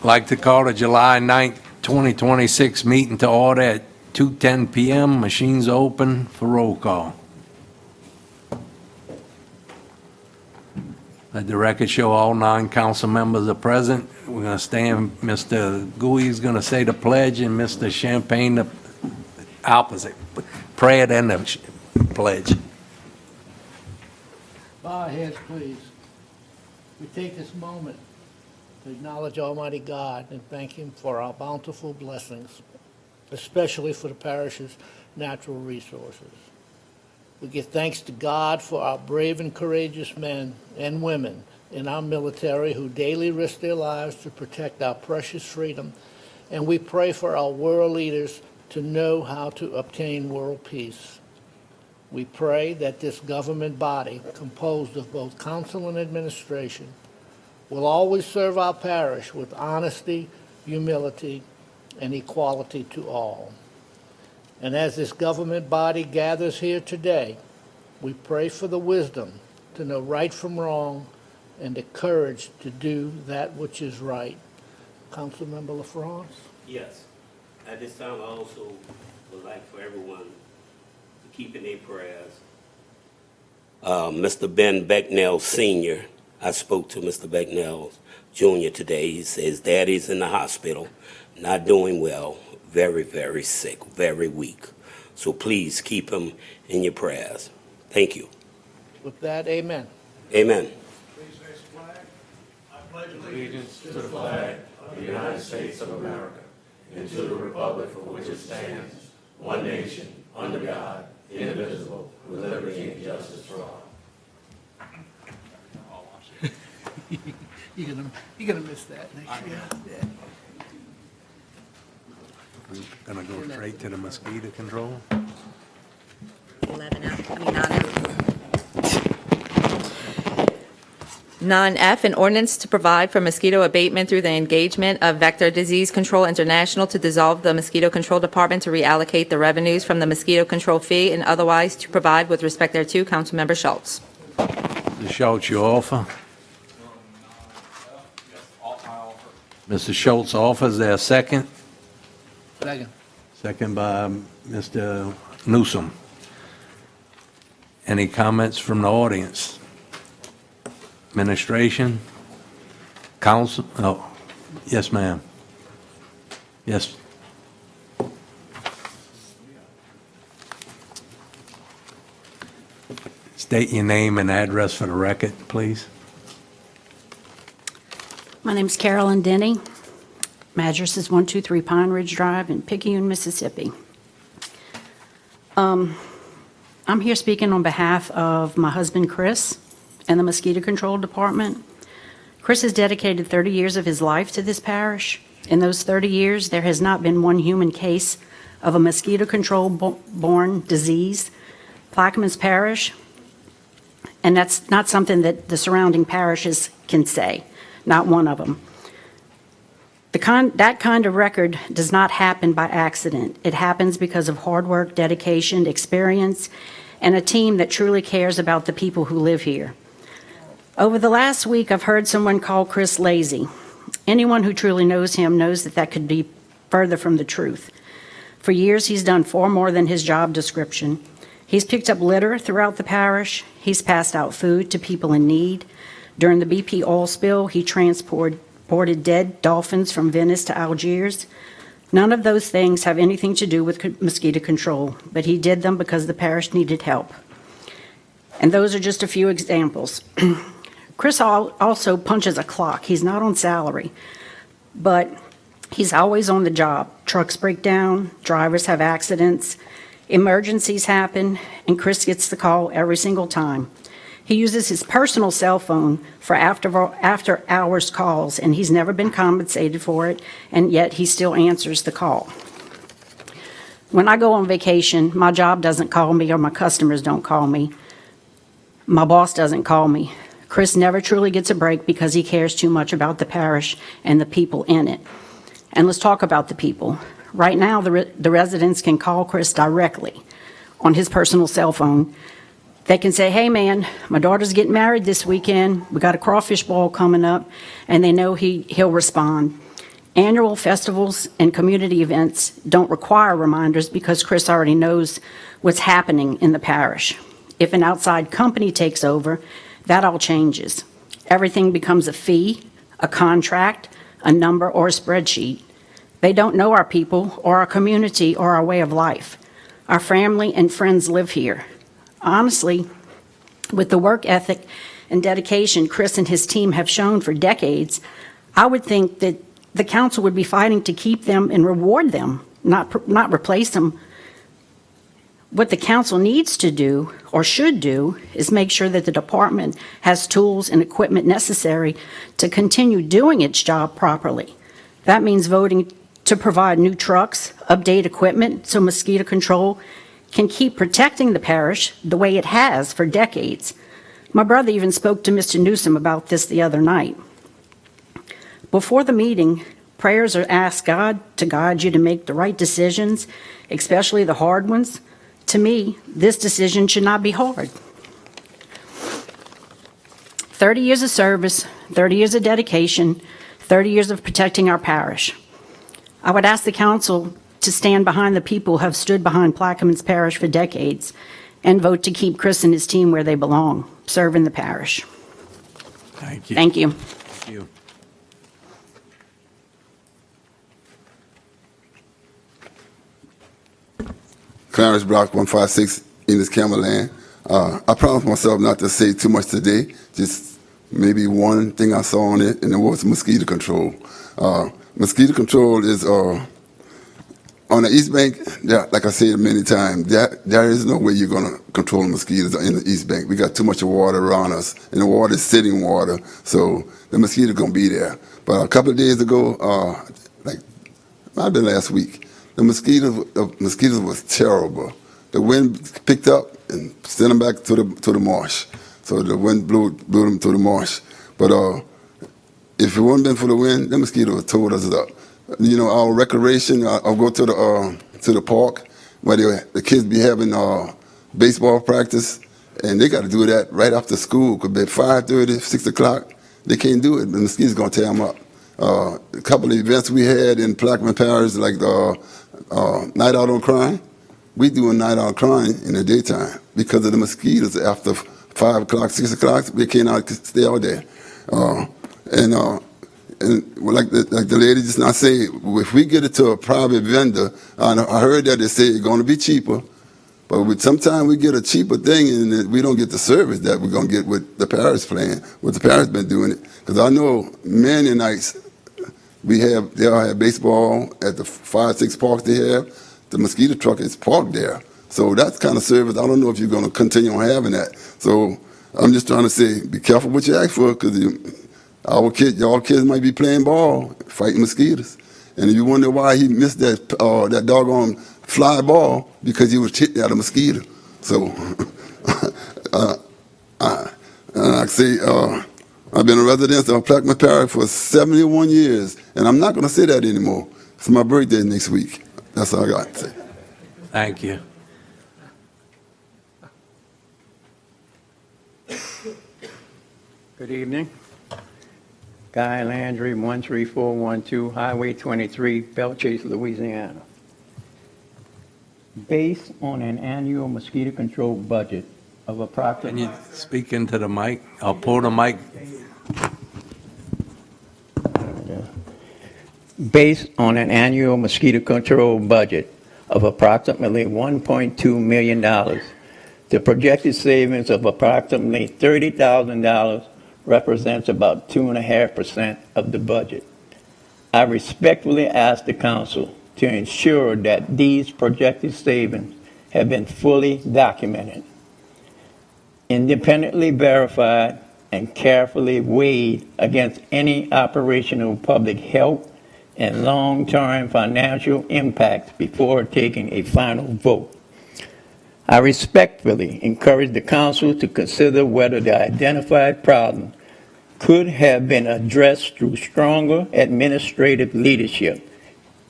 Like to call the July 9th, 2026 meeting to order at 2:10 PM. Machines open for roll call. Let the record show all 9 council members are present. We're going to stand, Mr. Goui's going to say the pledge, and Mr. Champagne the opposite. Prayer then the pledge. Bow our heads, please. We take this moment to acknowledge Almighty God and thank Him for our bountiful blessings, especially for the parish's natural resources. We give thanks to God for our brave and courageous men and women in our military who daily risk their lives to protect our precious freedom, and we pray for our world leaders to know how to obtain world peace. We pray that this government body, composed of both council and administration, will always serve our parish with honesty, humility, and equality to all. And as this government body gathers here today, we pray for the wisdom to know right from wrong and the courage to do that which is right. Councilmember LaFrance? Yes. At this time, I also would like for everyone to keep in their prayers. Mr. Ben Becknell Sr., I spoke to Mr. Becknell Jr. today. He says Daddy's in the hospital, not doing well, very, very sick, very weak. So please keep him in your prayers. Thank you. With that, amen. Amen. Please raise the flag. I pledge Allegiance to the flag of the United States of America and to the republic for which it stands, one nation, under God, indivisible, with liberty and justice for all. You're gonna miss that next year. Yeah. We're going to go straight to the mosquito control. 9F, an ordinance to provide for mosquito abatement through the engagement of Vector Disease Control International to dissolve the Mosquito Control Department to reallocate the revenues from the mosquito control fee and otherwise to provide with respect thereto. Councilmember Schultz. Mr. Schultz, you offer? Mr. Schultz offers. There a second? Second. Second by Mr. Newsom. Any comments from the audience? Administration? Council? Oh, yes, ma'am. Yes. State your name and address for the record, please. My name's Carolyn Denny. My address is 123 Pine Ridge Drive in Picayune, Mississippi. I'm here speaking on behalf of my husband, Chris, and the Mosquito Control Department. Chris has dedicated 30 years of his life to this parish. In those 30 years, there has not been one human case of a mosquito control-borne disease. Plaquemines Parish, and that's not something that the surrounding parishes can say, not one of them. That kind of record does not happen by accident. It happens because of hard work, dedication, experience, and a team that truly cares about the people who live here. Over the last week, I've heard someone call Chris lazy. Anyone who truly knows him knows that that could be further from the truth. For years, he's done far more than his job description. He's picked up litter throughout the parish. He's passed out food to people in need. During the BP oil spill, he transported dead dolphins from Venice to Algiers. None of those things have anything to do with mosquito control, but he did them because the parish needed help. And those are just a few examples. Chris also punches a clock. He's not on salary, but he's always on the job. Trucks break down, drivers have accidents, emergencies happen, and Chris gets the call every single time. He uses his personal cell phone for after-hours calls, and he's never been compensated for it, and yet he still answers the call. When I go on vacation, my job doesn't call me or my customers don't call me. My boss doesn't call me. Chris never truly gets a break because he cares too much about the parish and the people in it. And let's talk about the people. Right now, the residents can call Chris directly on his personal cell phone. They can say, hey man, my daughter's getting married this weekend. We got a crawfish ball coming up, and they know he'll respond. Annual festivals and community events don't require reminders because Chris already knows what's happening in the parish. If an outside company takes over, that all changes. Everything becomes a fee, a contract, a number, or a spreadsheet. They don't know our people or our community or our way of life. Our family and friends live here. Honestly, with the work ethic and dedication Chris and his team have shown for decades, I would think that the council would be fighting to keep them and reward them, not replace them. What the council needs to do, or should do, is make sure that the department has tools and equipment necessary to continue doing its job properly. That means voting to provide new trucks, update equipment so mosquito control can keep protecting the parish the way it has for decades. My brother even spoke to Mr. Newsom about this the other night. Before the meeting, prayers are asked God to guide you to make the right decisions, especially the hard ones. To me, this decision should not be hard. 30 years of service, 30 years of dedication, 30 years of protecting our parish. I would ask the council to stand behind the people who have stood behind Plaquemines Parish for decades and vote to keep Chris and his team where they belong, serving the parish. Thank you. Thank you. Thank you. Clarence Block 156 in this Camerland. I promised myself not to say too much today, just maybe one thing I saw on it, and it was mosquito control. Mosquito control is on the East Bank, like I said many times, there is no way you're going to control mosquitoes in the East Bank. We got too much water around us, and the water is sitting water, so the mosquitoes going to be there. But a couple of days ago, like might have been last week, the mosquitoes was terrible. The wind picked up and sent them back to the marsh. So the wind blew them to the marsh. But if it wouldn't been for the wind, the mosquito would have tore us up. You know, our recreation, I'll go to the park where the kids be having baseball practice, and they got to do that right after school. Could be 5:30, 6 o'clock. They can't do it. The mosquitoes gonna tear them up. A couple of events we had in Plaquemines Parish, like the Night Out on Crime. We do a night out crime in the daytime because of the mosquitoes. After 5 o'clock, 6 o'clock, we cannot stay out there. And like the lady just not say, if we get it to a private vendor, I heard that they say it's going to be cheaper, but sometimes we get a cheaper thing and we don't get the service that we're going to get with the parish plan, what the parish been doing it. Because I know many nights they all have baseball at the 5-6 parks they have. The mosquito truck is parked there. So that kind of service, I don't know if you're going to continue on having that. So I'm just trying to say, be careful what you ask for, because y'all kids might be playing ball, fighting mosquitoes. And if you wonder why he missed that doggone fly ball, because he was hit at a mosquito. So, I say, I've been a resident of Plaquemines Parish for 71 years, and I'm not going to say that anymore. It's my birthday next week. That's all I got to say. Thank you. Good evening. Guy Landry, 13412 Highway 23, Bellchase, Louisiana. Based on an annual mosquito control budget of Can approximately... you speak into the mic? I'll pull the mic. Based on an annual mosquito control budget of approximately $1.2 million, the projected savings of approximately $30,000 represents about 2.5% of the budget. I respectfully ask the council to ensure that these projected savings have been fully documented, independently verified, and carefully weighed against any operational public health and long-term financial impacts before taking a final vote. I respectfully encourage the council to consider whether the identified problem could have been addressed through stronger administrative leadership,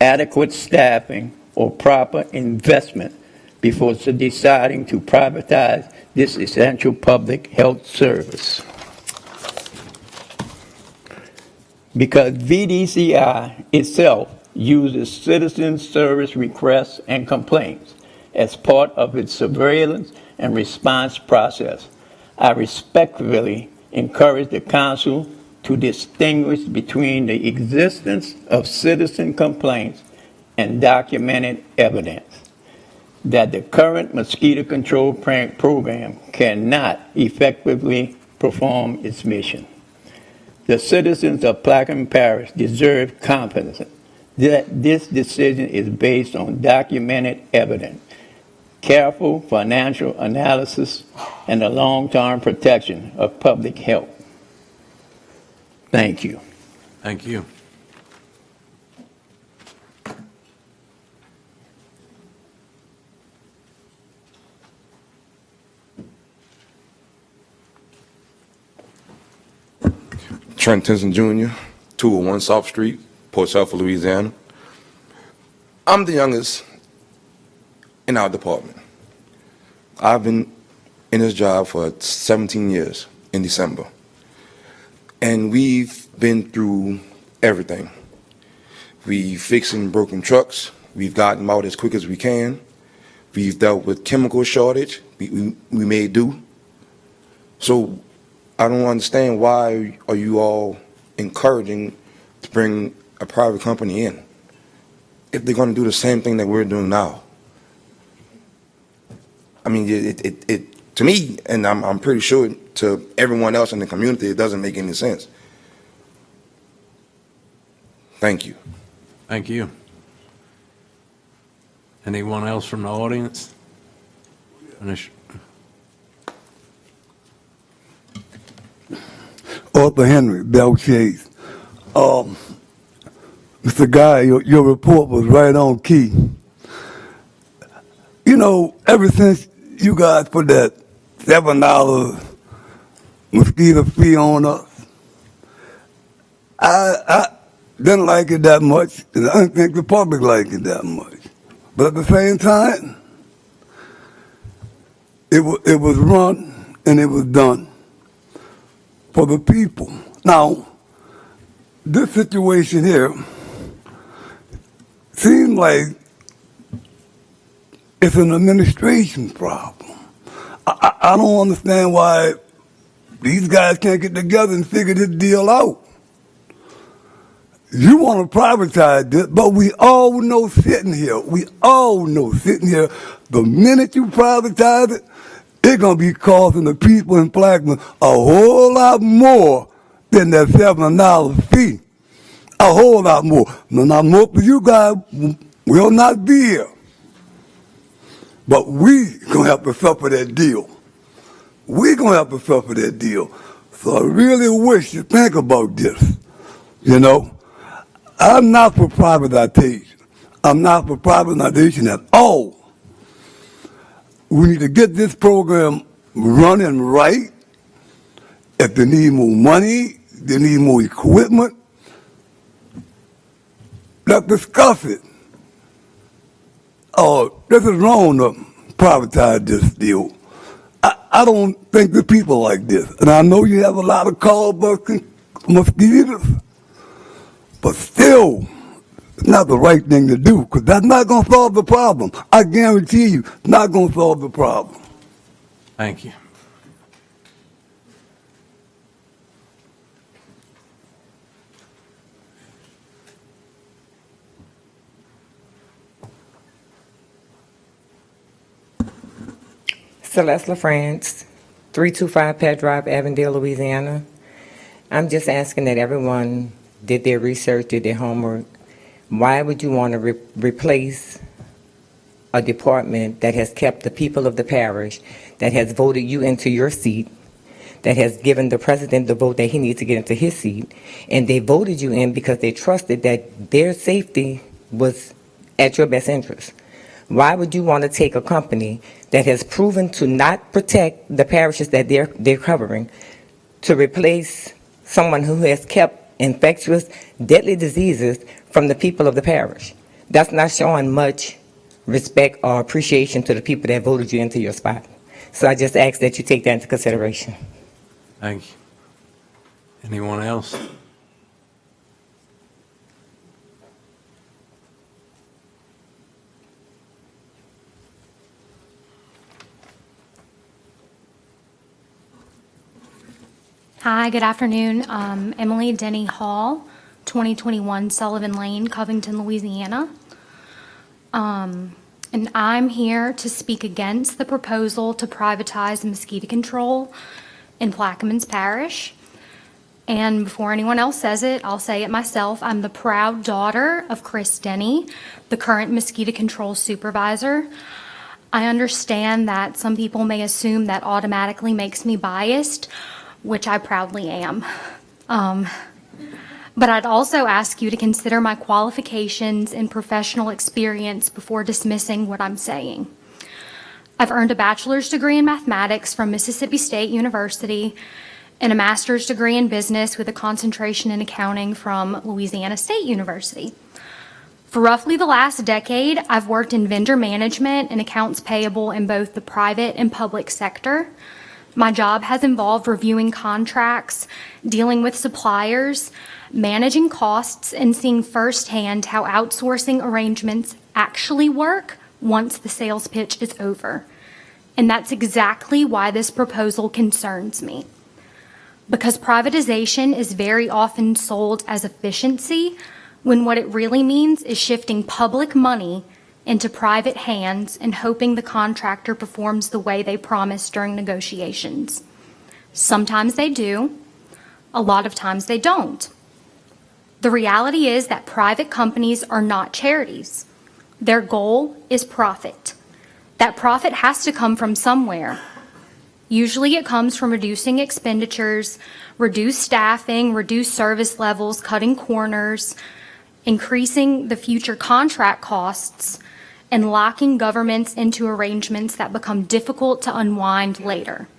adequate staffing, or proper investment before deciding to privatize this essential public health service. because VDCI itself uses citizen service requests and complaints as part of its surveillance and response process. I respectfully encourage the council to distinguish between the existence of citizen complaints and documented evidence that the current mosquito control program cannot effectively perform its mission. The citizens of Plaquemine Parish deserve confidence that this decision is based on documented evidence, careful financial analysis, and the long-term protection of public health. Thank you. Thank you. Trent Tinson Jr., 201 South Street, Port Sulphur, Louisiana. I'm the youngest in our department. I've been in this job for 17 years in December. And we've been through everything. We've fixing broken trucks. We've gotten them out as quick as we can. We've dealt with chemical shortage. We made do. So I don't understand why are you all encouraging to bring a private company in if they're going to do the same thing that we're doing now. I mean, it to me, and I'm pretty sure to everyone else in the community, it doesn't make any sense. Thank you. Thank you. Anyone else from the audience? Arthur Henry, Bell Chase. Mr. Guy, your report was right on key. You know, ever since you guys put that $7 mosquito fee on us, I didn't like it that much, and I don't think the public liked it that much. But at the same time, it was run and it was done for the people. Now, this situation here seems like it's an administration problem. I don't understand why these guys can't get together and figure this deal out. You want to privatize this, but we all know sitting here, the minute you privatize it, it's going to be costing the people in Plaquemine a whole lot more than that $7 fee. A whole lot more. Now, most of you guys will not be here. But we going to have to suffer that deal. We're going to have to suffer that deal. So I really wish you think about this. You know, I'm not for privatization. I'm not for privatization at all. We need to get this program running right. If they need more money, they need more equipment, let's discuss it. Oh, this is wrong to privatize this deal. I don't think the people like this. And I know you have a lot of cold-busting mosquitoes, but still, it's not the right thing to do, because that's not going to solve the problem. I guarantee you, it's not going to solve the problem. Thank you. Celeste LaFrance, 325 Pat Drive, Avondale, Louisiana. I'm just asking that everyone did their research, did their homework. Why would you want to replace a department that has kept the people of the parish, that has voted you into your seat, that has given the president the vote that he needs to get into his seat, and they voted you in because they trusted that their safety was at your best interest? Why would you want to take a company that has proven to not protect the parishes that they're covering to replace someone who has kept infectious, deadly diseases from the people of the parish? That's not showing much respect or appreciation to the people that voted you into your spot. So I just ask that you take that into consideration. Thank you. Anyone else? Hi, good afternoon. Emily Denny Hall, 2021 Sullivan Lane, Covington, Louisiana. And I'm here to speak against the proposal to privatize mosquito control in Plaquemines Parish. And before anyone else says it, I'll say it myself. I'm the proud daughter of Chris Denny, the current mosquito control supervisor. I understand that some people may assume that automatically makes me biased, which I proudly am. But I'd also ask you to consider my qualifications and professional experience before dismissing what I'm saying. I've earned a bachelor's degree in mathematics from Mississippi State University and a master's degree in business with a concentration in accounting from Louisiana State University. For roughly the last decade, I've worked in vendor management and accounts payable in both the private and public sector. My job has involved reviewing contracts, dealing with suppliers, managing costs, and seeing firsthand how outsourcing arrangements actually work once the sales pitch is over. And that's exactly why this proposal concerns me. Because privatization is very often sold as efficiency, when what it really means is shifting public money into private hands and hoping the contractor performs the way they promised during negotiations. Sometimes they do, a lot of times they don't. The reality is that private companies are not charities. Their goal is profit. That profit has to come from somewhere. Usually it comes from reducing expenditures, reduced staffing, reduced service levels, cutting corners, increasing the future contract costs, and locking governments into arrangements that become difficult to unwind later.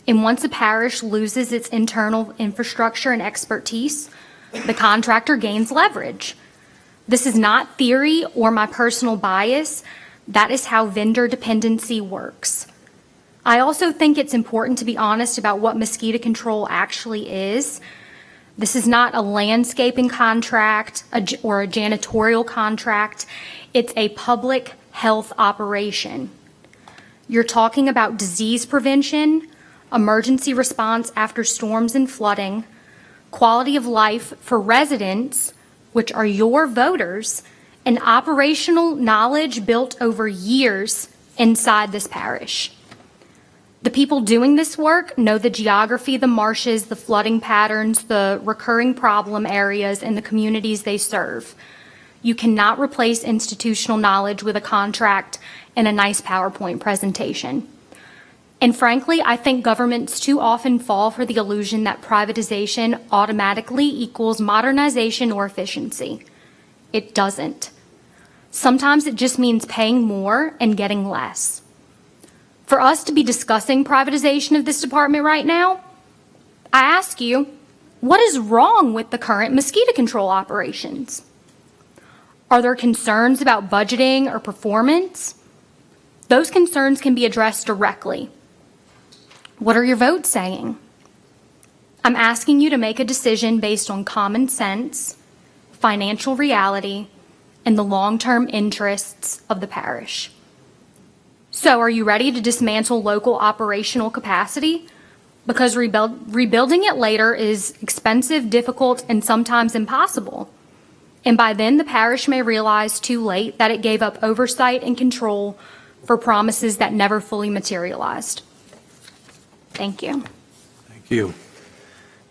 And once a parish loses its internal infrastructure and expertise, the contractor gains leverage. This is not theory or my personal bias. That is how vendor dependency works. I also think it's important to be honest about what mosquito control actually is. This is not a landscaping contract or a janitorial contract. It's a public health operation. You're talking about disease prevention, emergency response after storms and flooding, quality of life for residents, which are your voters, and operational knowledge built over years inside this parish. The people doing this work know the geography, the marshes, the flooding patterns, the recurring problem areas, and the communities they serve. You cannot replace institutional knowledge with a contract and a nice PowerPoint presentation. And frankly, I think governments too often fall for the illusion that privatization automatically equals modernization or efficiency. It doesn't. Sometimes it just means paying more and getting less. For us to be discussing privatization of this department right now, I ask you, what is wrong with the current mosquito control operations? Are there concerns about budgeting or performance? Those concerns can be addressed directly. What are your votes saying? I'm asking you to make a decision based on common sense, financial reality, and the long-term interests of the parish. So are you ready to dismantle local operational capacity? Because rebuilding it later is expensive, difficult, and sometimes impossible. And by then, the parish may realize too late that it gave up oversight and control for promises that never fully materialized. Thank you. Thank you.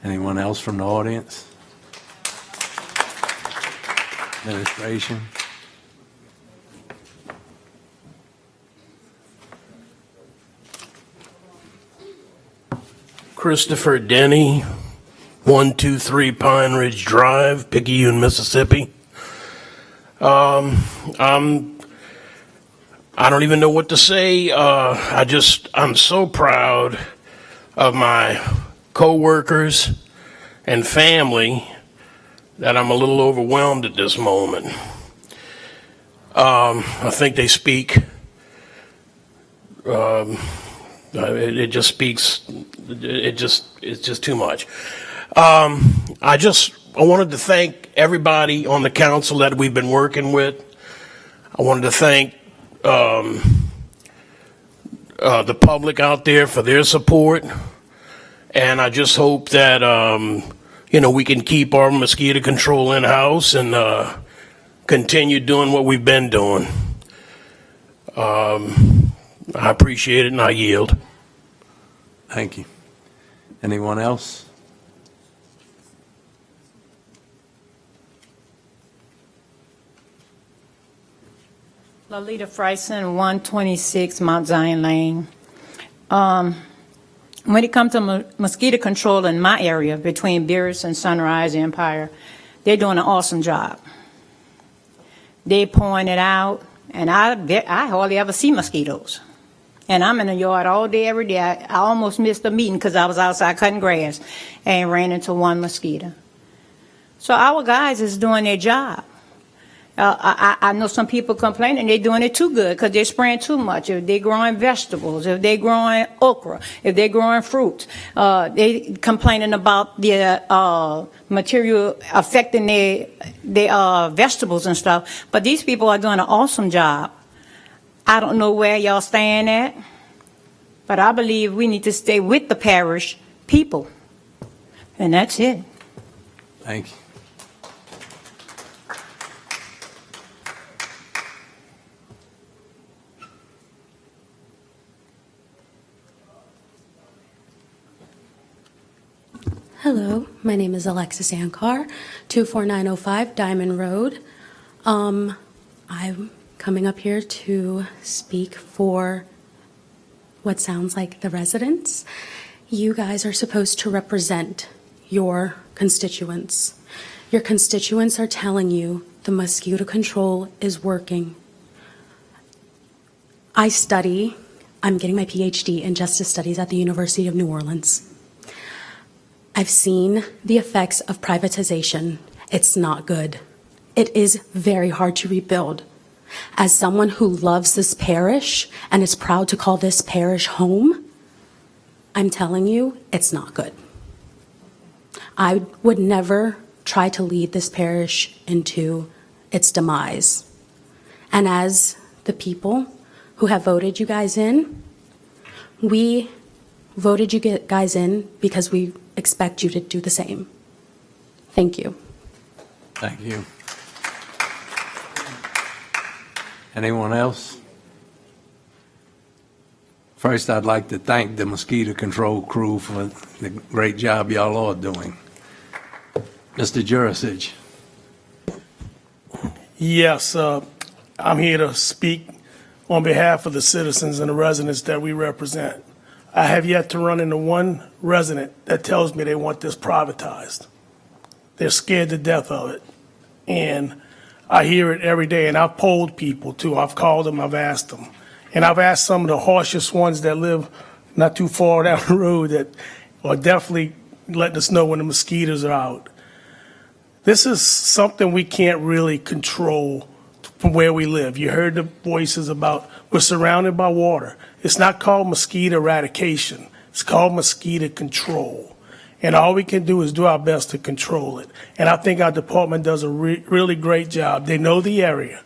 Anyone else from the audience? Administration? Christopher Denny, 123 Pine Ridge Drive, Picayune, Mississippi. I don't even know what to say. I'm so proud of my co-workers and family that I'm a little overwhelmed at this moment. I think they speak, it's just too much. I wanted to thank everybody on the council that we've been working with. I wanted to thank the public out there for their support. And I just hope that, we can keep our mosquito control in-house and continue doing what we've been doing. I appreciate it and I yield. Thank you. Anyone else? Lolita Freisen, 126 Mount Zion Lane. When it comes to mosquito control in my area between Beers and Sunrise Empire, they're doing an awesome job. They point it out, and I hardly ever see mosquitoes. And I'm in the yard all day, every day. I almost missed a meeting because I was outside cutting grass and ran into one mosquito. So our guys is doing their job. I know some people complaining they're doing it too good because they're spraying too much. If they're growing vegetables, if they're growing okra, if they're growing fruits, they complaining about the material affecting their vegetables and stuff. But these people are doing an awesome job. I don't know where y'all stand at, but I believe we need to stay with the parish people. And that's it. Thank you. Hello, my name is Alexis Ankar, 24905 Diamond Road. I'm coming up here to speak for what sounds like the residents. You guys are supposed to represent your constituents. Your constituents are telling you the mosquito control is working. I'm getting my PhD in Justice Studies at the University of New Orleans. I've seen the effects of privatization. It's not good. It is very hard to rebuild. As someone who loves this parish and is proud to call this parish home, I'm telling you, it's not good. I would never try to lead this parish into its demise. And as the people who have voted you guys in, we voted you guys in because we expect you to do the same. Thank you. Thank you. Anyone else? First, I'd like to thank the mosquito control crew for the great job y'all are doing. Mr. Jurasich. Yes, I'm here to speak on behalf of the citizens and the residents that we represent. I have yet to run into one resident that tells me they want this privatized. They're scared to death of it. And I hear it every day, and I've polled people too. I've called them, I've asked them. And I've asked some of the harshest ones that live not too far down the road that are definitely letting us know when the mosquitoes are out. This is something we can't really control from where we live. You heard the voices about we're surrounded by water. It's not called mosquito eradication. It's called mosquito control. And all we can do is do our best to control it. And I think our department does a really great job. They know the area.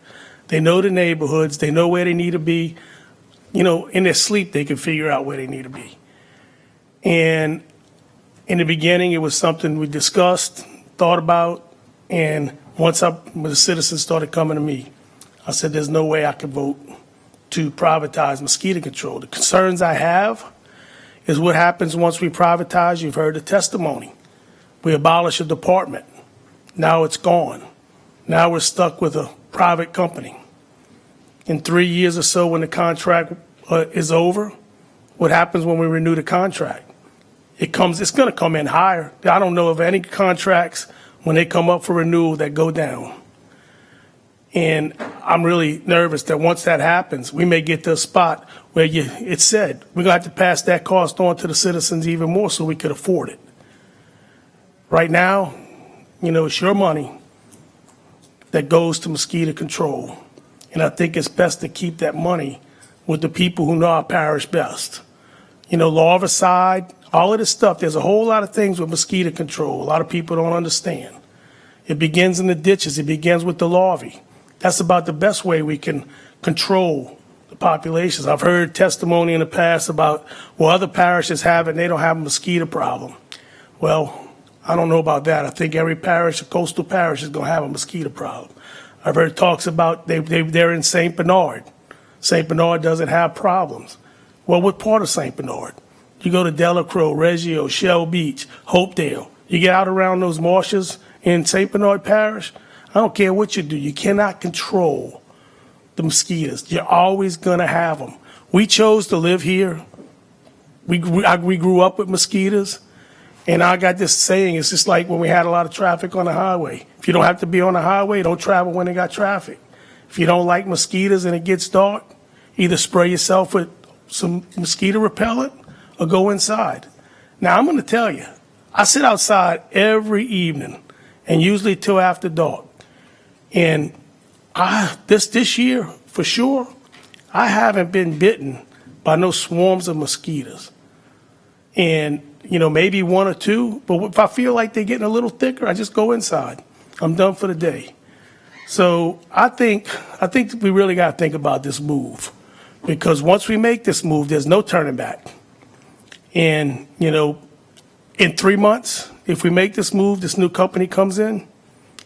They know the neighborhoods. They know where they need to be. You know, in their sleep, they can figure out where they need to be. And in the beginning, it was something we discussed, thought about, and when the citizens started coming to me, I said, there's no way I can vote to privatize mosquito control. The concerns I have is what happens once we privatize. You've heard the testimony. We abolish a department. Now it's gone. Now we're stuck with a private company. In 3 years or so, when the contract is over, what happens when we renew the contract? It's going to come in higher. I don't know of any contracts when they come up for renewal that go down. And I'm really nervous that once that happens, we may get to a spot where it's said we're going to have to pass that cost on to the citizens even more so we could afford it. Right now, it's your money that goes to mosquito control. And I think it's best to keep that money with the people who know our parish best. Larvicide, all of this stuff, there's a whole lot of things with mosquito control. A lot of people don't understand. It begins in the ditches. It begins with the larvae. That's about the best way we can control the populations. I've heard testimony in the past about, well, other parishes have it and they don't have a mosquito problem. Well, I don't know about that. I think every parish, a coastal parish, is going to have a mosquito problem. I've heard talks about they're in St. Bernard. St. Bernard doesn't have problems. Well, what part of St. Bernard? You go to Delacroix, Reggio, Shell Beach, Hopedale. You get out around those marshes in St. Bernard Parish, I don't care what you do. You cannot control the mosquitoes. You're always going to have them. We chose to live here. We grew up with mosquitoes. And I got this saying, it's just like when we had a lot of traffic on the highway. If you don't have to be on the highway, don't travel when they got traffic. If you don't like mosquitoes and it gets dark, either spray yourself with some mosquito repellent or go inside. Now, I'm going to tell you, I sit outside every evening and usually till after dark. And this year, for sure, I haven't been bitten by no swarms of mosquitoes. And, you know, maybe one or two, but if I feel like they're getting a little thicker, I just go inside. I'm done for the day. So I think we really got to think about this move, because once we make this move, there's no turning back. And, you know, in 3 months, if we make this move, this new company comes in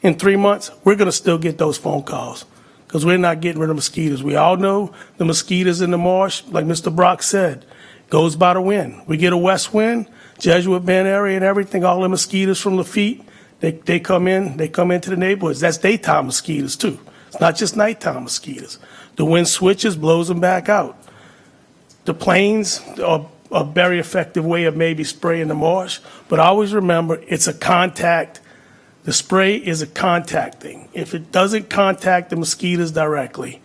3 months, we're going to still get those phone calls because we're not getting rid of mosquitoes. We all know the mosquitoes in the marsh, like Mr. Brock said, goes by the wind. We get a west wind, Jesuit Bend area and everything, all the mosquitoes from Lafitte, they come into the neighborhoods. That's daytime mosquitoes too. It's not just nighttime mosquitoes. The wind switches, blows them back out. The planes are a very effective way of maybe spraying the marsh, but always remember it's a contact. The spray is a contact thing. If it doesn't contact the mosquitoes directly,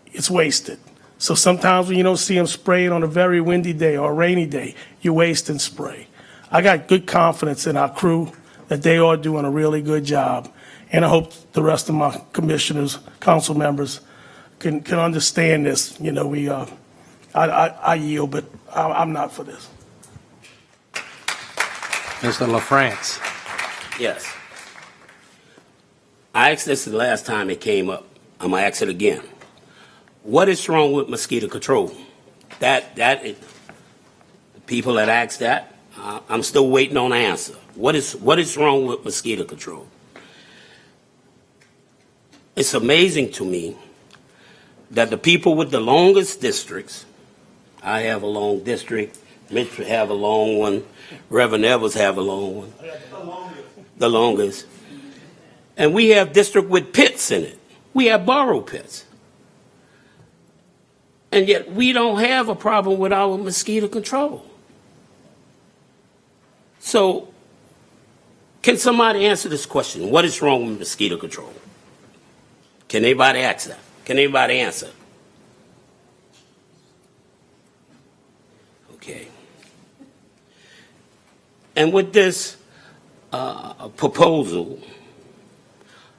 it's wasted. So sometimes when you don't see them spraying on a very windy day or a rainy day, you waste and spray. I got good confidence in our crew that they are doing a really good job. And I hope the rest of my commissioners, council members can understand this. You know, I yield, but I'm not for this. Mr. LaFrance. Yes. I asked this the last time it came up. I'm going to ask it again. What is wrong with mosquito control? The people that asked that, I'm still waiting on an answer. What is wrong with mosquito control? It's amazing to me that the people with the longest districts, I have a long district, Mitch have a long one, Reverend Evers have a long one, the longest. And we have district with pits in it. We have borrow pits. And yet we don't have a problem with our mosquito control. So can somebody answer this question? What is wrong with mosquito control? Can anybody ask that? Can anybody answer? Okay. And with this proposal,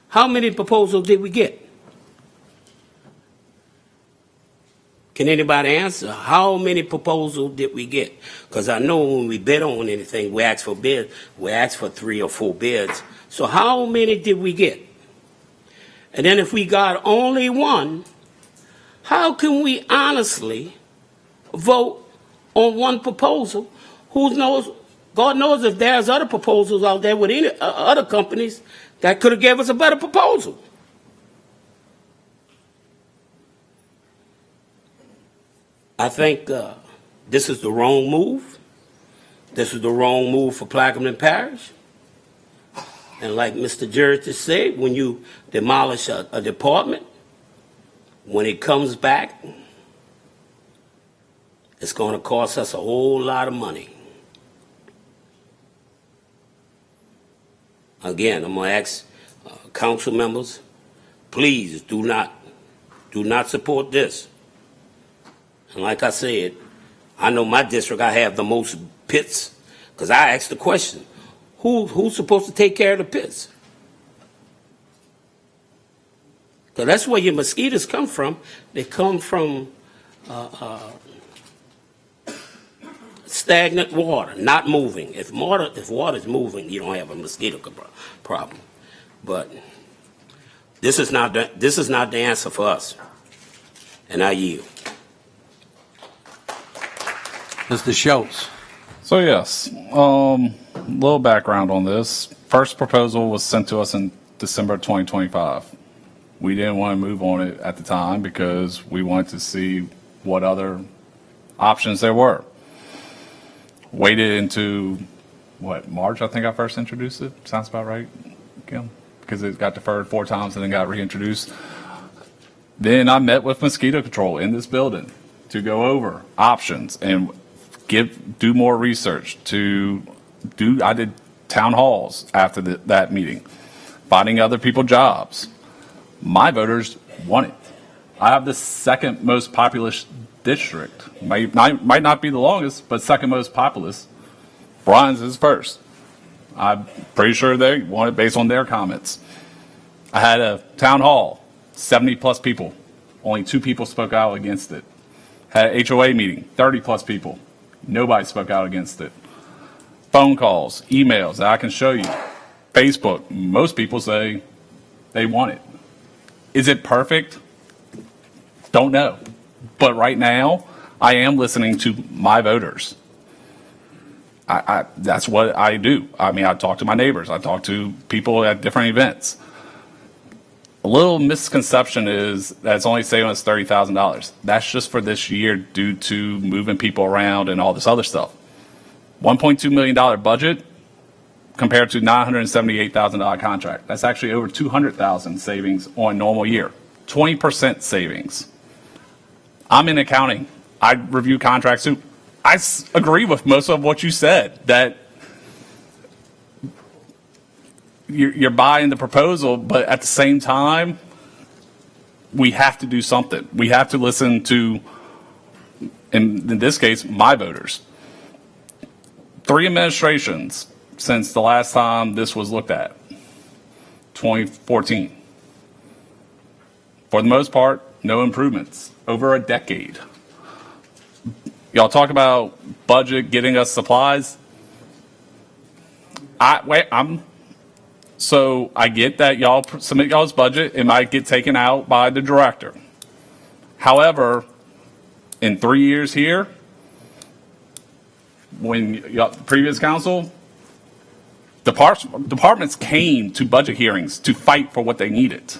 how many proposals did we get? Can anybody answer? How many proposals did we get? Because I know when we bid on anything, we ask for bid. We ask for 3 or 4 bids. So how many did we get? And then if we got only one, how can we honestly vote on one proposal? Who knows? God knows if there's other proposals out there with any other companies that could have gave us a better proposal. I think this is the wrong move. This is the wrong move for Plaquemine Parish. And like Mr. Jarrett just said, when you demolish a department, when it comes back, it's going to cost us a whole lot of money. Again, I'm going to ask council members, please do not support this. And like I said, I know my district, I have the most pits, because I asked the question, who's supposed to take care of the pits? Because that's where your mosquitoes come from. They come from stagnant water, not moving. If water is moving, you don't have a mosquito problem. But this is not the answer for us. And I yield. Mr. Schultz. So yes, little background on this. First proposal was sent to us in December 2025. We didn't want to move on it at the time because we wanted to see what other options there were. Waited into, March I think I first introduced it? Sounds about right, Kim? Because it got deferred 4 times and then got reintroduced. Then I met with mosquito control in this building to go over options and do more research. I did town halls after that meeting, finding other people jobs. My voters want it. I have the second most populous district. Might not be the longest, but second most populous. Bryan's is first. I'm pretty sure they want it based on their comments. I had a town hall, 70 plus people. Only 2 people spoke out against it. Had an HOA meeting, 30 plus people. Nobody spoke out against it. Phone calls, emails that I can show you. Facebook, most people say they want it. Is it perfect? Don't know. But right now, I am listening to my voters. That's what I do. I mean, I talk to my neighbors. I talk to people at different events. A little misconception is that it's only saving us $30,000. That's just for this year due to moving people around and all this other stuff. $1.2 million budget compared to $978,000 contract. That's actually over $200,000 savings on a normal year. 20% savings. I'm in accounting. I review contracts too. I agree with most of what you said, that you're buying the proposal, but at the same time, we have to do something. We have to listen to, in this case, my voters. 3 administrations since the last time this was looked at, 2014. For the most part, no improvements. Over a decade. Y'all talk about budget getting us supplies. So I get that y'all submit y'all's budget. It might get taken out by the director. However, in 3 years here, when previous council, departments came to budget hearings to fight for what they needed.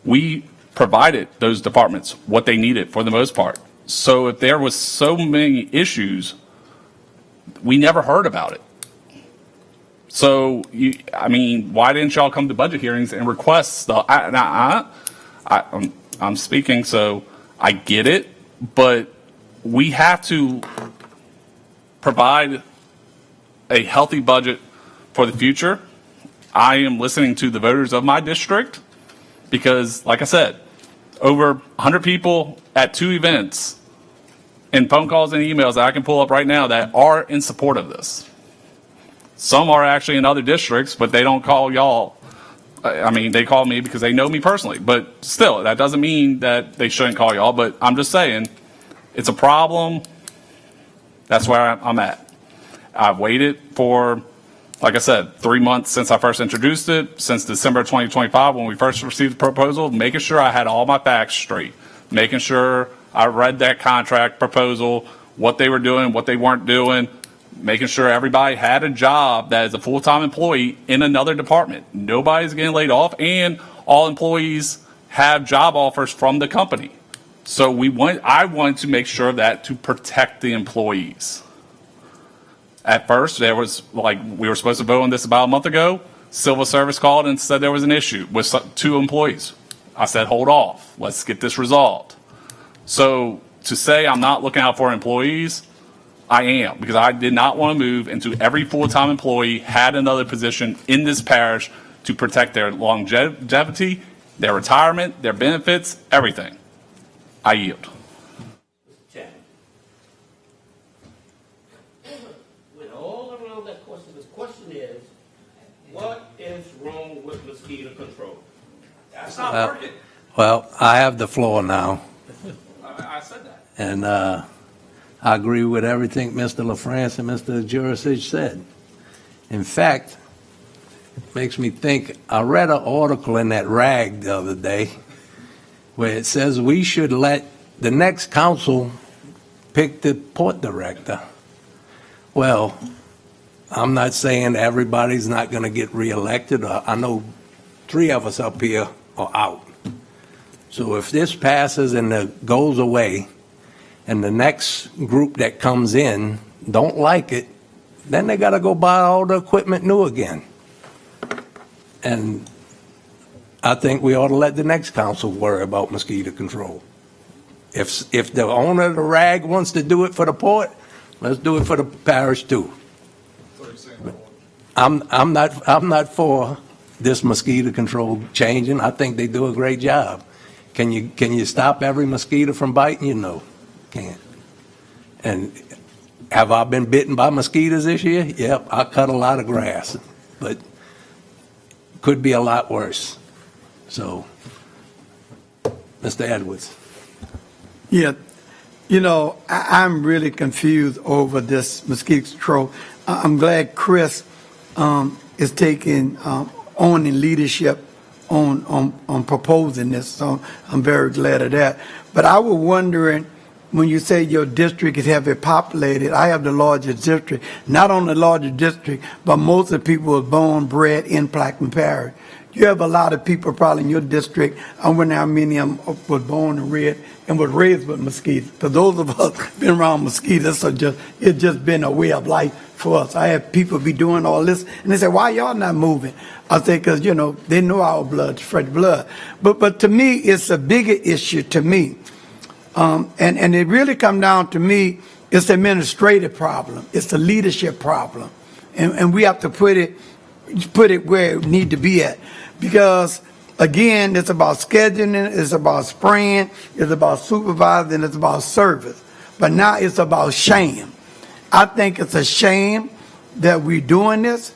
We provided those departments what they needed for the most part. So if there was so many issues, we never heard about it. So, why didn't y'all come to budget hearings and request stuff? I'm speaking, so I get it, but we have to provide a healthy budget for the future. I am listening to the voters of my district because, like I said, over 100 people at 2 events and phone calls and emails that I can pull up right now that are in support of this. Some are actually in other districts, but they don't call y'all. They call me because they know me personally. But still, that doesn't mean that they shouldn't call y'all. But I'm just saying, it's a problem. That's where I'm at. I've waited for, like I said, 3 months since I first introduced it, since December 2025 when we first received the proposal, making sure I had all my facts straight, making sure I read that contract proposal, what they were doing, what they weren't doing, making sure everybody had a job that is a full-time employee in another department. Nobody's getting laid off, and all employees have job offers from the company. So I wanted to make sure of that to protect the employees. At first, we were supposed to vote on this about a month ago. Civil Service called and said there was an issue with 2 employees. I said, hold off. Let's get this resolved. So to say I'm not looking out for employees, I am, because I did not want to move into every full-time employee had another position in this parish to protect their longevity, their retirement, their benefits, everything. I yield. With all around that question, the question is, what is wrong with mosquito control? That's not working. Well, I have the floor now. I said that. And I agree with everything Mr. LaFrance and Mr. Jurasich said. In fact, it makes me think, I read an article in that rag the other day where it says we should let the next council pick the port director. Well, I'm not saying everybody's not going to get reelected. I know 3 of us up here are out. So if this passes and it goes away, and the next group that comes in don't like it, then they got to go buy all the equipment new again. And I think we ought to let the next council worry about mosquito control. If the owner of the rag wants to do it for the port, let's do it for the parish too. I'm not for this mosquito control changing. I think they do a great job. Can you stop every mosquito from biting you? No, can't. And have I been bitten by mosquitoes this year? Yep, I cut a lot of grass, but could be a lot worse. So, Mr. Edwards. Yeah, you know, I'm really confused over this mosquito control. I'm glad Chris is taking owning leadership on proposing this, so I'm very glad of that. But I was wondering, when you say your district is heavily populated, I have the largest district, not only the largest district, but most of the people are born, bred in Plaquemine Parish. You have a lot of people probably in your district, I wonder how many of them was born and was raised with mosquitoes. For those of us been around mosquitoes, so it's just been a way of life for us. I have people be doing all this, and they say, why y'all not moving? I say, because, you know, they know our blood, fresh blood. But to me, it's a bigger issue to me. And it really come down to me, it's an administrative problem. It's a leadership problem. And we have to put it where it need to be at. Because, again, it's about scheduling, it's about spraying, it's about supervising, it's about service. But now it's about shame. I think it's a shame that we're doing this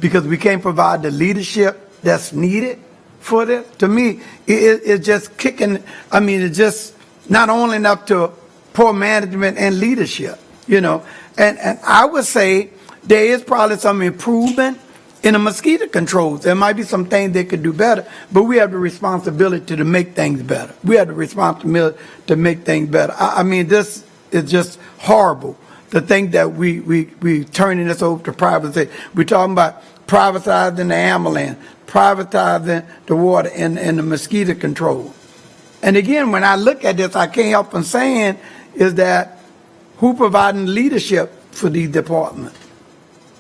because we can't provide the leadership that's needed for this. To me, it's just kicking, it's just not only enough to poor management and leadership, you know. And I would say there is probably some improvement in the mosquito controls. There might be some things they could do better, but we have the responsibility to make things better. We have the responsibility to make things better. This is just horrible to think that we turning this over to privatization. We're talking about privatizing the ambulance, privatizing the water and the mosquito control. And again, when I look at this, I can't help from saying is that who providing leadership for these departments?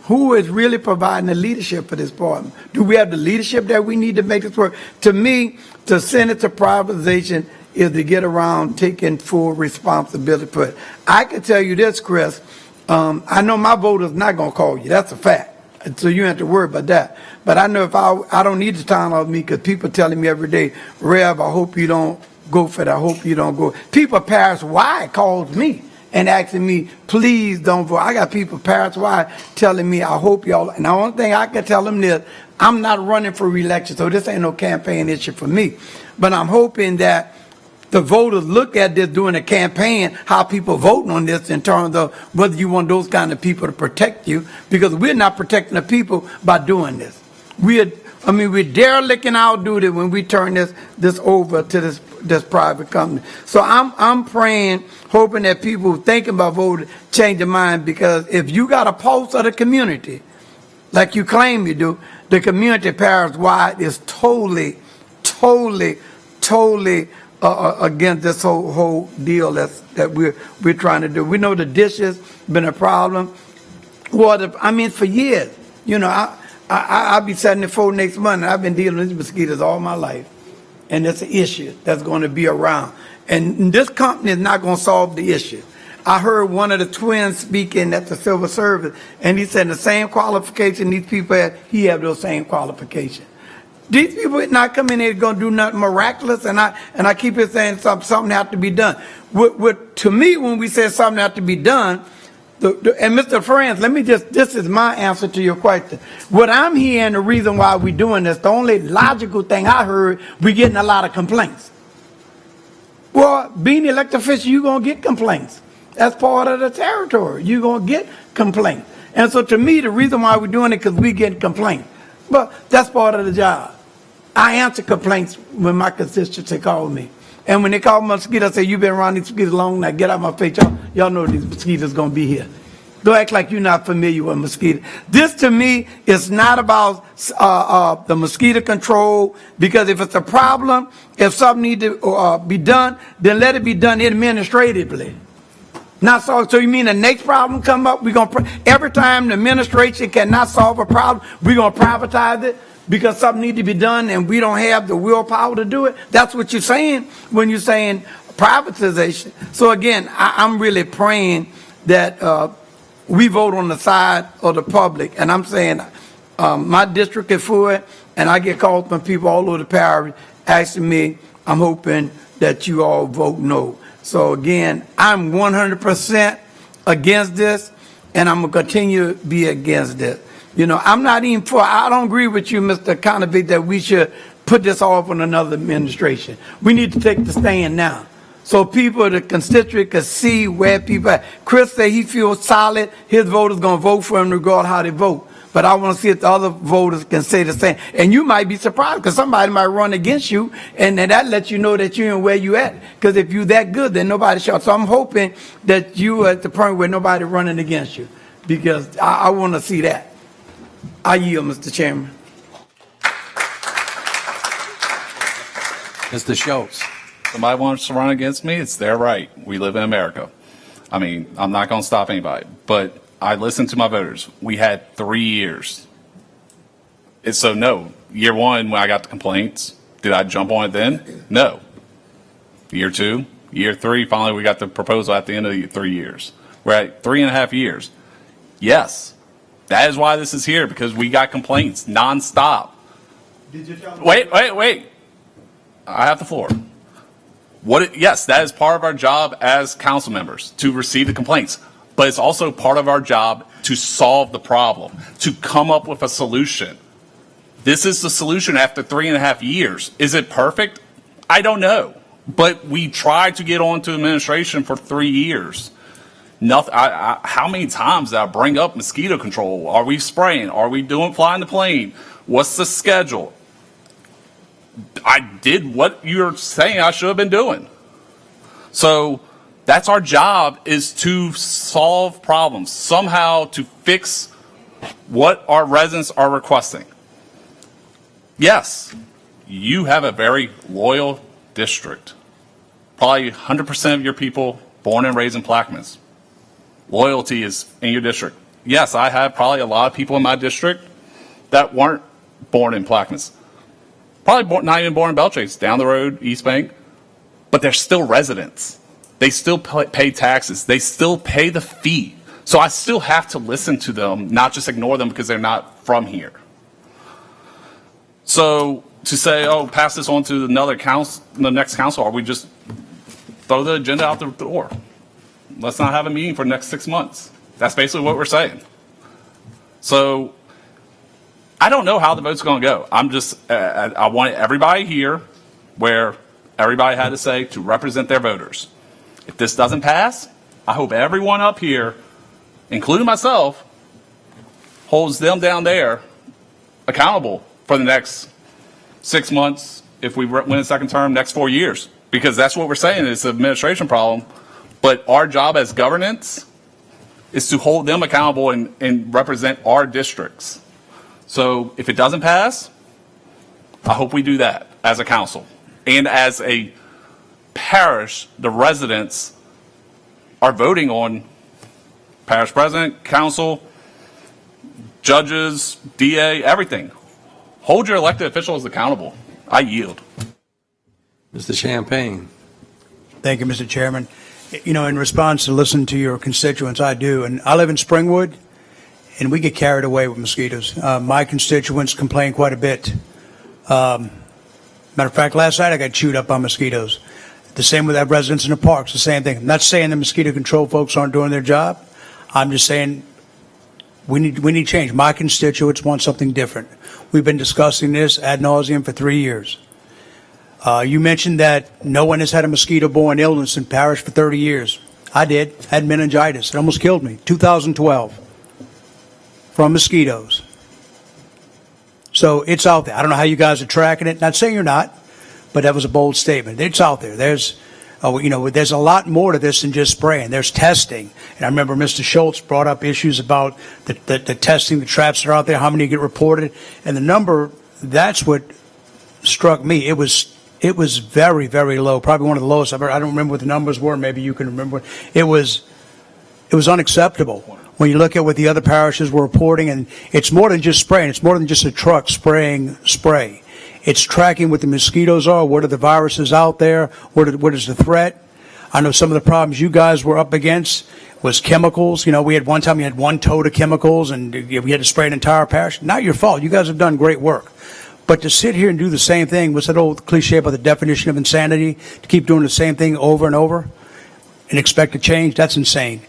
Who is really providing the leadership for this department? Do we have the leadership that we need to make this work? To me, to send it to privatization is to get around taking full responsibility for it. I can tell you this, Chris. I know my voter's not going to call you. That's a fact. So you don't have to worry about that. But I know if I don't need the time off me because people telling me every day, Rev, I hope you don't go for that. I hope you don't go. People parish wide calls me and asking me, please don't vote. I got people parish wide telling me, I hope y'all, and the only thing I can tell them is, I'm not running for re-election, so this ain't no campaign issue for me. But I'm hoping that the voters look at this during a campaign, how people voting on this in terms of whether you want those kind of people to protect you, because we're not protecting the people by doing this. We're derelict in our duty when we turn this over to this private company. So I'm praying, hoping that people who think about voting change their mind, because if you got a pulse of the community, like you claim you do, the community parish wide is totally against this whole deal that we're trying to do. We know the dishes been a problem. Water, for years. You know, I'll be 74 next month, and I've been dealing with these mosquitoes all my life. And it's an issue that's going to be around. And this company is not going to solve the issue. I heard one of the twins speaking at the civil service, and he said the same qualification these people have, he have those same qualifications. These people are not coming in going to do nothing miraculous, and I keep it saying something has to be done. To me, when we say something has to be done, and Mr. Franz, this is my answer to your question. What I'm hearing, the reason why we're doing this, the only logical thing I heard, we're getting a lot of complaints. Well, being elected official, you're going to get complaints. That's part of the territory. You're going to get complaints. And so to me, the reason why we're doing it is because we get complaints. But that's part of the job. I answer complaints when my constituents call me. And when they call mosquitoes, I say, you been around these mosquitoes long, now get out my face. Y'all know these mosquitoes going to be here. Don't act like you're not familiar with mosquitoes. This, to me, is not about the mosquito control, because if it's a problem, if something needs to be done, then let it be done administratively. Not so you mean the next problem come up, every time the administration cannot solve a problem, we're going to privatize it because something needs to be done and we don't have the willpower to do it? That's what you're saying when you're saying privatization. So again, I'm really praying that we vote on the side of the public. And I'm saying my district is for it, and I get calls from people all over the parish asking me, I'm hoping that you all vote no. So again, I'm 100% against this, and I'm going to continue to be against this. You know, I'm not even for, I don't agree with you, Mr. Conover, that we should put this off on another administration. We need to take the stand now, so people, the constituent, can see where people are. Chris said he feels solid. His voters going to vote for him regardless how they vote. But I want to see if the other voters can say the same. And you might be surprised because somebody might run against you, and then that lets you know that you're in where you at. Because if you're that good, then nobody shall. So I'm hoping that you are at the point where nobody running against you, because I want to see that. I yield, Mr. Chairman. Mr. Schultz. Somebody wants to run against me, it's their right. We live in America. I mean, I'm not going to stop anybody, but I listened to my voters. We had 3 years. So no, year one, when I got the complaints, did I jump on it then? No. Year two, year three, finally we got the proposal at the end of the 3 years. We're at 3.5 years. Yes, that is why this is here, because we got complaints nonstop. Wait. I have the floor. Yes, that is part of our job as council members, to receive the complaints. But it's also part of our job to solve the problem, to come up with a solution. This is the solution after 3.5 years. Is it perfect? I don't know. But we tried to get on to administration for 3 years. Nothing. How many times did I bring up mosquito control? Are we spraying? Are we flying the plane? What's the schedule? I did what you're saying I should have been doing. So that's our job, is to solve problems, somehow to fix what our residents are requesting. Yes, you have a very loyal district. Probably 100% of your people born and raised in Plaquemines. Loyalty is in your district. Yes, I have probably a lot of people in my district that weren't born in Plaquemines. Probably not even born in Belchase, down the road, East Bank, but they're still residents. They still pay taxes. They still pay the fee. So I still have to listen to them, not just ignore them because they're not from here. So to say, oh, pass this on to another council, the next council, or we just throw the agenda out the door. Let's not have a meeting for the next 6 months. That's basically what we're saying. So I don't know how the vote's going to go. I want everybody here where everybody had to say to represent their voters. If this doesn't pass, I hope everyone up here, including myself, holds them down there accountable for the next 6 months, if we win a second term, next 4 years. Because that's what we're saying, it's an administration problem. But our job as governance is to hold them accountable and represent our districts. So if it doesn't pass, I hope we do that as a council. And as a parish, the residents are voting on parish president, council, judges, DA, everything. Hold your elected officials accountable. I yield. Mr. Champagne. Thank you, Mr. Chairman. You know, in response to listen to your constituents, I do. And I live in Springwood, and we get carried away with mosquitoes. My constituents complain quite a bit. Matter of fact, last night I got chewed up by mosquitoes. The same with our residents in the parks, the same thing. I'm not saying the mosquito control folks aren't doing their job. I'm just saying we need change. My constituents want something different. We've been discussing this ad nauseum for 3 years. You mentioned that no one has had a mosquito-borne illness in parish for 30 years. I did. Had meningitis. It almost killed me. 2012. From mosquitoes. So it's out there. I don't know how you guys are tracking it. Not saying you're not, but that was a bold statement. It's out there. There's a lot more to this than just spraying. There's testing. And I remember Mr. Schultz brought up issues about the testing, the traps that are out there, how many get reported. And the number, that's what struck me. It was very, very low, probably one of the lowest I've ever. I don't remember what the numbers were. Maybe you can remember. It was unacceptable when you look at what the other parishes were reporting. And it's more than just spraying. It's more than just a truck spraying spray. It's tracking what the mosquitoes are, what are the viruses out there, what is the threat. I know some of the problems you guys were up against was chemicals. We had one time you had 1 tote of chemicals and we had to spray an entire parish. Not your fault. You guys have done great work. But to sit here and do the same thing, what's that old cliche about the definition of insanity? To keep doing the same thing over and over and expect a change, that's insane.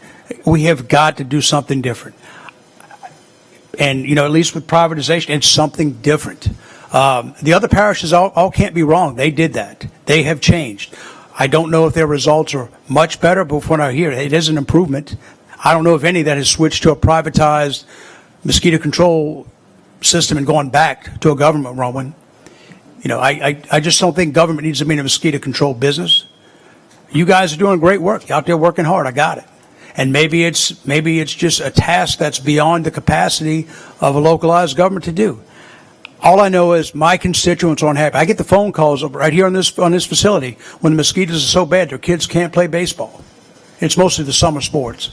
We have got to do something different. And, at least with privatization, it's something different. The other parishes all can't be wrong. They did that. They have changed. I don't know if their results are much better, but from what I hear, it is an improvement. I don't know if any that has switched to a privatized mosquito control system and gone back to a government-run one. I just don't think government needs to be in a mosquito control business. You guys are doing great work. You're out there working hard. I got it. And maybe it's just a task that's beyond the capacity of a localized government to do. All I know is my constituents aren't happy. I get the phone calls right here on this facility when the mosquitoes are so bad their kids can't play baseball. It's mostly the summer sports.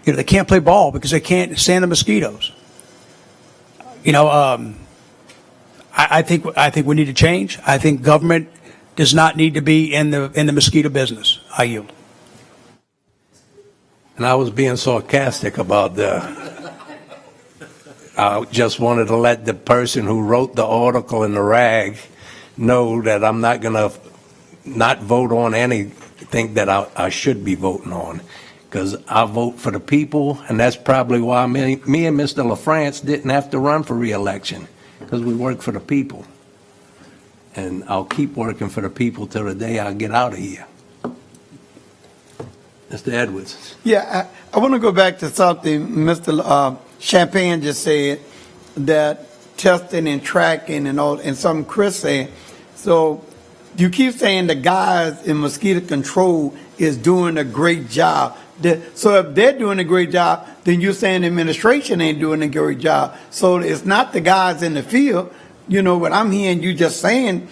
They can't play ball because they can't stand the mosquitoes. I think we need to change. I think government does not need to be in the mosquito business. I yield. And I was being sarcastic about I just wanted to let the person who wrote the article in the rag know that I'm not going to not vote on anything that I should be voting on, because I vote for the people, and that's probably why me and Mr. LaFrance didn't have to run for re-election, because we work for the people. And I'll keep working for the people till the day I get out of here. Mr. Edwards. Yeah, I want to go back to something Mr. Champagne just said, that testing and tracking and something Chris said. So you keep saying the guys in mosquito control is doing a great job. So if they're doing a great job, then you're saying the administration ain't doing a great job. So it's not the guys in the field. What I'm hearing you just saying,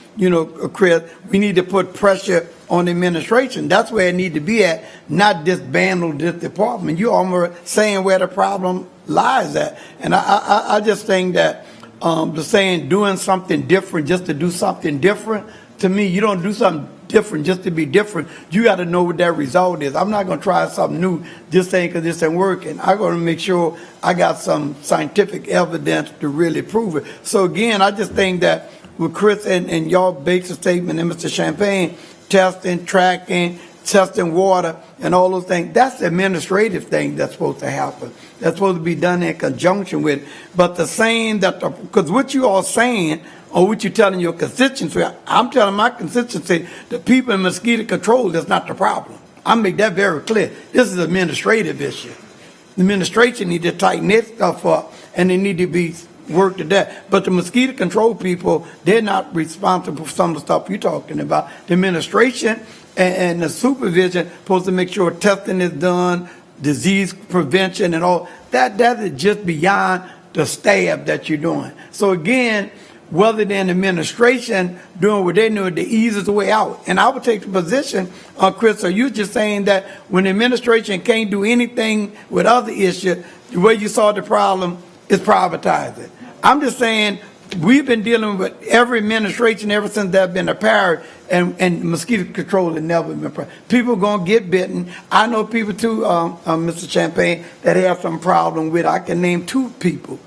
Chris, we need to put pressure on the administration. That's where it need to be at, not disbandle this department. You're almost saying where the problem lies at. And I just think that the saying doing something different just to do something different, to me, you don't do something different just to be different. You got to know what that result is. I'm not going to try something new just saying because this ain't working. I'm going to make sure I got some scientific evidence to really prove it. So again, I just think that with Chris and y'all basic statement and Mr. Champagne, testing, tracking, testing water and all those things, that's the administrative thing that's supposed to happen. That's supposed to be done in conjunction with it. But the saying that, because what you all saying, or what you're telling your constituency, I'm telling my constituency, the people in mosquito control is not the problem. I make that very clear. This is an administrative issue. The administration need to tighten their stuff up, and they need to be worked to that. But the mosquito control people, they're not responsible for some of the stuff you're talking about. The administration and the supervision supposed to make sure testing is done, disease prevention and all. That is just beyond the staff that you're doing. So again, whether they're in administration doing what they know, the easiest way out. And I would take the position, Chris, are you just saying that when the administration can't do anything with other issues, the way you solve the problem is privatize it? I'm just saying we've been dealing with every administration ever since there's been a parish, and mosquito control has never been. People going to get bitten. I know people too, Mr. Champagne, that have some problem with. I can name 2 people,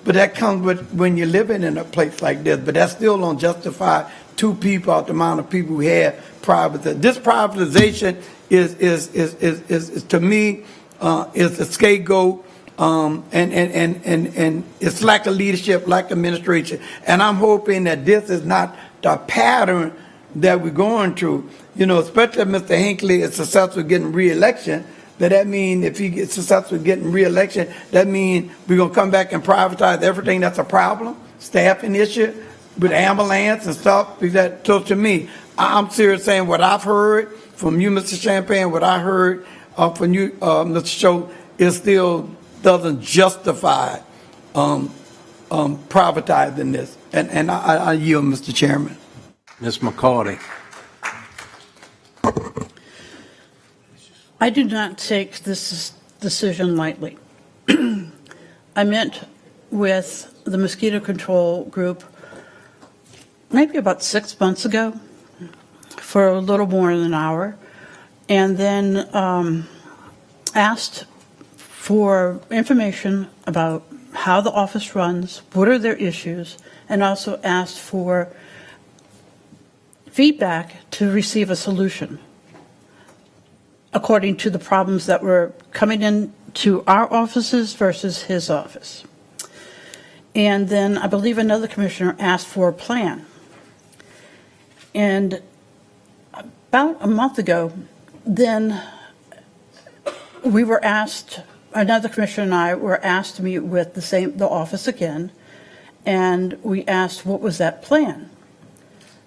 but that comes with when you're living in a place like this. But that still don't justify 2 people out the amount of people who have privatization. This privatization is to me is a scapegoat. And it's lack of leadership, lack of administration. And I'm hoping that this is not the pattern that we're going through. Especially if Mr. Hinckley is successful getting re-election, that means if he gets successful getting re-election, that means we're going to come back and privatize everything that's a problem, staffing issue, with ambulance and stuff. So to me, I'm serious saying what I've heard from you, Mr. Champagne, what I heard from you, Mr. Schultz, it still doesn't justify privatizing this. And I yield, Mr. Chairman. Ms. McCarty. I do not take this decision lightly. I met with the mosquito control group maybe about 6 months ago for a little more than an hour, and then asked for information about how the office runs, what are their issues, and also asked for feedback to receive a solution according to the problems that were coming in to our offices versus his office. And then I believe another commissioner asked for a plan. And about a month ago, then we were asked, another commissioner and I were asked to meet with the office again, and we asked what was that plan.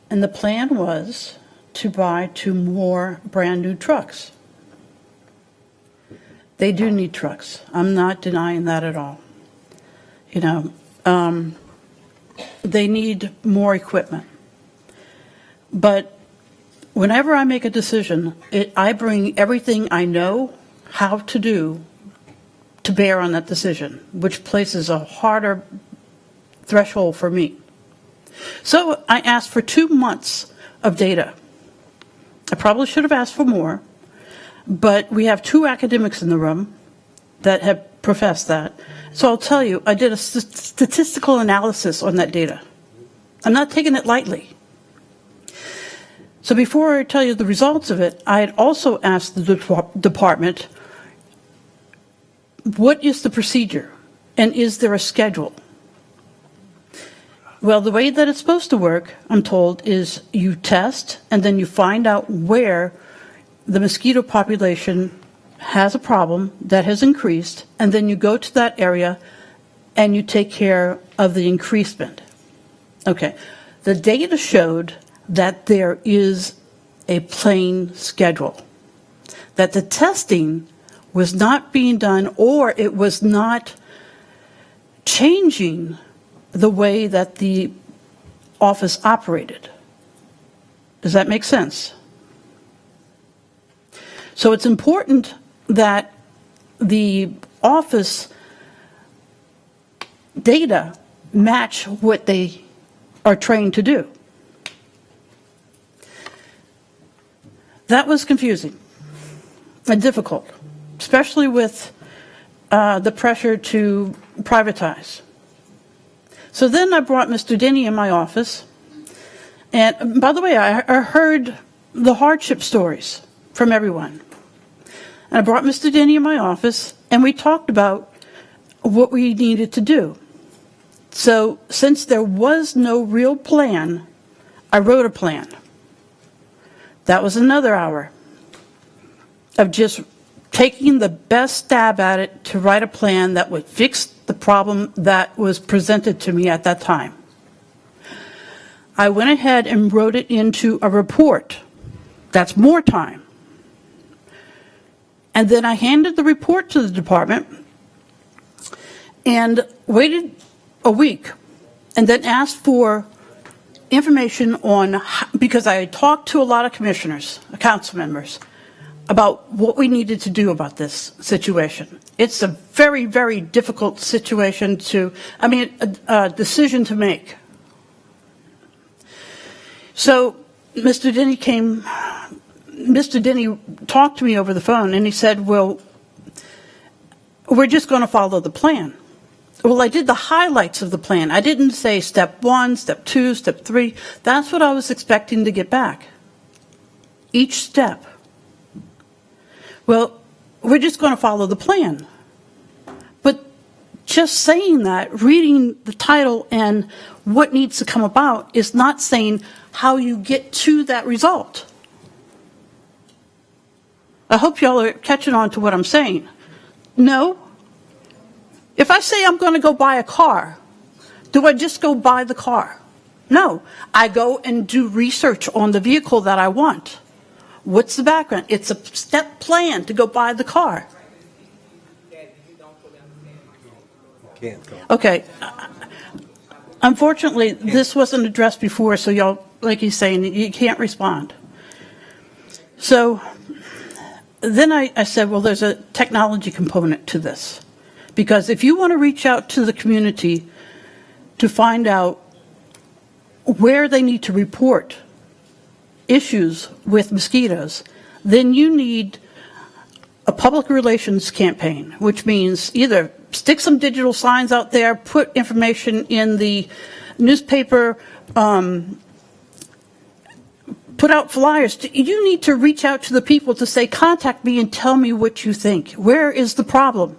And the plan was to buy 2 more brand new trucks. They do need trucks. I'm not denying that at all. You know, they need more equipment. But whenever I make a decision, I bring everything I know how to do to bear on that decision, which places a harder threshold for me. So I asked for 2 months of data. I probably should have asked for more, but we have 2 academics in the room that have professed that. So I'll tell you, I did a statistical analysis on that data. I'm not taking it lightly. So before I tell you the results of it, I had also asked the department, what is the procedure and is there a schedule? Well, the way that it's supposed to work, I'm told, is you test and then you find out where the mosquito population has a problem that has increased, and then you go to that area and you take care of the increasement. Okay, the data showed that there is a plain schedule, that the testing was not being done or it was not changing the way that the office operated. Does that make sense? So it's important that the office data match what they are trained to do. That was confusing and difficult, especially with the pressure to privatize. So then I brought Mr. Denny in my office, and by the way, I heard the hardship stories from everyone. And I brought Mr. Denny in my office, and we talked about what we needed to do. So since there was no real plan, I wrote a plan. That was another hour of just taking the best stab at it to write a plan that would fix the problem that was presented to me at that time. I went ahead and wrote it into a report. That's more time. And then I handed the report to the department and waited a week and then asked for information on, because I had talked to a lot of commissioners, council members, about what we needed to do about this situation. It's a very, very difficult situation a decision to make. So Mr. Denny talked to me over the phone and he said, well, we're just going to follow the plan. Well, I did the highlights of the plan. I didn't say step 1, step 2, step 3. That's what I was expecting to get back. Each step. Well, we're just going to follow the plan. But just saying that, reading the title and what needs to come about is not saying how you get to that result. I hope y'all are catching on to what I'm saying. No. If I say I'm going to go buy a car, do I just go buy the car? No, I go and do research on the vehicle that I want. What's the background? It's a step plan to go buy the car. Can't go. Okay. Unfortunately, this wasn't addressed before, so y'all, like he's saying, you can't respond. So then I said, well, there's a technology component to this. Because if you want to reach out to the community to find out where they need to report issues with mosquitoes, then you need a public relations campaign, which means either stick some digital signs out there, put information in the newspaper, put out flyers. You need to reach out to the people to say, contact me and tell me what you think. Where is the problem?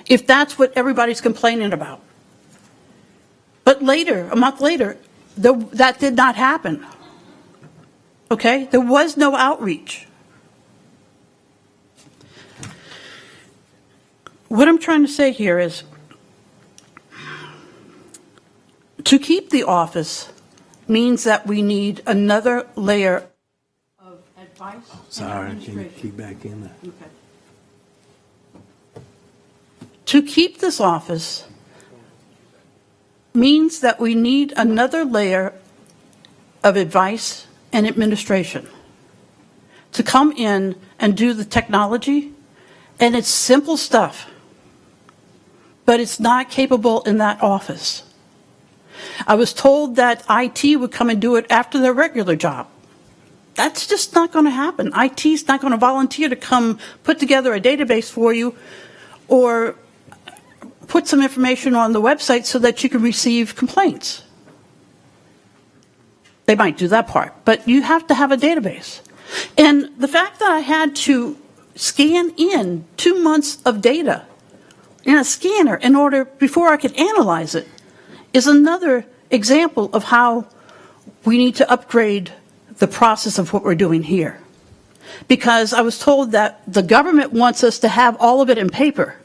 If that's what everybody's complaining about. But later, a month later, that did not happen. Okay? There was no outreach. What I'm trying to say here is, to keep the office means that we need another layer of advice. Sorry, can you keep back in there? Okay. To keep this office means that we need another layer of advice and administration to come in and do the technology, and it's simple stuff, but it's not capable in that office. I was told that IT would come and do it after their regular job. That's just not going to happen. IT's not going to volunteer to come put together a database for you or put some information on the website so that you can receive complaints. They might do that part, but you have to have a database. And the fact that I had to scan in 2 months of data in a scanner in order before I could analyze it is another example of how we need to upgrade the process of what we're doing here. Because I was told that the government wants us to have all of it in paper.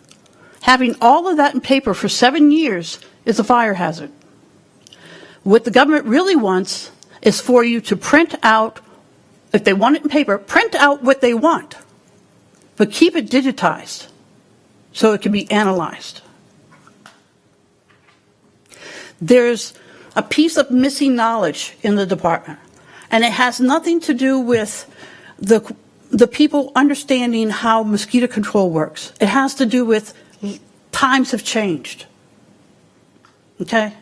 Having all of that in paper for 7 years is a fire hazard. What the government really wants is for you to print out, if they want it in paper, print out what they want, but keep it digitized so it can be analyzed. There's a piece of missing knowledge in the department, and it has nothing to do with the people understanding how mosquito control works. It has to do with times have changed. Okay?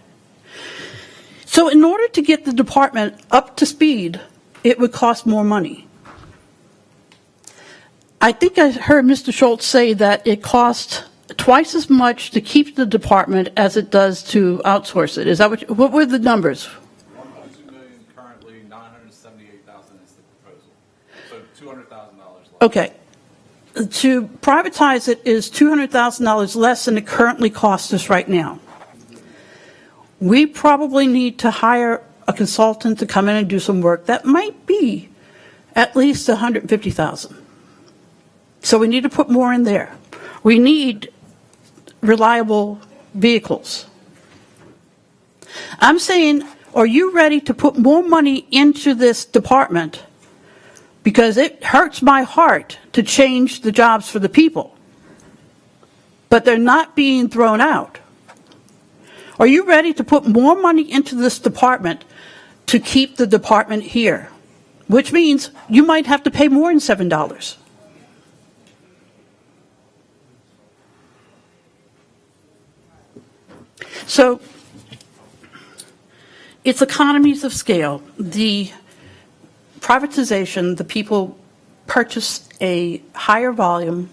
So in order to get the department up to speed, it would cost more money. I think I heard Mr. Schultz say that it costs twice as much to keep the department as it does to outsource it. Is that what were the numbers? 1.2 million currently, 978,000 is the proposal. So $200,000 less. Okay. To privatize it is $200,000 less than it currently costs us right now. We probably need to hire a consultant to come in and do some work that might be at least $150,000. So we need to put more in there. We need reliable vehicles. I'm saying, are you ready to put more money into this department? Because it hurts my heart to change the jobs for the people. But they're not being thrown out. Are you ready to put more money into this department to keep the department here? Which means you might have to pay more than $7. So it's economies of scale. The privatization, the people purchase a higher volume,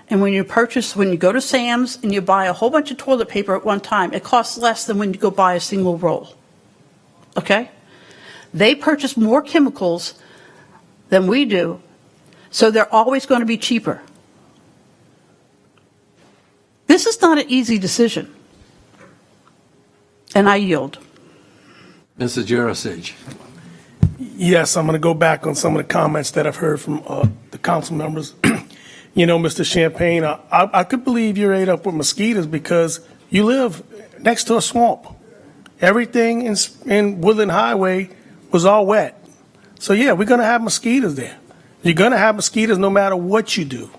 and when you go to Sam's and you buy a whole bunch of toilet paper at one time, it costs less than when you go buy a single roll. Okay? They purchase more chemicals than we do, so they're always going to be cheaper. This is not an easy decision. And I yield. Mrs. Jurasich. Yes, I'm going to go back on some of the comments that I've heard from the council members. You know, Mr. Champagne, I could believe you're ate up with mosquitoes because you live next to a swamp. Everything in Woodland Highway was all wet. So yeah, we're going to have mosquitoes there. You're going to have mosquitoes no matter what you do.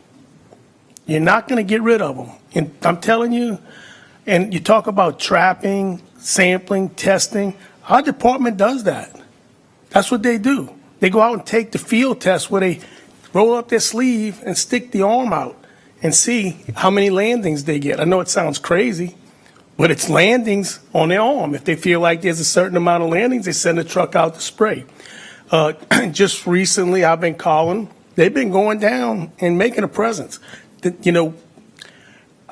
You're not going to get rid of them. And I'm telling you, and you talk about trapping, sampling, testing. Our department does that. That's what they do. They go out and take the field test where they roll up their sleeve and stick the arm out and see how many landings they get. I know it sounds crazy, but it's landings on their arm. If they feel like there's a certain amount of landings, they send a truck out to spray. Just recently, I've been calling. They've been going down and making a presence. You know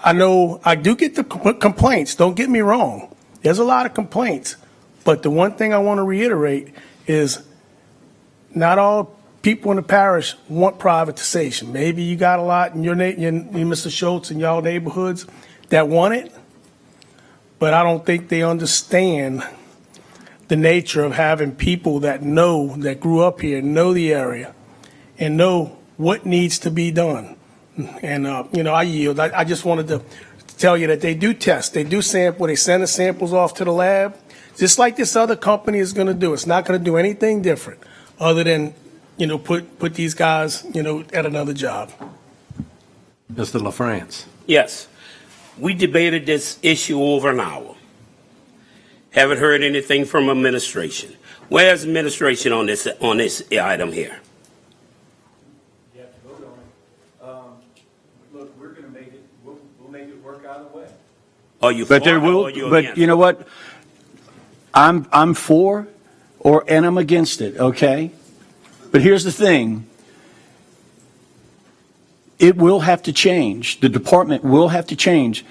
I do get the complaints. Don't get me wrong. There's a lot of complaints. But the one thing I want to reiterate is not all people in the parish want privatization. Maybe you got a lot in your Mr. Schultz, in y'all neighborhoods that want it, but I don't think they understand the nature of having people that grew up here, know the area, and know what needs to be done. And, I yield. I just wanted to tell you that they do test. They do sample. They send the samples off to the lab, just like this other company is going to do. It's not going to do anything different other than, put these guys, at another job. Mr. LaFrance. Yes. We debated this issue over an hour. Haven't heard anything from administration. Where's administration on this item here? Look, we're going to make it. We'll make it work either way. Are you But for there it will. or are you But against you know it? what? I'm for, and I'm against it. Okay. But here's the thing. It will have to change. The department will have to change.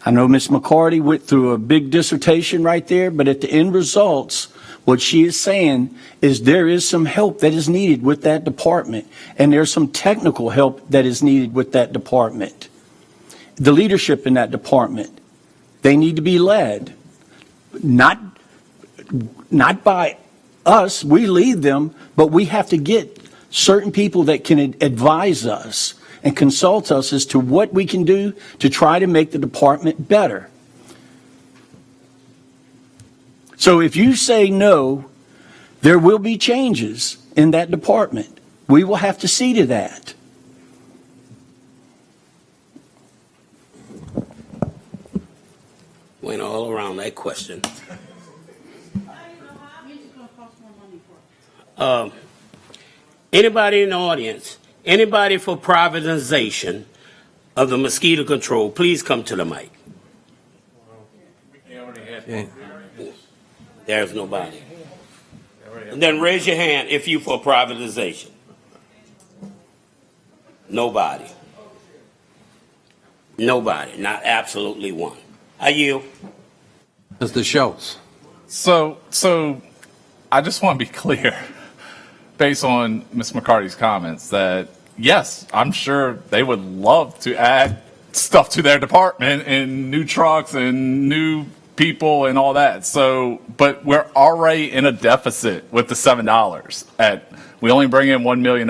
I know Ms. McCarty went through a big dissertation right there, but at the end results, what she is saying is there is some help that is needed with that department, and there's some technical help that is needed with that department. The leadership in that department, they need to be led, not by us. We lead them, but we have to get certain people that can advise us and consult us as to what we can do to try to make the department better. So if you say no, there will be changes in that department. We will have to see to that. Went all around that question. Anybody in the audience, anybody for privatization of the mosquito control, please come to the mic. Yeah. There's nobody. And then raise your hand if you for privatization. Nobody. Nobody. Not absolutely one. I yield. Mr. Schultz. So I just want to be clear, based on Ms. McCarty's comments, that yes, I'm sure they would love to add stuff to their department and new trucks and new people and all that. So, but we're already in a deficit with the $7. We only bring in $1 million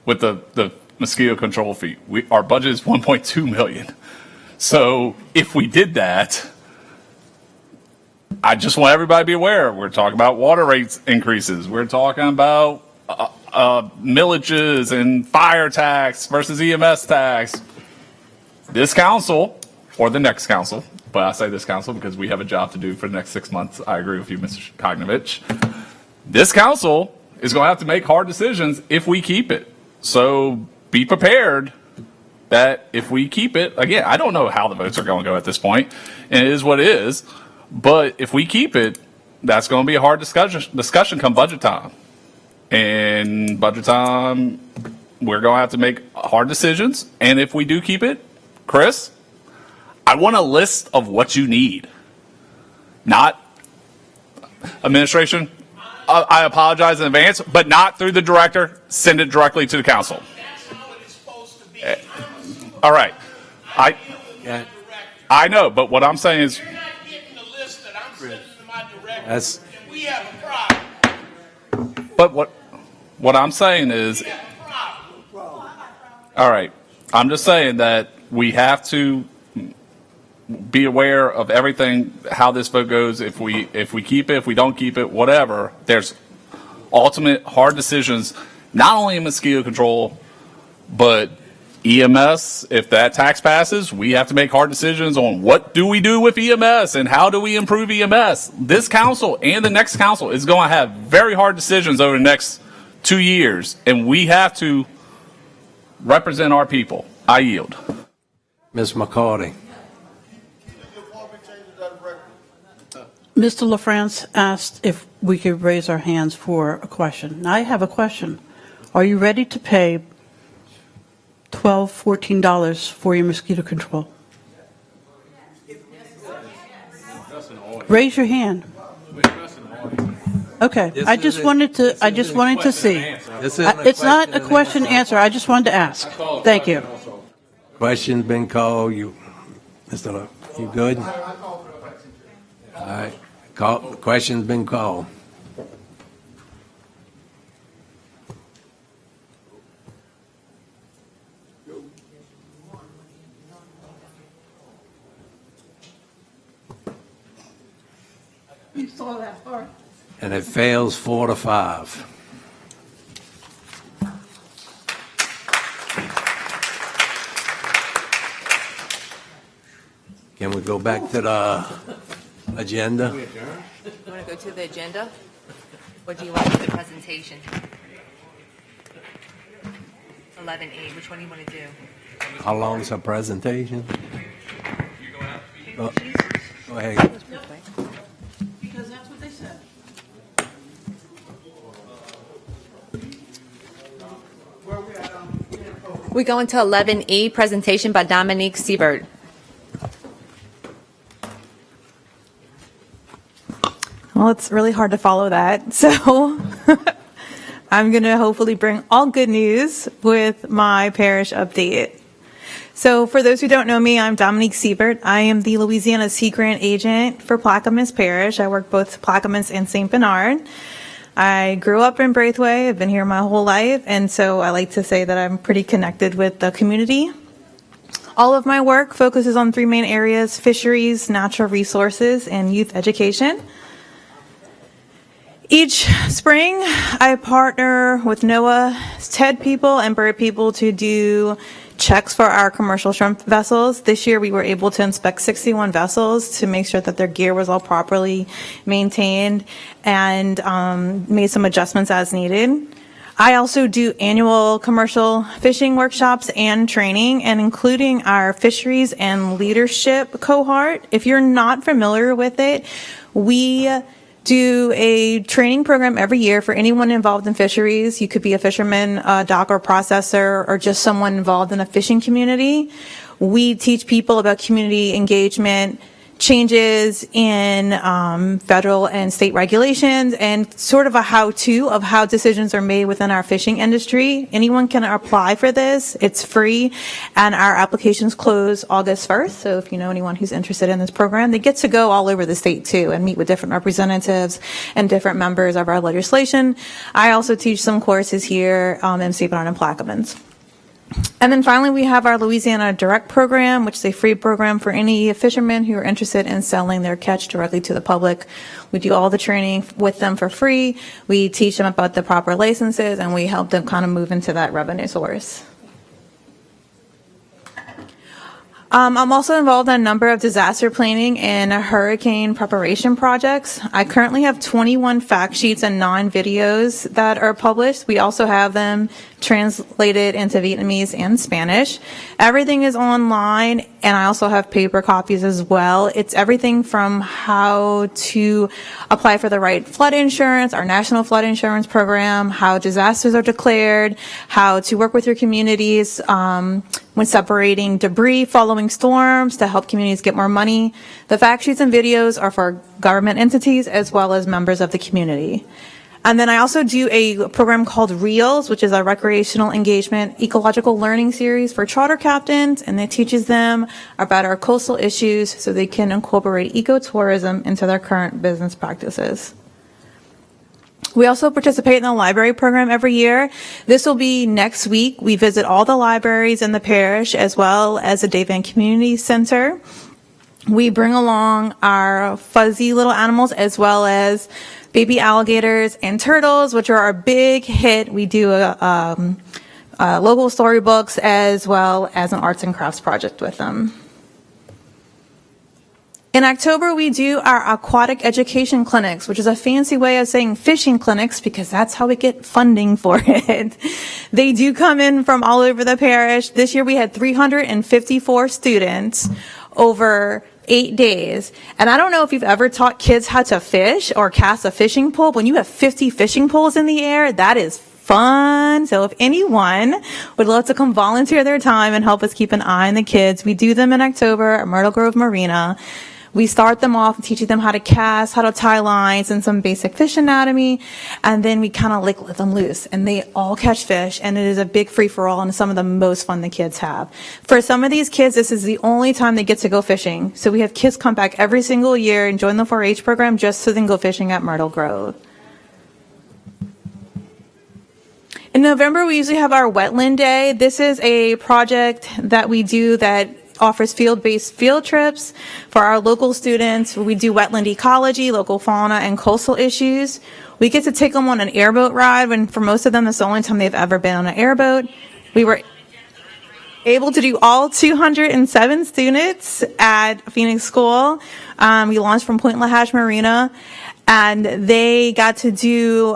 with the mosquito control fee. Our budget is $1.2 million. So if we did that, I just want everybody to be aware. We're talking about water rates increases. We're talking about millages and fire tax versus EMS tax. This council, or the next council, but I say this council because we have a job to do for the next 6 months. I agree with you, Mr. Kognovich. This council is going to have to make hard decisions if we keep it. So be prepared that if we keep it, again, I don't know how the votes are going to go at this point, and it is what it is. But if we keep it, that's going to be a hard discussion come budget time. And budget time, we're going to have to make hard decisions. And if we do keep it, Chris, I want a list of what you need. Not administration. I apologize in advance, but not through the director. Send it directly to the council. All right. I know, but what I'm saying is, but what I'm saying is, all right, I'm just saying that we have to be aware of everything, how this vote goes. If we keep it, if we don't keep it, whatever. There's ultimate hard decisions, not only in mosquito control, but EMS. If that tax passes, we have to make hard decisions on what do we do with EMS and how do we improve EMS. This council and the next council is going to have very hard decisions over the next 2 years, and we have to represent our people. I yield. Ms. McCarty. Mr. LaFrance asked if we could raise our hands for a question. Now, I have a question. Are you ready to pay $12, $14 for your mosquito control? Raise your hand. Okay, I just wanted to see. It's not a question answer. I just wanted to ask. Thank you. Question's been called. You good? All right. Question's been called. You saw that part. And it fails 4-5. Can we go back to the agenda? You want to go to the agenda? Or do you want to do the presentation? 11A, which one do you want to do? How long is her presentation? Go ahead. Because that's what they said. We go into 11E, presentation by Dominique Siebert. Well, it's really hard to follow that. So I'm going to hopefully bring all good news with my parish update. So for those who don't know me, I'm Dominique Siebert. I am the Louisiana Sea Grant agent for Plaquemines Parish. I work both Plaquemines and St. Bernard. I grew up in Braithwaite. I've been here my whole life. And so I like to say that I'm pretty connected with the community. All of my work focuses on 3 main areas: fisheries, natural resources, and youth education. Each spring, I partner with NOAA, TED people, and bird people to do checks for our commercial shrimp vessels. This year, we were able to inspect 61 vessels to make sure that their gear was all properly maintained and made some adjustments as needed. I also do annual commercial fishing workshops and training, and including our fisheries and leadership cohort. If you're not familiar with it, we do a training program every year for anyone involved in fisheries. You could be a fisherman, dock or processor, or just someone involved in a fishing community. We teach people about community engagement, changes in federal and state regulations, and sort of a how-to of how decisions are made within our fishing industry. Anyone can apply for this. It's free, and our applications close August 1st. So if you know anyone who's interested in this program, they get to go all over the state too and meet with different representatives and different members of our legislation. I also teach some courses here in St. Bernard and Plaquemines. And then finally, we have our Louisiana Direct program, which is a free program for any fishermen who are interested in selling their catch directly to the public. We do all the training with them for free. We teach them about the proper licenses, and we help them kind of move into that revenue source. I'm also involved in a number of disaster planning and hurricane preparation projects. I currently have 21 fact sheets and 9 videos that are published. We also have them translated into Vietnamese and Spanish. Everything is online, and I also have paper copies as well. It's everything from how to apply for the right flood insurance, our national flood insurance program, how disasters are declared, how to work with your communities when separating debris following storms to help communities get more money. The fact sheets and videos are for government entities as well as members of the community. And then I also do a program called REELS, which is a recreational engagement ecological learning series for charter captains, and it teaches them about our coastal issues so they can incorporate ecotourism into their current business practices. We also participate in the library program every year. This will be next week. We visit all the libraries in the parish as well as the Day Van Community Center. We bring along our fuzzy little animals as well as baby alligators and turtles, which are our big hit. We do local storybooks as well as an arts and crafts project with them. In October, we do our aquatic education clinics, which is a fancy way of saying fishing clinics because that's how we get funding for it. They do come in from all over the parish. This year we had 354 students over 8 days. And I don't know if you've ever taught kids how to fish or cast a fishing pole. When you have 50 fishing poles in the air, that is fun. So if anyone would love to come volunteer their time and help us keep an eye on the kids, we do them in October at Myrtle Grove Marina. We start them off teaching them how to cast, how to tie lines, and some basic fish anatomy, and then we kind of let them loose, and they all catch fish, and it is a big free-for-all, and some of the most fun the kids have. For some of these kids, this is the only time they get to go fishing, so we have kids come back every single year and join the 4-H program just so they can go fishing at Myrtle Grove. In November, we usually have our Wetland Day. This is a project that we do that offers field-based field trips for our local students. We do wetland ecology, local fauna, and coastal issues. We get to take them on an airboat ride, when for most of them, it's the only time they've ever been on an airboat. We were able to do all 207 students at Phoenix School. We launched from Point LaHashe Marina, and they got to do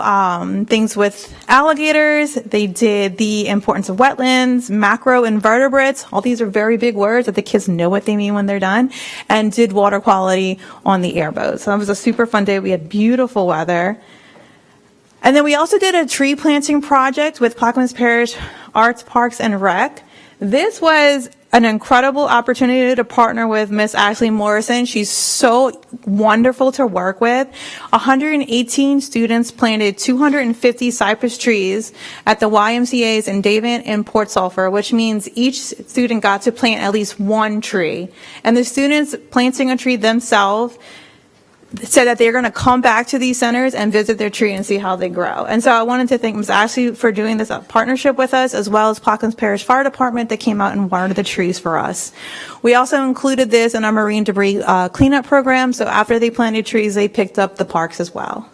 things with alligators. They did the importance of wetlands, macroinvertebrates. All these are very big words that the kids know what they mean when they're done, and did water quality on the airboat. So that was a super fun day. We had beautiful weather. And then we also did a tree planting project with Plaquemines Parish Arts, Parks, and Rec. This was an incredible opportunity to partner with Miss Ashley Morrison. She's so wonderful to work with. 118 students planted 250 cypress trees at the YMCA's in Davant and Port Sulphur, which means each student got to plant at least one tree. And the students planting a tree themselves said that they're going to come back to these centers and visit their tree and see how they grow. And so I wanted to thank Ms. Ashley for doing this partnership with us, as well as Plaquemines Parish Fire Department that came out and watered the trees for us. We also included this in our marine debris cleanup program. So after they planted trees, they picked up the parks as well.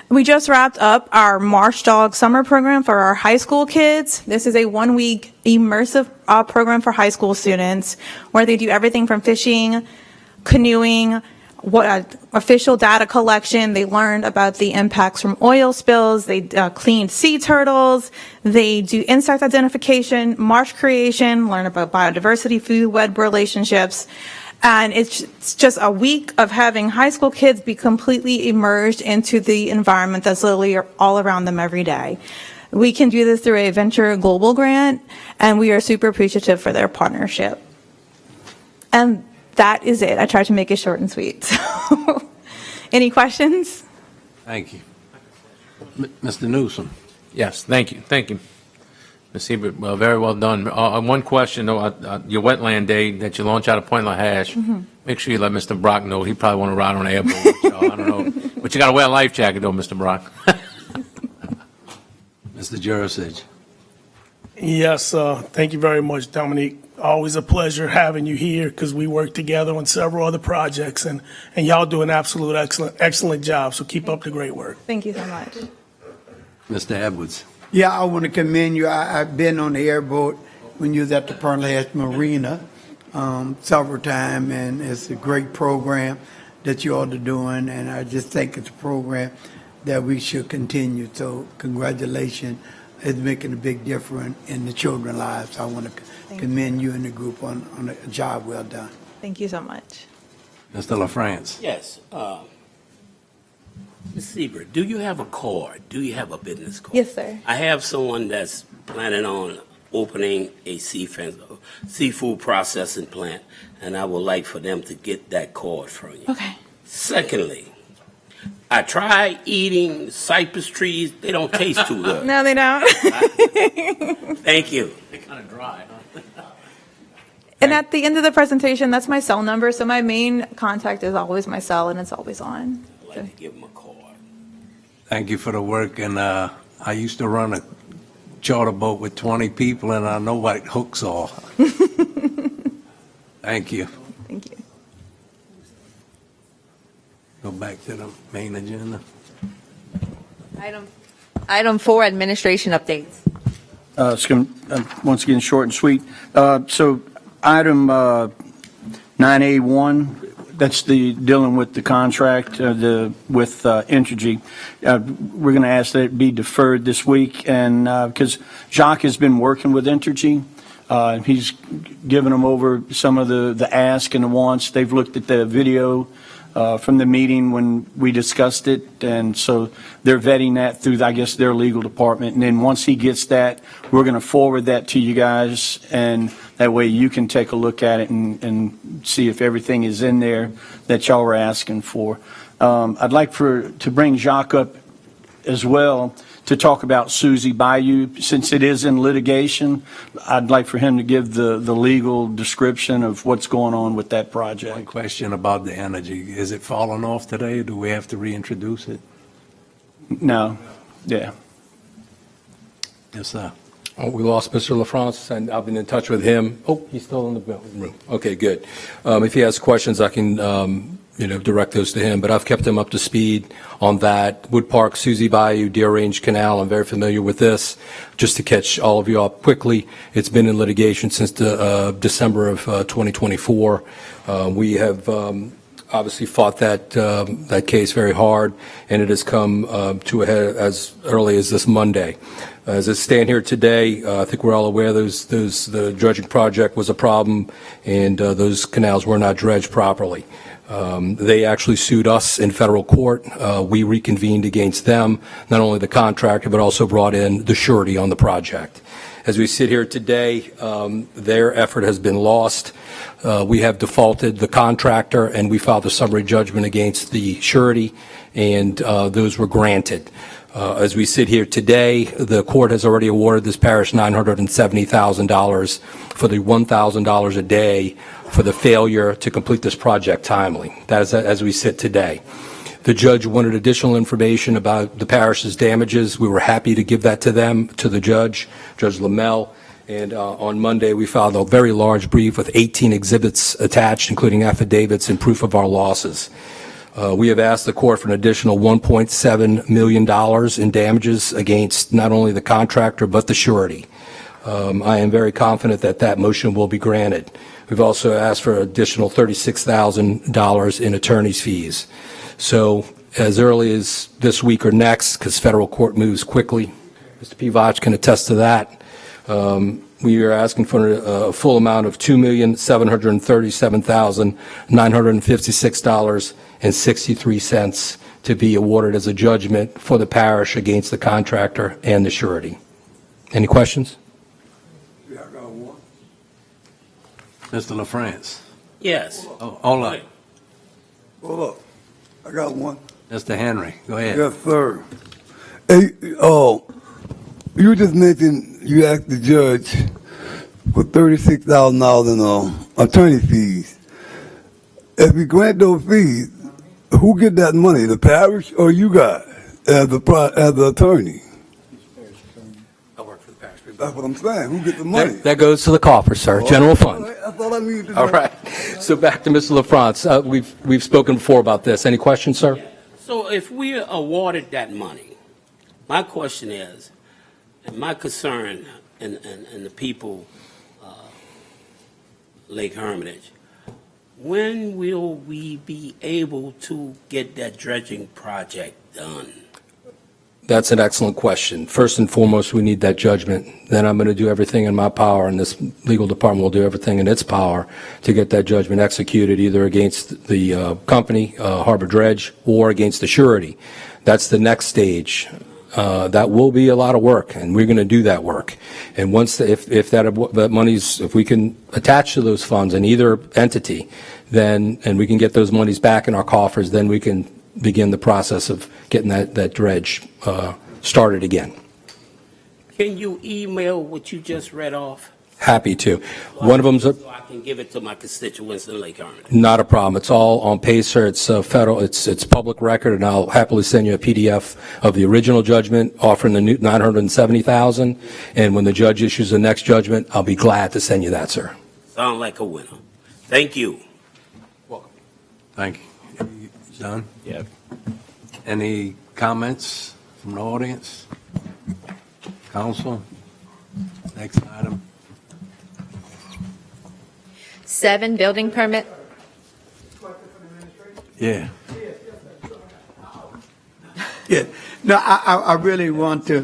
We just wrapped up our Marsh Dog summer program for our high school kids. This is a 1-week immersive program for high school students where they do everything from fishing, canoeing, official data collection. They learned about the impacts from oil spills. They cleaned sea turtles. They do insect identification, marsh creation, learn about biodiversity, food-web relationships. And it's just a week of having high school kids be completely immersed into the environment that's literally all around them every day. We can do this through a Venture Global grant, and we are super appreciative for their partnership. And that is it. I tried to make it short and sweet. So, any questions? Thank you. Mr. Newsom. Yes, thank you. Thank you. Ms. Hebert, well, very well done. One question, though, your wetland day that you launch out of Point LaHashe, make sure you let Mr. Brock know. He probably want to ride on an airboat with y'all. I don't know. But you got to wear a life jacket, though, Mr. Brock. Mr. Jurasich. Yes, thank you very much, Dominique. Always a pleasure having you here because we work together on several other projects, and y'all do an absolute excellent job. So keep up the great work. Thank you so much. Mr. Edwards. Yeah, I want to commend you. I've been on the airboat when you was at the Point LaHashe Marina several times, and it's a great program that you all are doing, and I just think it's a program that we should continue. So congratulations. It's making a big difference in the children's lives. I want to commend you and the group on a job well done. Thank you so much. Mr. LaFrance. Yes. Ms. Siebert, do you have a card? Do you have a business card? Yes, sir. I have someone that's planning on opening a seafood processing plant, and I would like for them to get that card from you. Okay. Secondly, I tried eating cypress trees. They don't taste too good. No, they don't. Thank you. They're kind of dry, huh? And at the end of the presentation, that's my cell number. So my main contact is always my cell, and it's always on. I'd like to give them a card. Thank you for the work. And I used to run a charter boat with 20 people, and I know what hooks are. Thank you. Thank you. Go back to the main agenda. Item 4, administration updates. It's going to, once again, short and sweet. So item 9A1, that's the dealing with the contract with Entergy. We're going to ask that it be deferred this week, and because Jacques has been working with Entergy. He's given them over some of the ask and the wants. They've looked at the video from the meeting when we discussed it, and so they're vetting that through, I guess, their legal department. And then once he gets that, we're going to forward that to you guys, and that way you can take a look at it and see if everything is in there that y'all were asking for. I'd like to bring Jacques up as well to talk about Susie Bayou. Since it is in litigation, I'd like for him to give the legal description of what's going on with that project. One question about the energy. Is it falling off today, or do we have to reintroduce it? No. Yeah. Yes, sir. Oh, we lost Mr. LaFrance, and I've been in touch with him. Oh, he's still in the room. Okay, good. If he has questions, I can direct those to him, but I've kept him up to speed on that. Wood Park, Susie Bayou, Deer Range Canal, I'm very familiar with this. Just to catch all of you up quickly, it's been in litigation since December of 2024. We have obviously fought that case very hard, and it has come to a head as early as this Monday. As I stand here today, I think we're all aware the dredging project was a problem, and those canals were not dredged properly. They actually sued us in federal court. We reconvened against them, not only the contractor, but also brought in the surety on the project. As we sit here today, their effort has been lost. We have defaulted the contractor, and we filed a summary judgment against the surety, and those were granted. As we sit here today, the court has already awarded this parish $970,000 for the $1,000 a day for the failure to complete this project timely. That is as we sit today. The judge wanted additional information about the parish's damages. We were happy to give that to them, to the judge, Judge Lamel. And on Monday, we filed a very large brief with 18 exhibits attached, including affidavits and proof of our losses. We have asked the court for an additional $1.7 million in damages against not only the contractor, but the surety. I am very confident that that motion will be granted. We've also asked for an additional $36,000 in attorney's fees. So as early as this week or next, because federal court moves quickly, Mr. Pivac can attest to that, we are asking for a full amount of $2,737,956.63 to be awarded as a judgment for the parish against the contractor and the surety. Any questions? Yeah, I got one. Mr. LaFrance. Yes. Oh, hold on. Hold up. I got one. Mr. Henry, go ahead. Yes, sir. Hey, you just mentioned you asked the judge for $36,000 in attorney fees. If we grant those fees, who get that money? The parish or you guys as the attorney? I work for the parish. That's what I'm saying. Who gets the money? That goes to the coffer, sir, general fund. That's all I need to know. All right. So back to Mr. LaFrance. We've spoken before about this. Any questions, sir? So if we awarded that money, my question is, and my concern and the people, Lake Hermitage, when will we be able to get that dredging project done? That's an excellent question. First and foremost, we need that judgment. Then I'm going to do everything in my power, and this legal department will do everything in its power to get that judgment executed, either against the company, Harbor Dredge, or against the surety. That's the next stage. That will be a lot of work, and we're going to do that work. And once, if that money's, if we can attach to those funds in either entity, then, and we can get those monies back in our coffers, then we can begin the process of getting that dredge started again. Can you email what you just read off? Happy to. One of them's So I can give it to my constituents in Lake Hermitage. not a problem. It's all on Pacer. It's federal. It's public record, and I'll happily send you a PDF of the original judgment offering the new $970,000. And when the judge issues the next judgment, I'll be glad to send you that, sir. Sound like a winner. Thank you. Thank you. Done? Yeah. Any comments from the audience? Council? Next item. 7, building permit. Yeah. Yeah. No, I really want to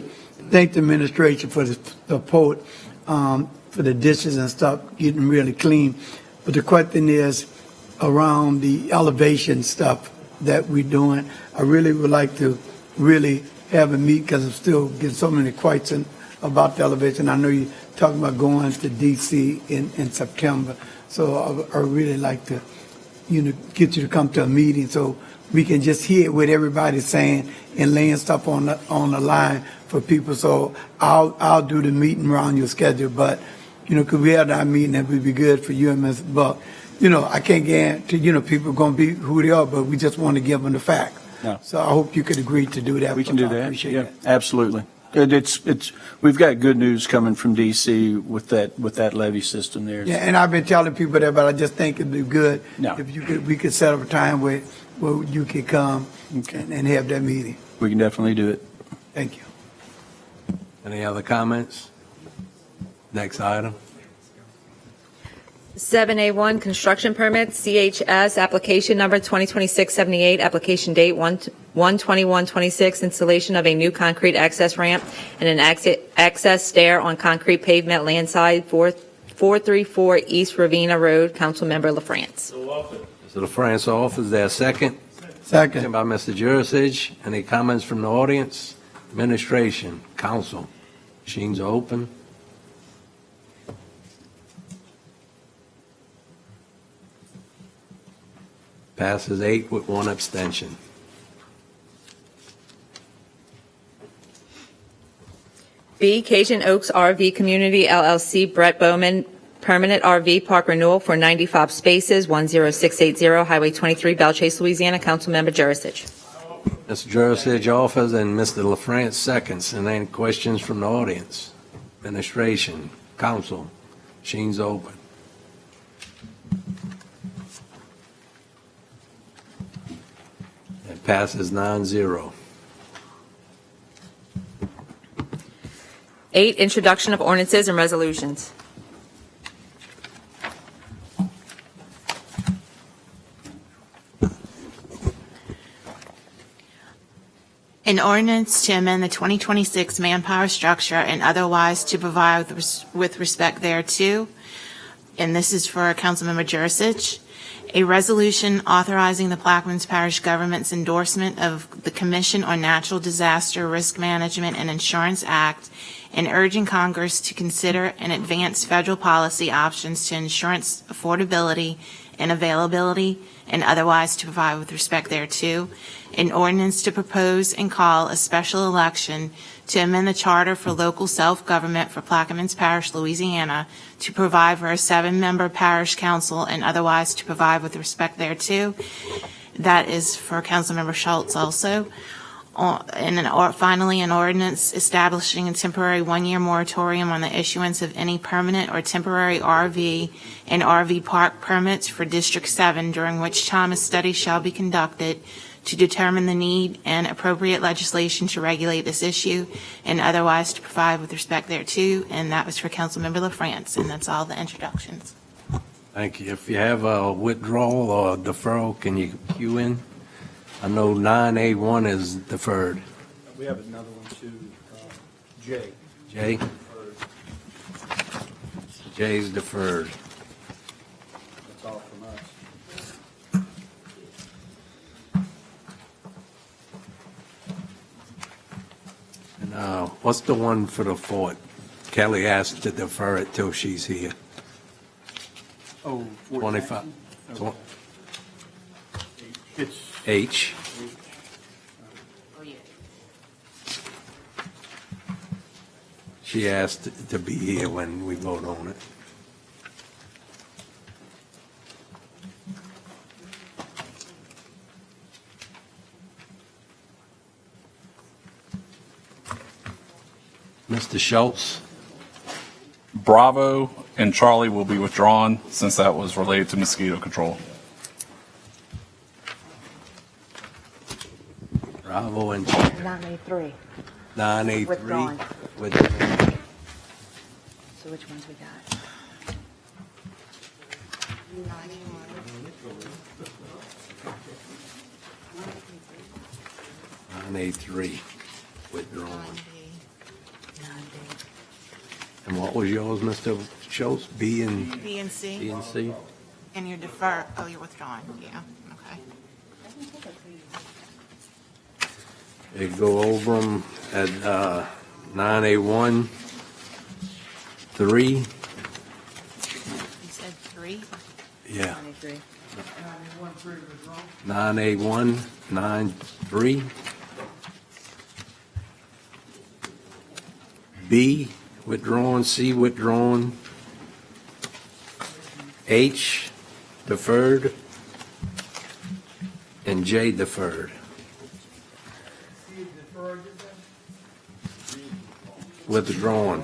thank the administration for the support, for the dishes and stuff getting really clean. But the question is around the elevation stuff that we're doing. I really would like to really have a meet because I'm still getting so many questions about the elevation. I know you're talking about going to DC in September. So I really like to, get you to come to a meeting so we can just hear what everybody's saying and laying stuff on the line for people. So I'll do the meeting around your schedule, but could we have that meeting, that would be good for you and Ms. Buck. I can't guarantee people are going to be who they are, but we just want to give them the fact. No. So I hope you could agree to do that. We can do I that. appreciate Yeah, that. absolutely. We've got good news coming from DC with that levy system there. Yeah, and I've been telling people that, but I just think it'd be good No. if we could set up a time where you could come and have that meeting. We can definitely do it. Thank you. Any other comments? Next item. 7A1, construction permit, CHS, application number 2026-78, application date 1/21/26, installation of a new concrete access ramp and an access stair on concrete pavement landside 434 East Ravenna Road. Councilmember LaFrance. Mr. LaFrance offers their second. Second by Mr. Jurasich. Any comments from the audience? Administration, council. Machines are open. Passes 8 with 1 abstention. B, Cajun Oaks RV Community LLC, Brett Bowman, permanent RV park renewal for 95 spaces, 10680 Highway 23, Belchase, Louisiana. Councilmember Jurasich. Mr. Jurasich offers and Mr. LaFrance seconds. And any questions from the audience? Administration, council. Machines open. It passes 9-0. 8, introduction of ordinances and resolutions. An ordinance to amend the 2026 manpower structure and otherwise to provide with respect thereto, and this is for Councilmember Jurasich. A resolution authorizing the Plaquemines Parish government's endorsement of the Commission on Natural Disaster Risk Management and Insurance Act and urging Congress to consider and advance federal policy options to insurance affordability and availability and otherwise to provide with respect thereto. An ordinance to propose and call a special election to amend the charter for local self-government for Plaquemines Parish, Louisiana, to provide for a 7-member parish council and otherwise to provide with respect thereto. That is for Councilmember Schultz also. Finally, an ordinance establishing a temporary 1-year moratorium on the issuance of any permanent or temporary RV and RV park permits for District 7, during which time a study shall be conducted to determine the need and appropriate legislation to regulate this issue and otherwise to provide with respect thereto. And that was for Councilmember LaFrance, and that's all the introductions. Thank you. If you have a withdrawal or a deferral, can you cue in? I know 9A1 is deferred. We have another one too, Jay. Jay? Jay's deferred. That's all from us. And what's the one for the fort? Kelly asked to defer it till she's here. Oh, 25. Okay. It's H. She asked to be here when we vote on it. Mr. Schultz? Bravo and Charlie will be withdrawn since that was related to mosquito control. Bravo and 9A3. 9A3. Withdrawn. Withdrawn. So which ones we got? 9A3 withdrawn. And what was yours, Mr. Schultz? B and B and C. B and C? And you're defer, oh, you're withdrawing, yeah, okay. They go over them at 9A1, 3. You said 3? Yeah. 9A1, 9-3. B withdrawn, C withdrawn. H deferred. And J deferred. Withdrawn.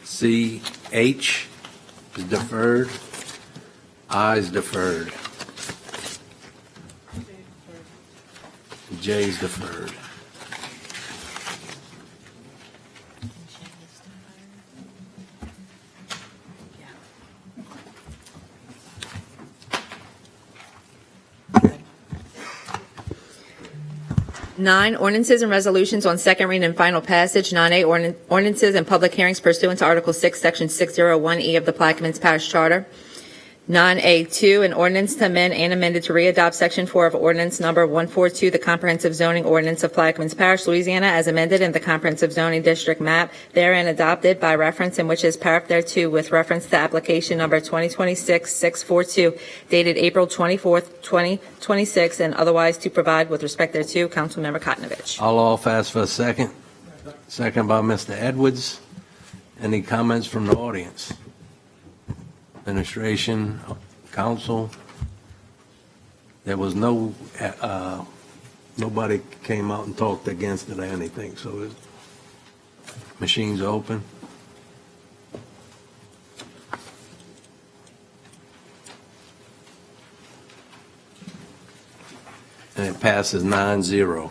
C, H is deferred. I is deferred. J is deferred. Nine, ordinances and resolutions on second reading and final passage. 9A, ordinances and public hearings pursuant to Article 6, Section 601E of the Plaquemines Parish Charter. 9A2, an ordinance to amend and amended to readopt Section 4 of Ordinance Number 142, the Comprehensive Zoning Ordinance of Plaquemines Parish, Louisiana, as amended in the Comprehensive Zoning District Map, therein adopted by reference and which is paragraph thereto with reference to application number 2026-642, dated April 24th, 2026, and otherwise to provide with respect thereto. Councilmember Kotnovich. I'll offer ask for a second. Second by Mr. Edwards. Any comments from the audience? Administration, council. There was no, nobody came out and talked against it or anything, so machines are open. And it passes 9-0.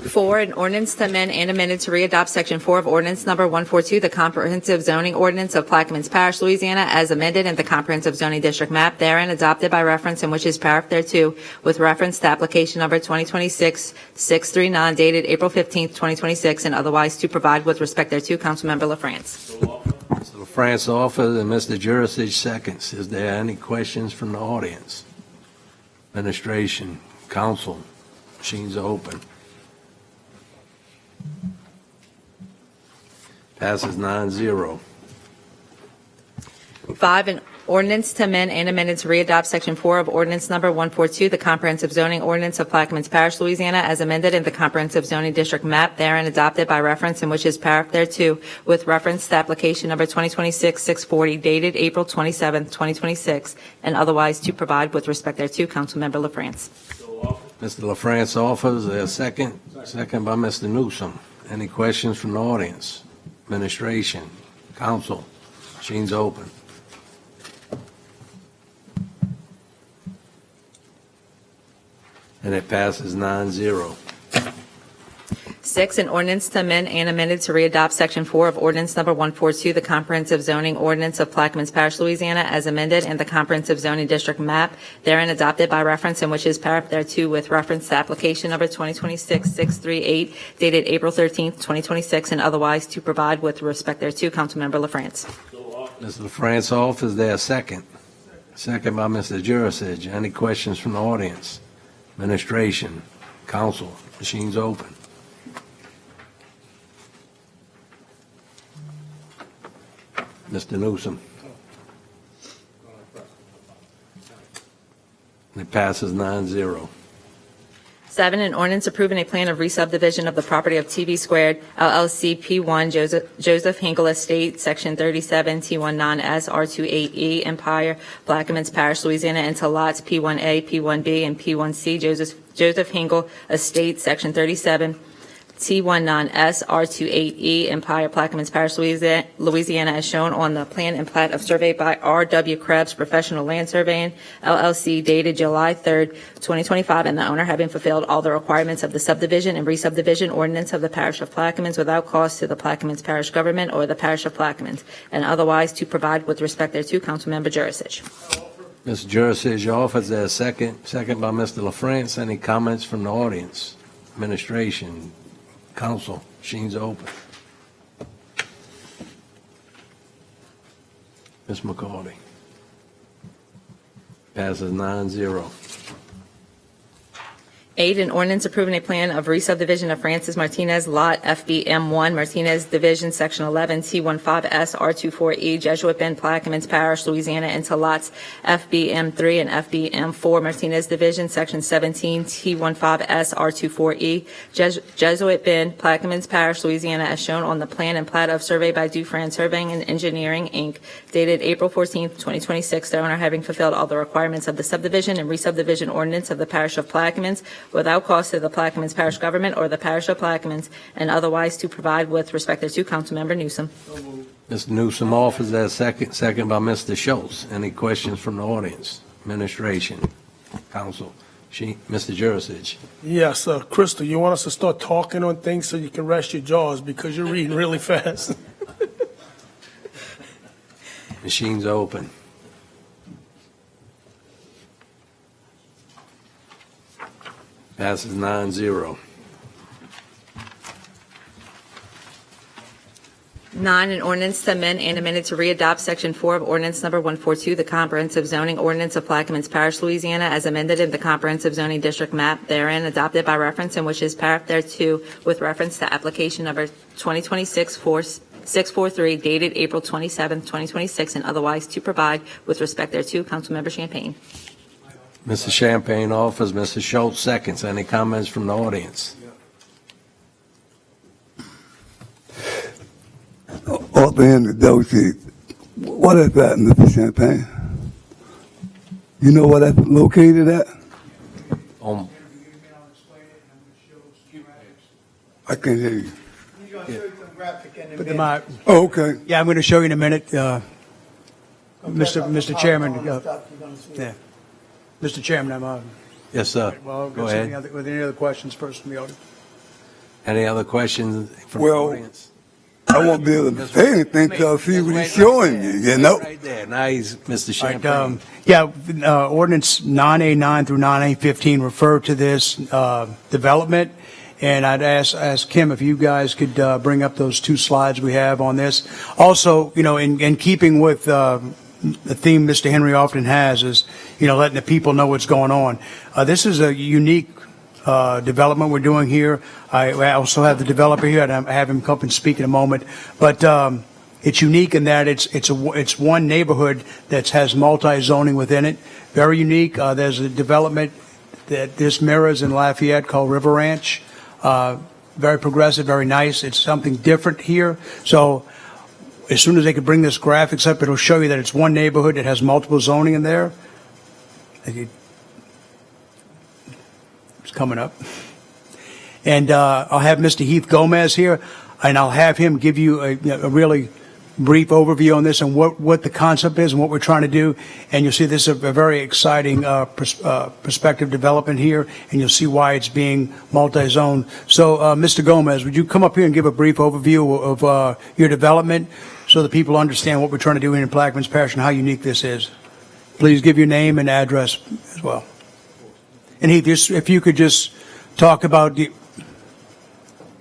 Four, an ordinance to amend and amended to readopt Section 4 of Ordinance Number 142, the Comprehensive Zoning Ordinance of Plaquemines Parish, Louisiana, as amended in the Comprehensive Zoning District Map, therein adopted by reference and which is paragraph thereto, with reference to application number 2026-639, dated April 15th, 2026, and otherwise to provide with respect thereto. Councilmember LaFrance. Mr. LaFrance offers and Mr. Jurisic seconds. Is there any questions from the audience? Administration, council, machines are open. Passes 9-0. Five, an ordinance to amend and amended to readopt Section 4 of Ordinance Number 142, the Comprehensive Zoning Ordinance of Plaquemines Parish, Louisiana, as amended in the Comprehensive Zoning District Map, therein adopted by reference and which is paragraph thereto, with reference to application number 2026-640, dated April 27th, 2026, and otherwise to provide with respect thereto. Councilmember LaFrance. Mr. LaFrance offers a second. Second by Mr. Newsom. Any questions from the audience? Administration, council, machines open. And it passes 9-0. Six, an ordinance to amend and amended to readopt Section 4 of Ordinance Number 142, the Comprehensive Zoning Ordinance of Plaquemines Parish, Louisiana, as amended in the Comprehensive Zoning District Map, therein adopted by reference and which is paragraph thereto, with reference to application number 2026-638, dated April 13th, 2026, and otherwise to provide with respect thereto. Councilmember LaFrance. Mr. LaFrance offers there a second. Second by Mr. Jurisic. Any questions from the audience? Administration, council, machines open. Mr. Newsom. It passes 9-0. Seven, an ordinance approving a plan of re-subdivision of the property of TV Squared LLC P1 Joseph Hinkle Estate, Section 37 T19S R28E Empire, Plaquemines Parish, Louisiana, into lots P1A, P1B, and P1C Joseph Hingle Estate, Section 37, T19S, R28E, Empire, Plaquemines Parish, Louisiana, as shown on the plan and plat of survey by R.W. Krebs Professional Land Surveying, LLC, dated July 3rd, 2025, and the owner having fulfilled all the requirements of the subdivision and re-subdivision ordinance of the Parish of Plaquemines without cost to the Plaquemines Parish government or the Parish of Plaquemines, and otherwise to provide with respect thereto. Councilmember Jurisic. Mr. Jurisic offers their second by Mr. LaFrance. Any comments from the audience? Administration, council, machine's open. Ms. McCarty. Passes 9-0. 8, an ordinance approving a plan of re-subdivision of Francis Martinez Lot FBM1, Martinez Division, Section 11, T15S, R24E, Jesuit Bend, Plaquemines Parish, Louisiana, into lots FBM3 and FBM4, Martinez Division, Section 17, T15S, R24E, Jesuit Bend, Plaquemines Parish, Louisiana, as shown on the plan and plat of survey by Dufran Surveying and Engineering, Inc., dated April 14th, 2026, the owner having fulfilled all the requirements of the subdivision and re-subdivision ordinance of the Parish of Plaquemines without cost to the Plaquemines Parish government or the Parish of Plaquemines, and otherwise to provide with respect thereto. Councilmember Newsom. Mr. Newsom offers that second by Mr. Schultz. Any questions from the audience? Administration, council, Mr. Jurisic. Yes, Crystal, you want us to start talking on things so you can rest your jaws because you're reading really fast. Machine's open. Passes 9-0. 9, an ordinance to amend and amend to readopt Section 4 of Ordinance Number 142, the Comprehensive Zoning Ordinance of Plaquemines Parish, Louisiana, as amended in the Comprehensive Zoning District map therein adopted by reference and which is paraphrased thereto with reference to application number 2026-643 dated April 27, 2026, and otherwise to provide with respect thereto. Councilmember Champagne. Mr. Champagne offers, Mr. Schultz seconds. Any comments from the audience? Off the end of the sheet. What is that, Mr. Champagne? You know where that's located at? I can't hear you. Put them out. Oh, okay. Yeah, I'm going to show you in a minute, Mr. Chairman. Yeah. Mr. Chairman, I'm on. Yes, sir. Well, Go ahead. With any other questions first from the audience? Any other questions from the Well, audience? I won't be able to say anything till I see what he's showing you, you know? Right there. Now he's Mr. Right, Champagne. ordinance 9A9 through 9A15 refer to this development, and I'd ask Kim if you guys could bring up those 2 slides we have on this. Also, in keeping with the theme Mr. Henry often has is, letting the people know what's going on. This is a unique development we're doing here. I also have the developer here, and I have him come and speak in a moment. But it's unique in that it's one neighborhood that has multi-zoning within it. Very unique. There's a development that this mirrors in Lafayette called River Ranch. Very progressive, very nice. It's something different here. So as soon as they could bring this graphics up, it'll show you that it's one neighborhood that has multiple zoning in there. It's coming up. And I'll have Mr. Heath Gomez here, and I'll have him give you a really brief overview on this and what the concept is and what we're trying to do. And you'll see this is a very exciting prospective development here, and you'll see why it's being multi-zoned. So, Mr. Gomez, would you come up here and give a brief overview of your development so that people understand what we're trying to do here in Plaquemines Parish and how unique this is? Please give your name and address as well. And Heath, if you could just talk about Heath,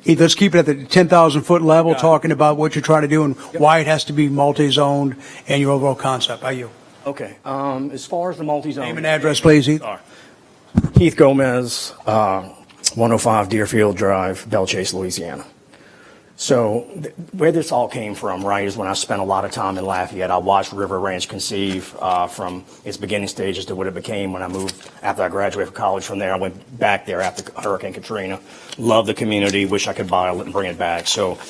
let's keep it at the 10,000-foot level, talking about what you're trying to do and why it has to be multi-zoned and your overall concept. How you? Okay. As far as the multi-zone. Name and address, please, Heath. Heath Gomez, 105 Deerfield Drive, Belle Chase, Louisiana. So where this all came from, right, is when I spent a lot of time in Lafayette. I watched River Ranch conceive from its beginning stages to what it became when I moved after I graduated from college. From there, I went back there after Hurricane Katrina. Loved the community, wish I could buy it and bring it back. So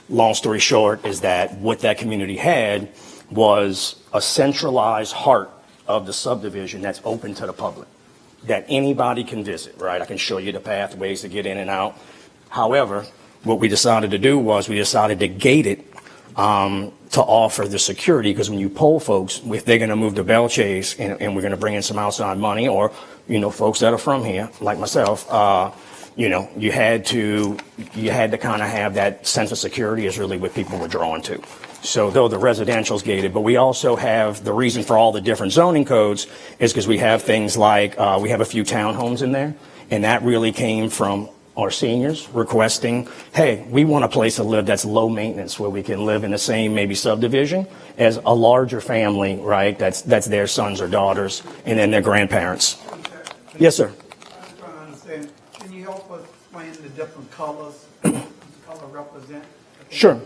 long story short is that what that community had was a centralized heart of the subdivision that's open to the public. that anybody can visit, right? I can show you the pathways to get in and out. However, what we decided to do was we decided to gate it to offer the security, because when you poll folks, if they're going to move to Bellchase and we're going to bring in some outside money, or, you know, folks that are from here, like myself, you know, you had to kind of have that sense of security is really what people were drawn to. So though the residential's gated, but we also have the reason for all the different zoning codes is because we have things like, we have a few townhomes in there, and that really came from our seniors requesting, hey, we want a place to live that's low maintenance, where we can live in the same maybe subdivision as a larger family, right? That's their sons or daughters, and then their grandparents. Yes, sir. I'm trying to understand. Can you help us explain the different colors the color represent? Sure.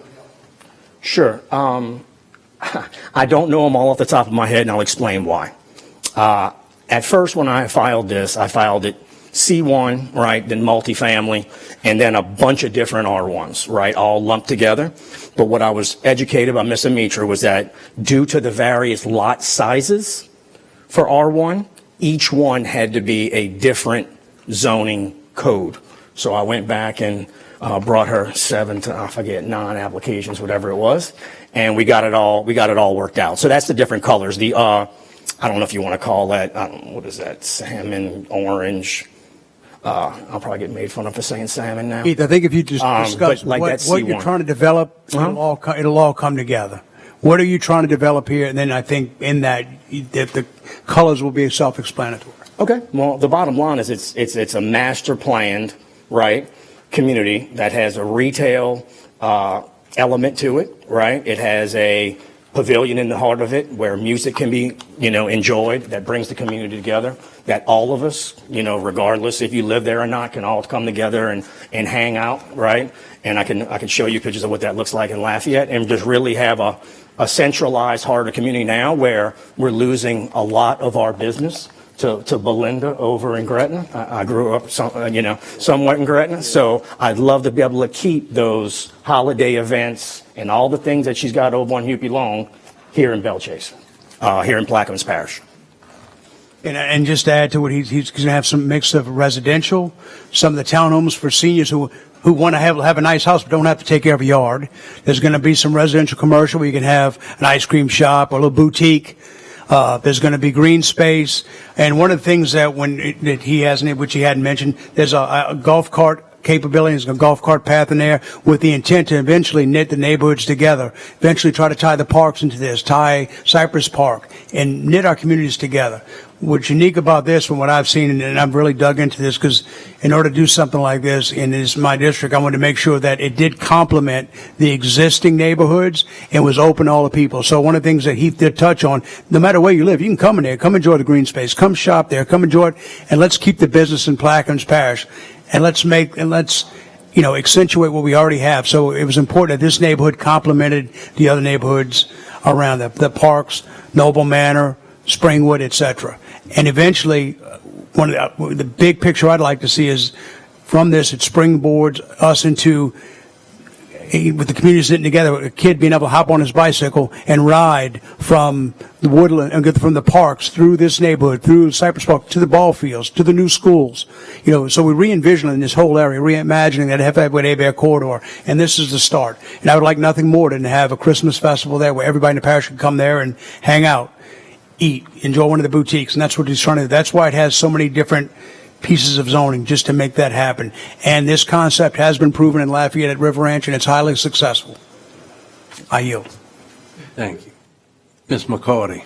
I don't know them all off the top of my head, and I'll explain why. At first, when I filed this, I filed it C1, right, then multifamily, and then a bunch of different R1s, right, all lumped together. But what I was educated by Ms. Amitra was that due to the various lot sizes for R1, each one had to be a different zoning code. So I went back and brought her 9 applications, whatever it was, and we got it all worked out. So that's the different colors. The I don't know if you want to call that, what is that, salmon, orange. I'll probably get made fun of for saying salmon now. Keith, I think if you just discuss like that what you're C1. trying to develop, it'll all come together. What are you trying to develop here? And then I think in that the colors will be self-explanatory. Okay. Well, the bottom line is it's a master planned, right, community that has a retail element to it, right? It has a pavilion in the heart of it where music can be, enjoyed, that brings the community together, that all of us, regardless if you live there or not, can all come together and hang out, right? And I can show you pictures of what that looks like in Lafayette, and just really have a centralized heart of community now where we're losing a lot of our business to Belinda over in Gretna. I grew up, somewhat in Gretna, so I'd love to be able to keep those holiday events and all the things that she's got over on Huppy Long here in Bellchase, here in Plaquemines Parish. And just to add to what he's going to have some mix of residential, some of the townhomes for seniors who want to have a nice house but don't have to take care of a yard. There's going to be some residential commercial where you can have an ice cream shop or a little boutique. There's going to be green space. And one of the things that that he hasn't, which he hadn't mentioned, there's a golf cart capability. There's a golf cart path in there with the intent to eventually knit the neighborhoods together, eventually try to tie the parks into this, tie Cypress Park, and knit our communities together. What's unique about this, from what I've seen, and I've really dug into this, because in order to do something like this in my district, I wanted to make sure that it did complement the existing neighborhoods and was open to all the people. So one of the things that Heath did touch on, no matter where you live, you can come in there, come enjoy the green space, come shop there, come enjoy it, and let's keep the business in Plaquemines Parish, and let's accentuate what we already have. So it was important that this neighborhood complemented the other neighborhoods around the parks, Noble Manor, Springwood, etc. And eventually, one of the big picture I'd like to see is from this, it springboards us into, with the community sitting together, a kid being able to hop on his bicycle and ride from the woodland and get from the parks through this neighborhood, through Cypress Park, to the ball fields, to the new schools. So we re-envisioning this whole area, reimagining that Hefei-Bear corridor, and this is the start. And I would like nothing more than to have a Christmas festival there where everybody in the parish can come there and hang out, eat, enjoy one of the boutiques, and that's what he's trying to do. That's why it has so many different pieces of zoning, just to make that happen. And this concept has been proven in Lafayette at River Ranch, and it's highly successful. I yield. Thank you. Ms. McCarty.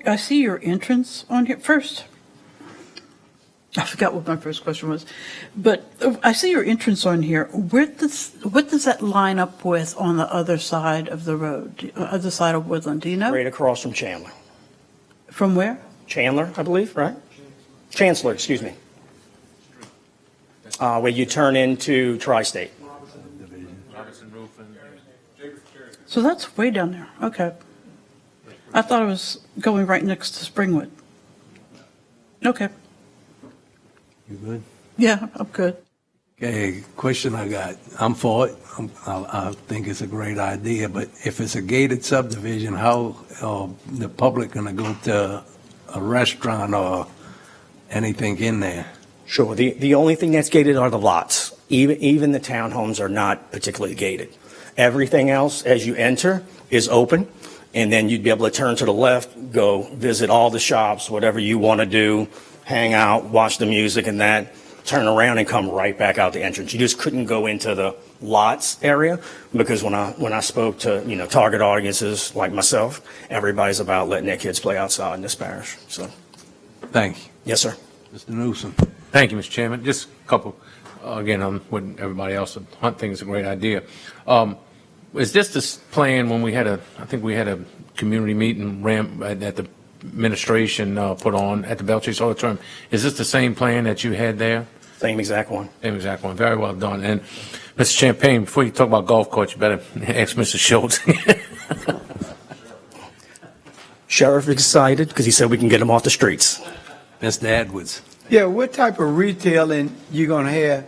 I see your entrance on here. First, I forgot what my first question was, but I see your entrance on here. What does that line up with on the other side of the road, other side of Woodland? Do you know? Right across from Chandler. From where? Chandler, I believe, right? Chancellor, excuse me. Where you turn into Tri-State. So that's way down there. Okay. I thought it was going right next to Springwood. Okay. You good? Yeah, I'm good. Okay, question I got. I'm for it. I think it's a great idea, but if it's a gated subdivision, how the public gonna go to a restaurant or anything in there? Sure. The only thing that's gated are the lots. Even the townhomes are not particularly gated. Everything else, as you enter, is open, and then you'd be able to turn to the left, go visit all the shops, whatever you want to do, hang out, watch the music and that, turn around and come right back out the entrance. You just couldn't go into the lots area because when I spoke to, target audiences like myself, everybody's about letting their kids play outside in this parish. So, Thank you. yes, sir. Mr. Newsom. Thank you, Mr. Chairman. Just a couple, again, I'm with everybody else, the hunt thing is a great idea. Is this plan when I think we had a community meeting that the administration put on at the Belchase Auditorium? Is this the same plan that you had there? Same exact one. Same exact one. Very well done. And Mr. Champagne, before you talk about golf course, you better ask Mr. Schultz. Sheriff excited because he said we can get them off the streets. Mr. Edwards. Yeah, what type of retailing you gonna have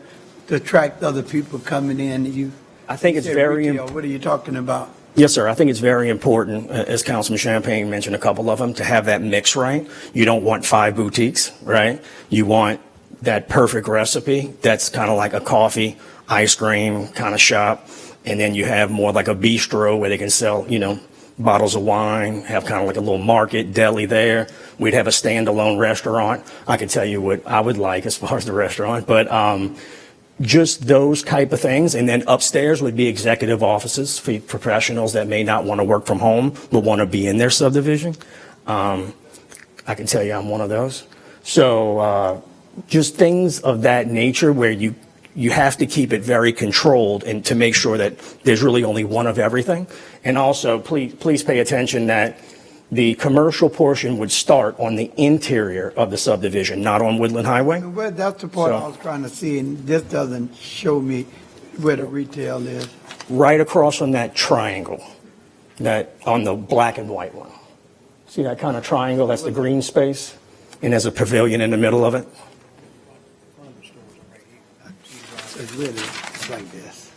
to attract other people coming in? I think it's said very retail. What are you talking about? Yes, sir. I think it's very important, as Councilman Champagne mentioned a couple of them, to have that mix right. You don't want 5 boutiques, right? You want that perfect recipe that's kind of like a coffee, ice cream kind of shop. And then you have more like a bistro where they can sell, bottles of wine, have kind of like a little market, deli there. We'd have a standalone restaurant. I can tell you what I would like as far as the restaurant, but just those type of things. And then upstairs would be executive offices for professionals that may not want to work from home, but want to be in their subdivision. I can tell you I'm one of those. So just things of that nature where you have to keep it very controlled and to make sure that there's really only one of everything. And also, please pay attention that the commercial portion would start on the interior of the subdivision, not on Woodland Highway. Well, that's the part I was trying to see, and this doesn't show me where the retail is. Right across from that triangle, that on the black and white one. See that kind of triangle? That's the green space, and there's a pavilion in the middle of it. It's really like this.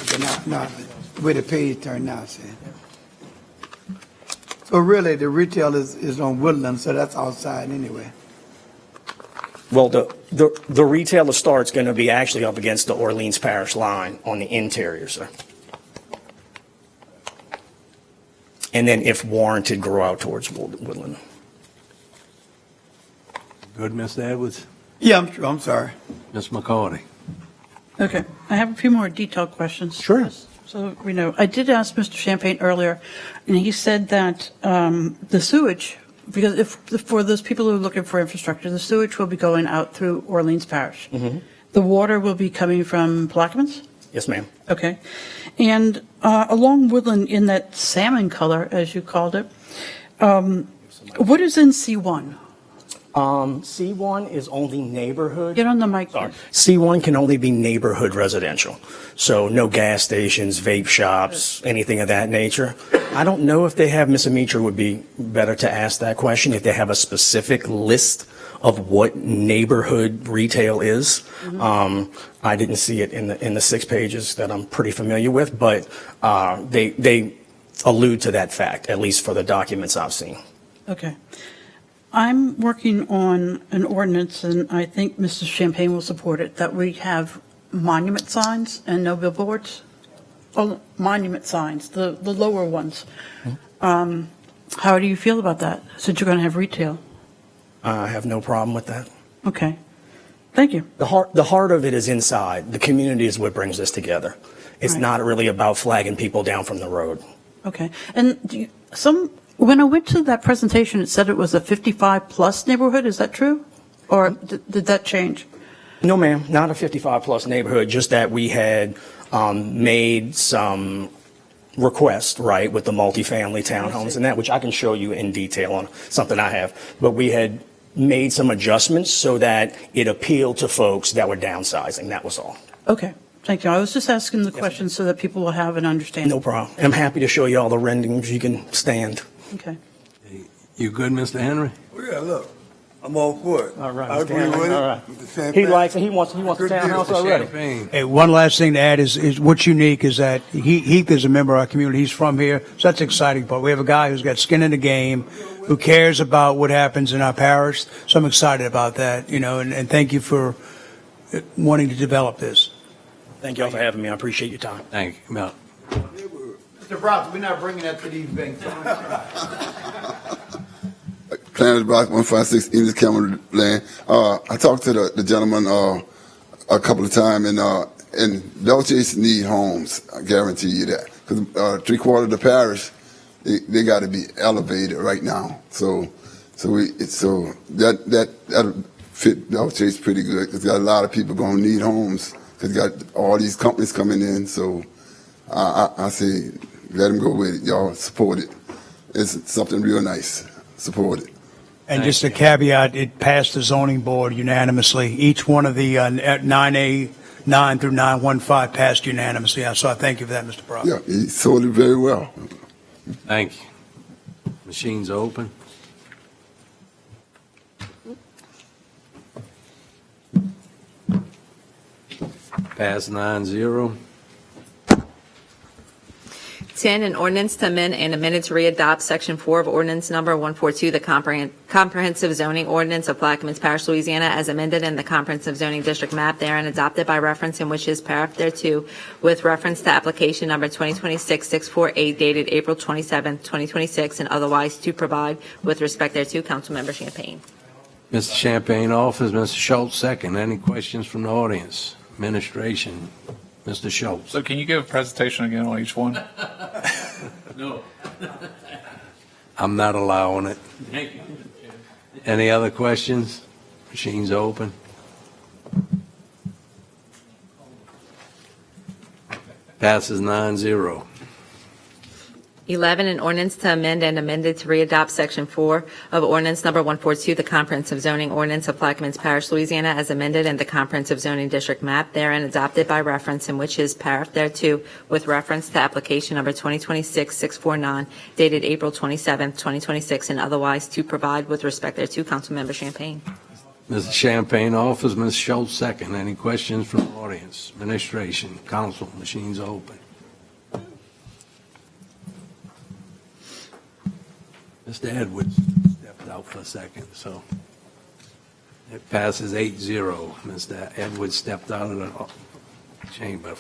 But not where the page turned out, see. So really, the retail is on Woodland, so that's outside anyway. Well, the retailer start's going to be actually up against the Orleans Parish line on the interior, sir. And then if warranted, grow out towards Woodland. Good, Mr. Edwards? Yeah, I'm sure. I'm sorry. Ms. McCarty? Okay, I have a few more detailed questions. Sure. So we know, I did ask Mr. Champagne earlier, and he said that the sewage, because for those people who are looking for infrastructure, the sewage will be going out through Orleans Parish. Mm-hmm. The water will be coming from Plaquemines? Yes, ma'am. Okay. And along Woodland, in that salmon color, as you called it, what is in C1? C1 is only neighborhood. Get on the mic. Sorry. C1 can only be neighborhood residential. So no gas stations, vape shops, anything of that nature. I don't know if they have, Ms. Amitra would be better to ask that question, if they have a specific list of what neighborhood retail is. Mm-hmm. I didn't see it in the 6 pages that I'm pretty familiar with, but they allude to that fact, at least for the documents I've seen. Okay. I'm working on an ordinance, and I think Mr. Champagne will support it, that we have monument signs and no billboards. Oh, monument signs, the lower ones. How do you feel about that, since you're going to have retail? I have no problem with that. Okay. Thank you. The heart of it is inside. The community is what brings us together. It's Right. not really about flagging people down from the road. Okay. And when I went to that presentation, it said it was a 55-plus neighborhood. Is that true? Or did that change? No, ma'am, not a 55-plus neighborhood, just that we had made some requests, right, with the multifamily townhomes and that, which I can show you in detail on something I have. But we had made some adjustments so that it appealed to folks that were downsizing. That was all. Okay. Thank you. I was just asking the question so that people will have an understanding. No problem. I'm happy to show you all the renderings. You can stand. Okay. You good, Mr. Henry? Yeah, look, I'm all for it. All right, I Mr. agree Hamlin, with it. all right. Mr. Champagne. He likes it. He wants a Good townhouse deal. already. Champagne. Hey, one last thing to add is what's unique is that Heath is a member of our community. He's from here, so that's the exciting part. We have a guy who's got skin in the game, who cares about what happens in our parish. So I'm excited about that, and thank you for wanting to develop this. Thank y'all for having me. I appreciate your time. Thank you. Mel. Mr. Brock, we're not bringing that to these banks. Clarence Brock, 156 English Cameron Land. I talked to the gentleman a couple of times, and Belchase need homes. I guarantee you that, because 3/4 of the parish, they got to be elevated right now. So that'll fit Belchase pretty good, because got a lot of people going to need homes, because got all these companies coming in. So I say let them go with it. Y'all support it. It's something real nice. Support it. And just a caveat, it passed the zoning board unanimously. Each one of the 9A, 9 through 915 passed unanimously. So I thank you for that, Mr. Brock. Yeah, he sold it very well. Thank you. Machines open. Pass 9-0. 10, an ordinance to amend and amend to readopt Section 4 of Ordinance Number 142, the Comprehensive Zoning Ordinance of Plaquemines Parish, Louisiana, as amended in the Comprehensive Zoning District map therein adopted by reference and which is paragraph thereto, with reference to application number 2026-648 dated April 27, 2026, and otherwise to provide with respect thereto. Councilmember Champagne. Mr. Champagne offers, Mr. Schultz second. Any questions from the audience? Administration, Mr. Schultz. So can you give a presentation again on each one? No. I'm not allowing it. Thank you. Any other questions? Machines open. Passes 9-0. 11, an ordinance to amend and amended to readopt Section 4 of Ordinance Number 142, the Comprehensive Zoning Ordinance of Plaquemines Parish, Louisiana, as amended in the Comprehensive Zoning District map therein adopted by reference and which is paragraph thereto, with reference to application number 2026-649 dated April 27, 2026, and otherwise to provide with respect thereto. Councilmember Champagne. Mr. Champagne offers, Ms. Schultz second. Any questions from the audience? Administration, council, machines open. Mr. Edwards stepped out for a second, so it passes 8-0. Mr. Edwards stepped out of the chamber.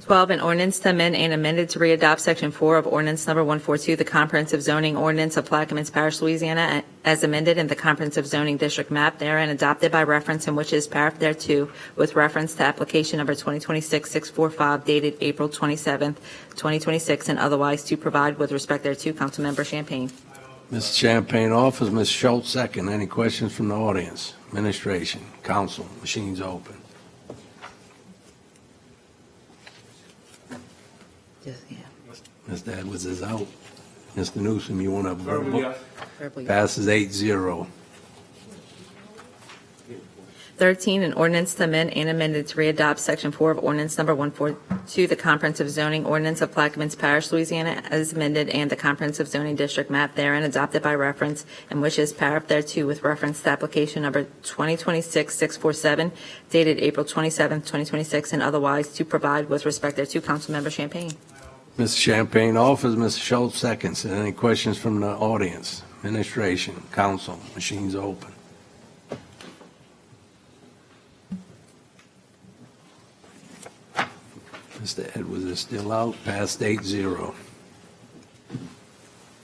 12, an ordinance to amend and amended to readopt Section 4 of Ordinance Number 142, the Comprehensive Zoning Ordinance of Plaquemines Parish, Louisiana, as amended in the Comprehensive Zoning District map therein adopted by reference and which is paragraph thereto, with reference to application number 2026-645 dated April 27, 2026, and otherwise to provide with respect thereto. Councilmember Champagne. Mr. Champagne offers, Ms. Schultz second. Any questions from the audience? Administration, council, machines open. Mr. Edwards is out. Mr. Newsom, you want to verbal? Passes 8-0. 13, an ordinance to amend and amended to readopt Section 4 of Ordinance Number 142, the Comprehensive Zoning Ordinance of Plaquemines Parish, Louisiana, as amended, and the Comprehensive Zoning District map therein adopted by reference, and which is paragraph thereto, with reference to application number 2026-647, dated April 27, 2026, and otherwise to provide with respect thereto. Councilmember Champagne. Mr. Champagne offers, Mr. Schultz seconds. Any questions from the audience? Administration, council, machines open. Mr. Edwards is still out, past 8-0.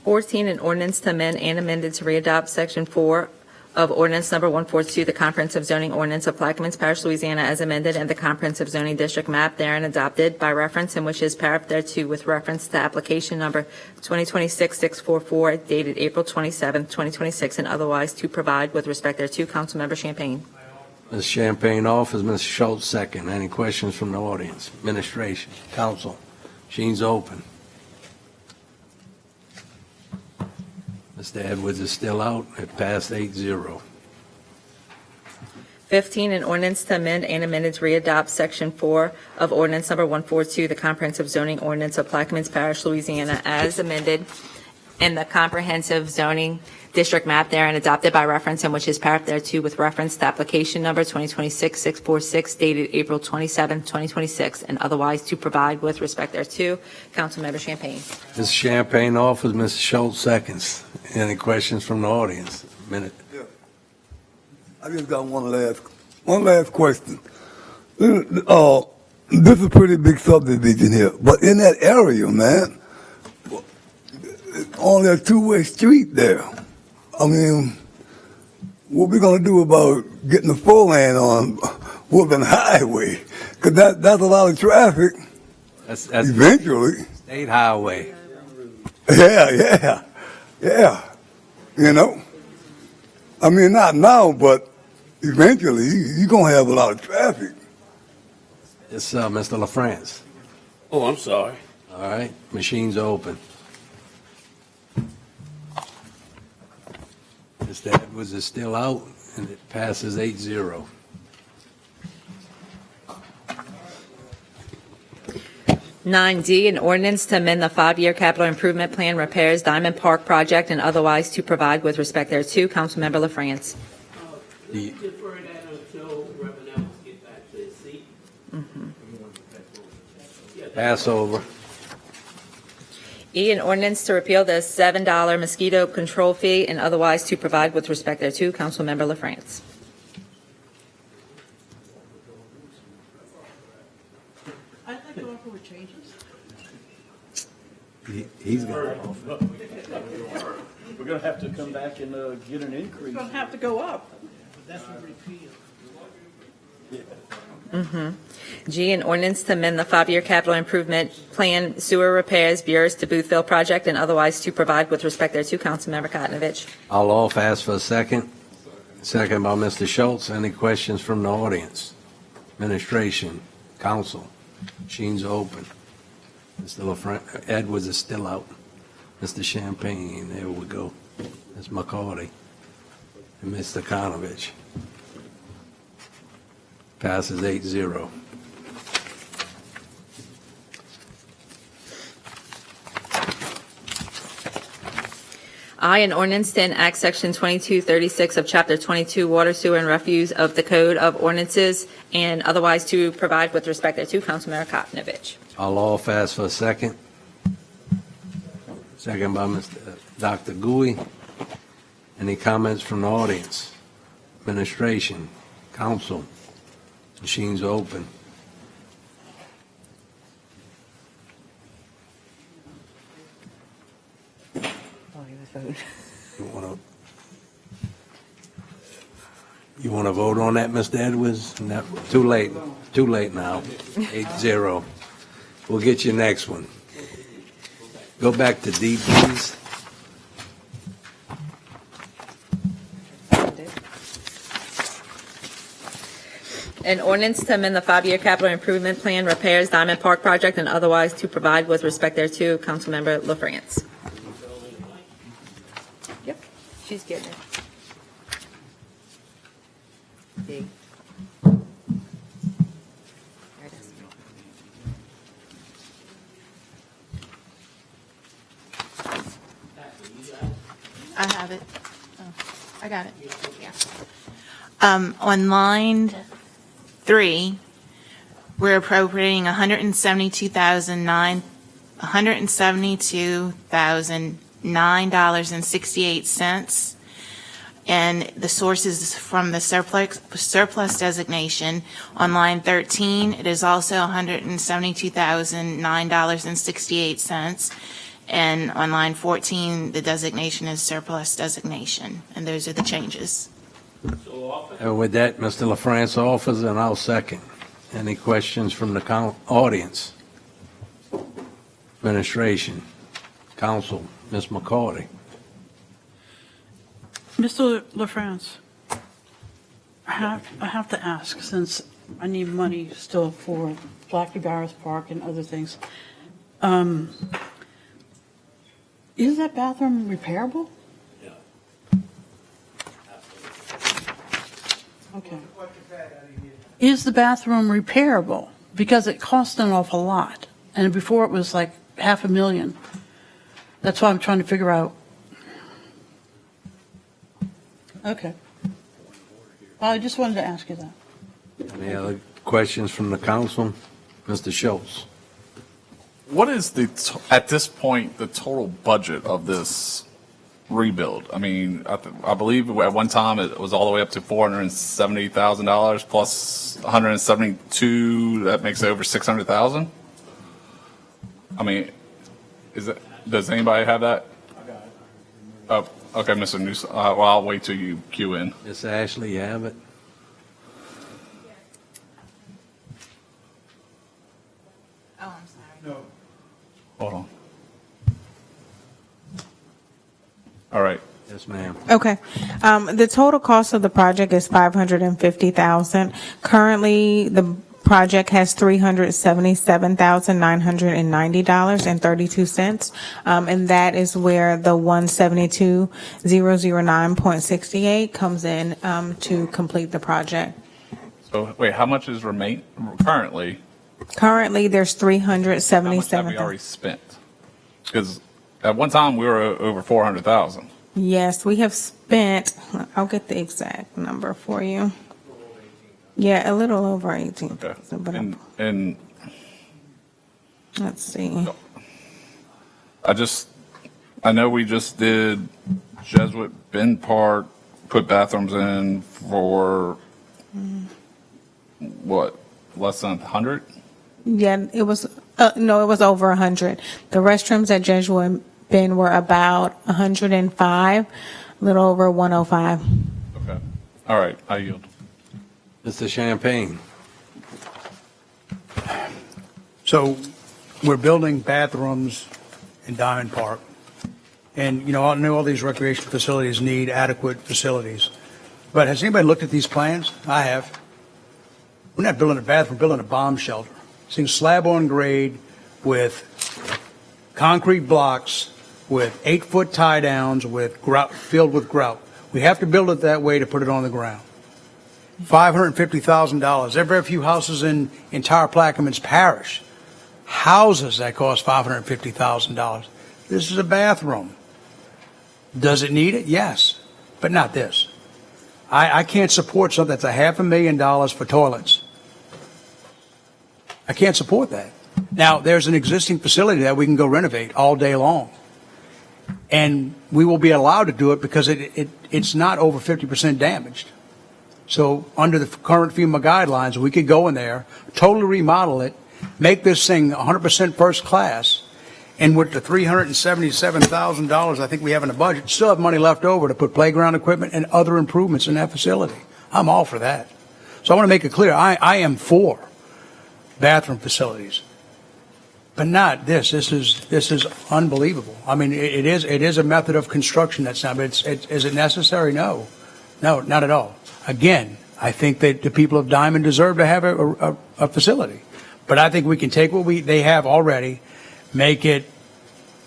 14, an ordinance to amend and amended to readopt Section 4 of Ordinance Number 142, the Comprehensive Zoning Ordinance of Plaquemines Parish, Louisiana, as amended, and the Comprehensive Zoning District map therein adopted by reference and which is paragraph thereto, with reference to application number 2026-644 dated April 27, 2026, and otherwise to provide with respect thereto. Councilmember Champagne. Ms. Champagne offers, Mr. Schultz second. Any questions from the audience? Administration, council, machines open. Mr. Edwards is still out. It passed 8-0. 15, an ordinance to amend and amended to readopt Section 4 of Ordinance Number 142, the Comprehensive Zoning Ordinance of Plaquemines Parish, Louisiana, as amended, in the comprehensive zoning district map there and adopted by reference, and which is paragraph thereto with reference to application number 2026-646 dated April 27, 2026, and otherwise to provide with respect thereto. Councilmember Champagne. Ms. Champagne offers, Mr. Schultz seconds. Any questions from the audience? Minute. I just got one last question. This is a pretty big subdivision here, but in that area, man, only a two-way street there. I mean, what we gonna do about getting the full lane on Woodland Highway? Cause that's a lot of traffic. That's Eventually. State highway. Yeah. You know? I mean, not now, but eventually you're gonna have a lot of traffic. It's Mr. LaFrance. Oh, I'm sorry. All right, machines open. Mr. Edwards is still out, and it passes 8-0. Nine D, an ordinance to amend the 5-year capital improvement plan repairs Diamond Park project and otherwise to provide with respect thereto. Councilmember LaFrance. Defer that until Reverend Ellis gets back to his seat. Passover. E, an ordinance to repeal the $7 mosquito control fee and otherwise to provide with respect thereto. Councilmember LaFrance. I'd like to offer with changes. He's going to. We're going to have to come back and get an It's increase. going to have to go up. G, an ordinance to amend the 5-year capital improvement plan sewer repairs Buras to Boothville project and otherwise to provide with respect thereto. Councilmember Kotnovich. I'll off ask for a second. Second by Mr. Schultz. Any questions from the audience? Administration, council, machines open. Mr. LaFrance, Edwards is still out. Mr. Champagne, there we go. Ms. McCarty and Mr. Kotnovich. Passes 8-0. I, an ordinance to enact Section 2236 of Chapter 22 Water, Sewer, and Refuse of the Code of Ordinances and otherwise to provide with respect thereto. Councilmember Kotnovich. I'll off ask for a second. Second by Dr. Gouy. Any comments from the audience? Administration, council, machines open. You want to vote on that, Mr. Edwards? No, too late now. 8-0. We'll get you next one. Go back to D, please. An ordinance to amend the 5-year capital improvement plan repairs Diamond Park project and otherwise to provide with respect thereto. Councilmember LaFrance. Yep, she's getting it. D. There it is. I have it. Oh, I got it. Yeah. On line 3, we're appropriating $172,009.68, and the source is from the surplus designation. On line 13, it is also $172,009.68. And on line 14, the designation is surplus designation, and those are the changes. And with that, Mr. LaFrance offers, and I'll second. Any questions from the audience? Administration, council, Ms. McCarty. Mr. LaFrance, I have to ask, since I need money still for Blackie Barris Park and other things. Is that bathroom repairable? Yeah. Okay. Is the bathroom repairable? Because it cost an awful lot, and before it was like $500,000. That's why I'm trying to figure out. Okay. Well, I just wanted to ask you that. Any other questions from the council? Mr. Schultz? What is at this point, the total budget of this rebuild? I mean, I believe at one time it was all the way up to $470,000 plus 172, that makes it over 600,000? I mean, does anybody have that? Oh, okay, Mr. Newsom. Well, I'll wait till you cue in. Ms. Ashley, you have it? Oh, I'm sorry. No. Hold on. All right. Yes, ma'am. Okay. The total cost of the project is $550,000. Currently, the project has $377,990.32. And that is where the 172,009.68 comes in to complete the project. So wait, how much is currently? Currently, there's How much have we 377. already spent? Because at one time we were over 400,000. Yes, we have spent, I'll get the exact number for you. Yeah, a little over 18. Okay. But And let's see. I know we just did Jesuit Bend Park, put bathrooms in for what, less than 100? Yeah, it was, no, it was over 100. The restrooms at Jesuit Bend were about 105, a little over 105. Okay. All right, I yield. Mr. Champagne? So we're building bathrooms in Diamond Park. And, you know, I know all these recreation facilities need adequate facilities. But has anybody looked at these plans? I have. We're not building a bathroom, we're building a bomb shelter. Seeing slab on grade with concrete blocks, with 8-foot tie downs, with grout, filled with grout. We have to build it that way to put it on the ground. $550,000. There are very few houses in entire Plaquemines Parish. Houses that cost $550,000. This is a bathroom. Does it need it? Yes, but not this. I can't support something that's $500,000 for toilets. I can't support that. Now, there's an existing facility that we can go renovate all day long. And we will be allowed to do it because it's not over 50% damaged. So under the current FEMA guidelines, we could go in there, totally remodel it, make this thing 100% first class, and with the $377,000 I think we have in the budget, still have money left over to put playground equipment and other improvements in that facility. I'm all for that. So I want to make it clear, I am for bathroom facilities, but not this. This is unbelievable. I mean, it is a method of construction that's not, but is it necessary? No, not at all. Again, I think that the people of Diamond deserve to have a facility, but I think we can take what they have already, make it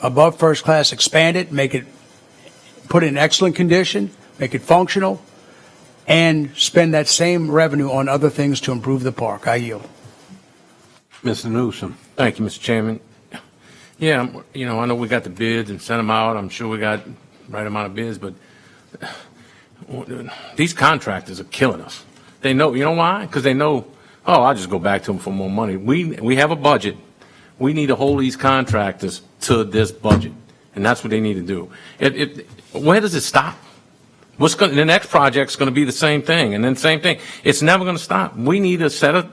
above first class, expand it, put it in excellent condition, make it functional, and spend that same revenue on other things to improve the park. I yield. Mr. Newsom? Thank you, Mr. Chairman. Yeah, you know, I know we got the bids and sent them out. I'm sure we got the right amount of bids, but these contractors are killing us. They know, you know why? Because they know, oh, I'll just go back to them for more money. We have a budget. We need to hold these contractors to this budget, and that's what they need to do. Where does it stop? The next project's going to be the same thing, and then same thing. It's never going to stop. We need to set up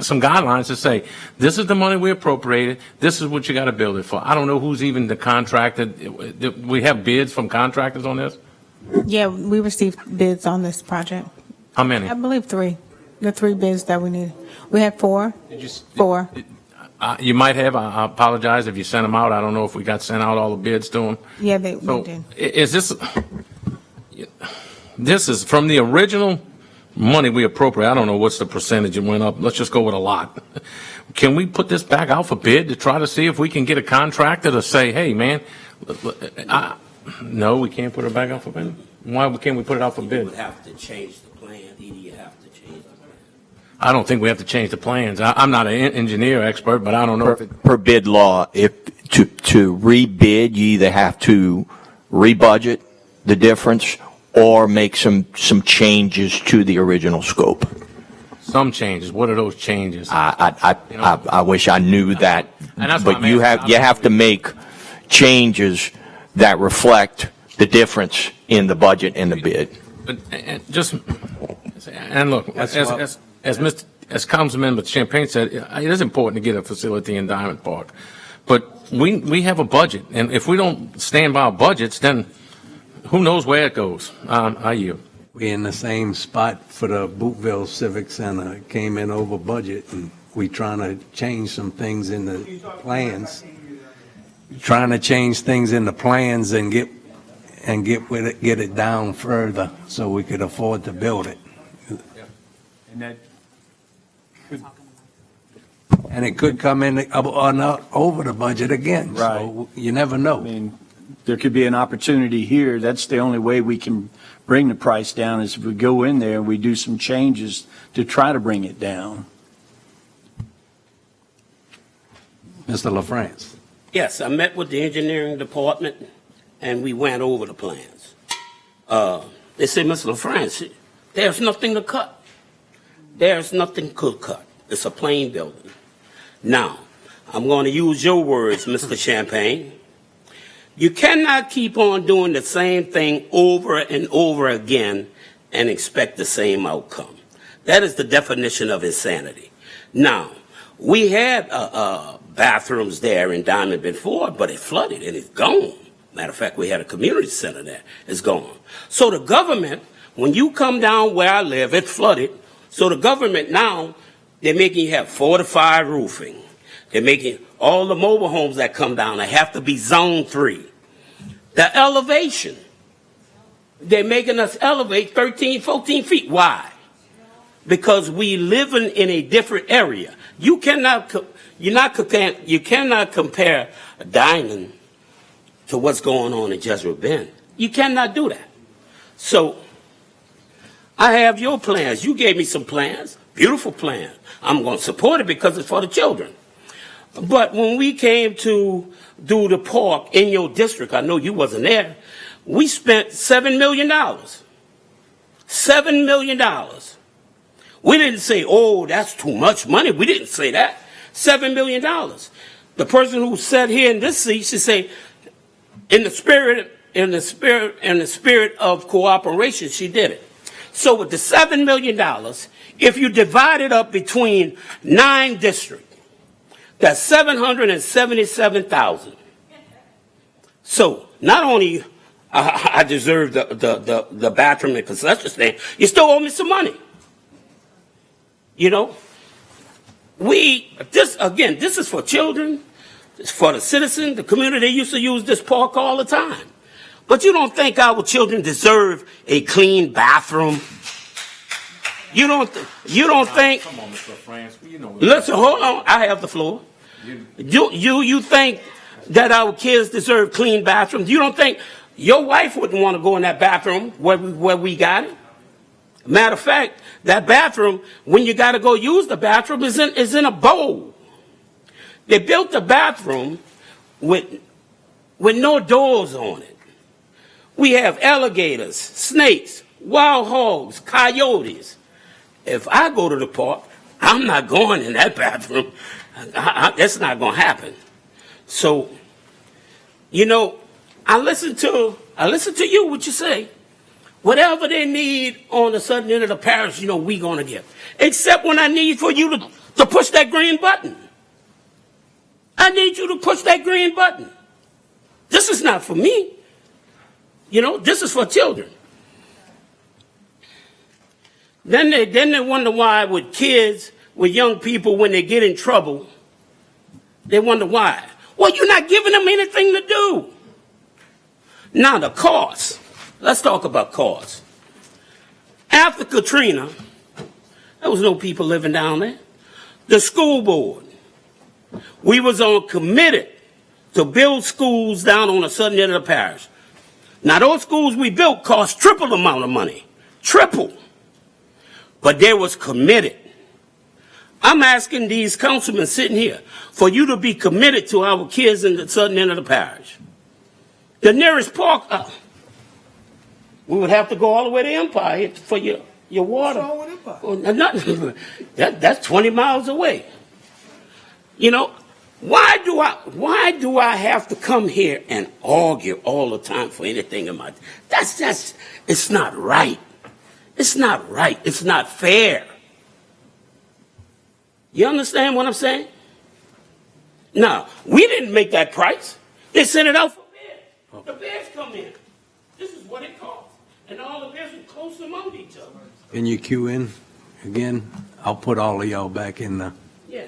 some guidelines to say, this is the money we appropriated, this is what you got to build it for. I don't know who's even the contractor. We have bids from contractors on this? Yeah, we received bids on this project. How many? I believe 3. The 3 bids that we needed. We had 4. 4. You might have. I apologize if you sent them out. I don't know if we got sent out all the bids to them. Yeah, we So did. is this is from the original money we appropriate? I don't know what's the percentage it went up. Let's just go with a lot. Can we put this back out for bid to try to see if we can get a contractor to say, hey, man, no, we can't put it back out for bid? Why can't we put it out for You bid? would have to change the plan. Either you have to change the plan. I don't think we have to change the plans. I'm not an engineer expert, but I don't know if it. Per bid law, if to rebid, you either have to rebudget the difference or make some changes to the original scope. Some changes. What are those changes? I wish I knew that, And that's what but I'm you asking. have to make changes that reflect the difference in the budget and the bid. And look, as Councilman Champagne said, it is important to get a facility in Diamond Park. But we have a budget, and if we don't stand by our budgets, then who knows where it goes? I yield. We're in the same spot for the Bootville Civic Center. It came in over budget, and we trying to change some things in the plans. Trying to change things in the plans and get it down further so we could afford to build it. And it could come in over the budget again. Right. So you never know. I mean, there could be an opportunity here. That's the only way we can bring the price down, is if we go in there and we do some changes to try to bring it down. Mr. LaFrance. Yes, I met with the engineering department, and we went over the plans. They said, Mr. LaFrance, there's nothing to cut. There's nothing to cut. It's a plain building. Now, I'm going to use your words, Mr. Champagne. You cannot keep on doing the same thing over and over again and expect the same outcome. That is the definition of insanity. Now, we had bathrooms there in Diamond before, but it flooded and it's gone. Matter of fact, we had a community center there. It's gone. So the government, when you come down where I live, it flooded. So the government now, they're making you have fortified roofing. They're making all the mobile homes that come down, they have to be zone 3. The elevation, they're making us elevate 13, 14 feet. Why? Because we live in a different area. You cannot compare Diamond to what's going on in Jesuit Bend. You cannot do that. So I have your plans. You gave me some plans, beautiful plans. I'm going to support it because it's for the children. But when we came to do the park in your district, I know you wasn't there, we spent $7 million. $7 million. We didn't say, oh, that's too much money. We didn't say that. $7 million. The person who sat here in this seat should say, in the spirit of cooperation, she did it. So with the $7 million, if you divide it up between 9 districts, that's 777,000. So not only I deserve the bathroom and concession stand, you still owe me some money. You know, this is for children, it's for the citizens, the community. They used to use this park all the time. But you don't think our children deserve a clean bathroom? You don't think? Come on, Mr. France. You know. Listen, hold on. I have the floor. You think that our kids deserve clean bathrooms? You don't think your wife wouldn't want to go in that bathroom where we got it? Matter of fact, that bathroom, when you got to go use the bathroom, is in a bowl. They built the bathroom with no doors on it. We have alligators, snakes, wild hogs, coyotes. If I go to the park, I'm not going in that bathroom. That's not going to happen. So, you know, I listen to you, what you say. Whatever they need on the southern end of the parish, you know, we going to give. Except when I need for you to push that green button. I need you to push that green button. This is not for me. You know, this is for children. Then they wonder why with kids, with young people, when they get in trouble, they wonder why. Well, you're not giving them anything to do. Now the cost. Let's talk about cost. After Katrina, there was no people living down there. The school board, we was committed to build schools down on the southern end of the parish. Now those schools we built cost triple the amount of money. Triple. But they was committed. I'm asking these councilmen sitting here for you to be committed to our kids in the southern end of the parish. The nearest park, we would have to go all the way to Empire for your water. What's wrong with Empire? Well, nothing. That's 20 miles away. You know, why do I have to come here and argue all the time for anything in my? It's not right. It's not right. It's not fair. You understand what I'm saying? Now, we didn't make that price. They sent it out for bids. The bids come in. This is what it costs. And all the bids are close among each other. Can you cue in again? I'll put all of y'all back in the. Yeah.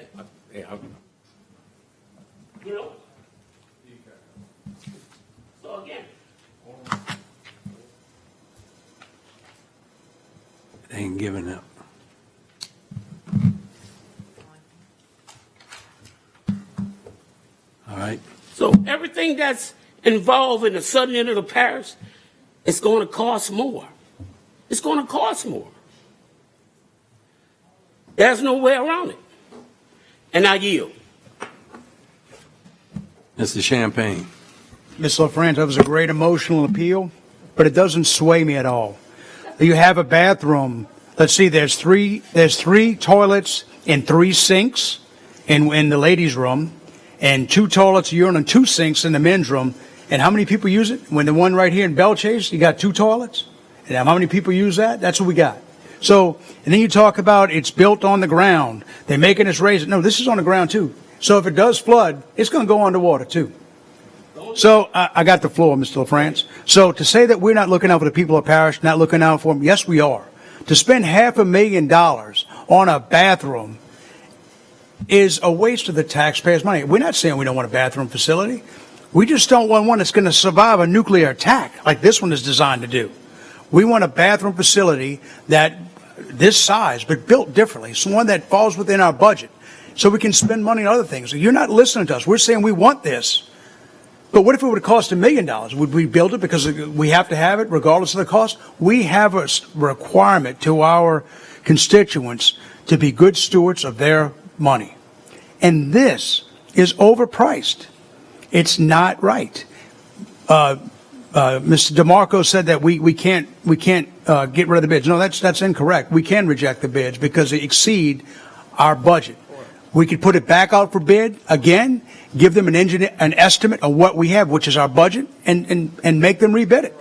You know? So again. They ain't giving up. All right. So everything that's involved in the southern end of the parish, it's going to cost more. It's going to cost more. There's no way around it. And I yield. Mr. Champagne. Ms. LaFrance, that was a great emotional appeal, but it doesn't sway me at all. You have a bathroom. Let's see, there's three toilets and 3 sinks in the ladies' room, and 2 toilets, urinal, and 2 sinks in the men's room. And how many people use it? When the one right here in Belchase, you got 2 toilets. And how many people use that? That's what we got. So, and then you talk about it's built on the ground. They're making us raise it. No, this is on the ground too. So if it does flood, it's going to go underwater too. So I got the floor, Mr. LaFrance. So to say that we're not looking out for the people of parish, not looking out for them, yes, we are. To spend $500,000 on a bathroom is a waste of the taxpayers' money. We're not saying we don't want a bathroom facility. We just don't want one that's going to survive a nuclear attack like this one is designed to do. We want a bathroom facility that this size, but built differently. It's one that falls within our budget so we can spend money on other things. You're not listening to us. We're saying we want this. But what if it would have cost $1 million? Would we build it because we have to have it regardless of the cost? We have a requirement to our constituents to be good stewards of their money. And this is overpriced. It's not right. Mr. DeMarco said that we can't get rid of the bids. No, that's incorrect. We can reject the bids because they exceed our budget. We could put it back out for bid again, give them an estimate of what we have, which is our budget, and make them rebid it.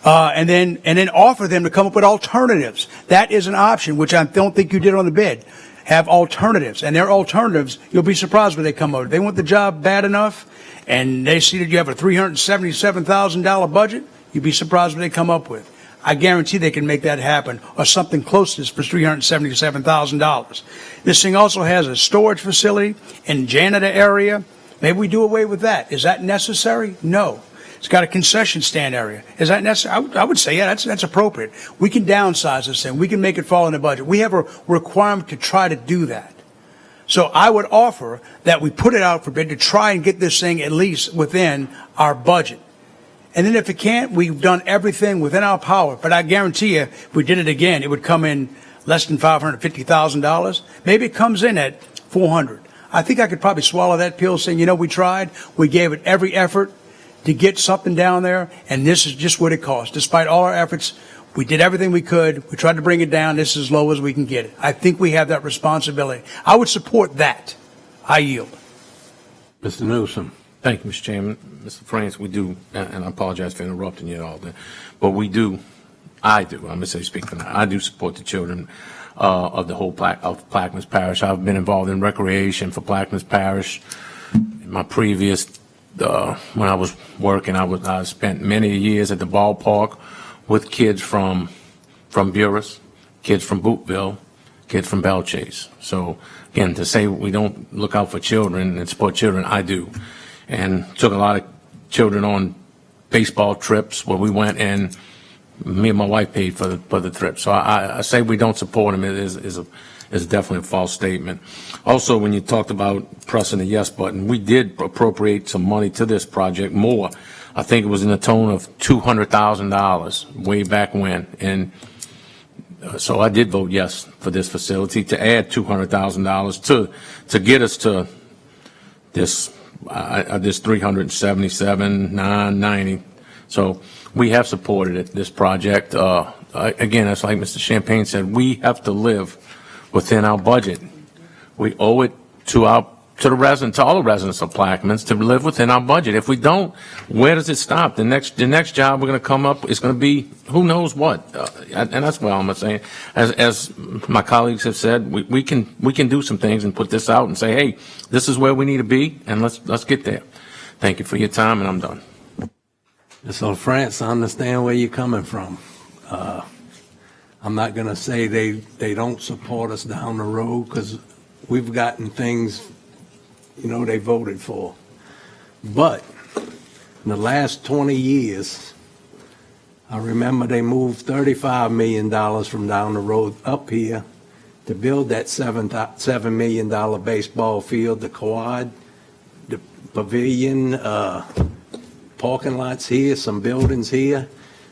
And then offer them to come up with alternatives. That is an option, which I don't think you did on the bid. Have alternatives, and their alternatives, you'll be surprised when they come over. They want the job bad enough, and they see that you have a $377,000 budget, you'd be surprised what they come up with. I guarantee they can make that happen, or something close to this for $377,000. This thing also has a storage facility in janitor area. Maybe we do away with that. Is that necessary? No. It's got a concession stand area. Is that necessary? I would say, yeah, that's appropriate. We can downsize this thing. We can make it fall in the budget. We have a requirement to try to do that. So I would offer that we put it out for bid to try and get this thing at least within our budget. And then if it can't, we've done everything within our power. But I guarantee you, if we did it again, it would come in less than $550,000. Maybe it comes in at $400,000. I think I could probably swallow that pill saying, you know, we tried. We gave it every effort to get something down there, and this is just what it costs. Despite all our efforts, we did everything we could. We tried to bring it down. This is as low as we can get it. I think we have that responsibility. I would support that. I yield. Mr. Newsom. Thank you, Mr. Chairman. Mr. France, we do, and I apologize for interrupting you all there, but I do, I'm going to say speak for now, I do support the children of the whole of Plaquemines Parish. I've been involved in recreation for Plaquemines Parish. In my previous, when I was working, I spent many years at the ballpark with kids from Buras, kids from Bootville, kids from Belchase. So again, to say we don't look out for children and support children, I do. And took a lot of children on baseball trips where we went, and me and my wife paid for the trip. So I say we don't support them is definitely a false statement. Also, when you talked about pressing the yes button, we did appropriate some money to this project, more. I think it was in the tone of $200,000 way back when. And So I did vote yes for this facility to add $200,000 to get us to this 377,990. So we have supported it, this project. Again, it's like Mr. Champagne said, we have to live within our budget. We owe it to the residents, to all the residents of Plaquemines, to live within our budget. If we don't, where does it stop? The next job we're going to come up is going to be who knows what, and that's what I'm saying. As my colleagues have said, we can do some things and put this out and say, hey, this is where we need to be, and let's get there. Thank you for your time, and I'm done. So, France, I understand where you're coming from. I'm not going to say they don't support us down the road, because we've gotten things, they voted for. But in the last 20 years, I remember they moved $35 million from down the road up here to build that $7 million baseball field, the quad, the pavilion, parking lots here, some buildings here.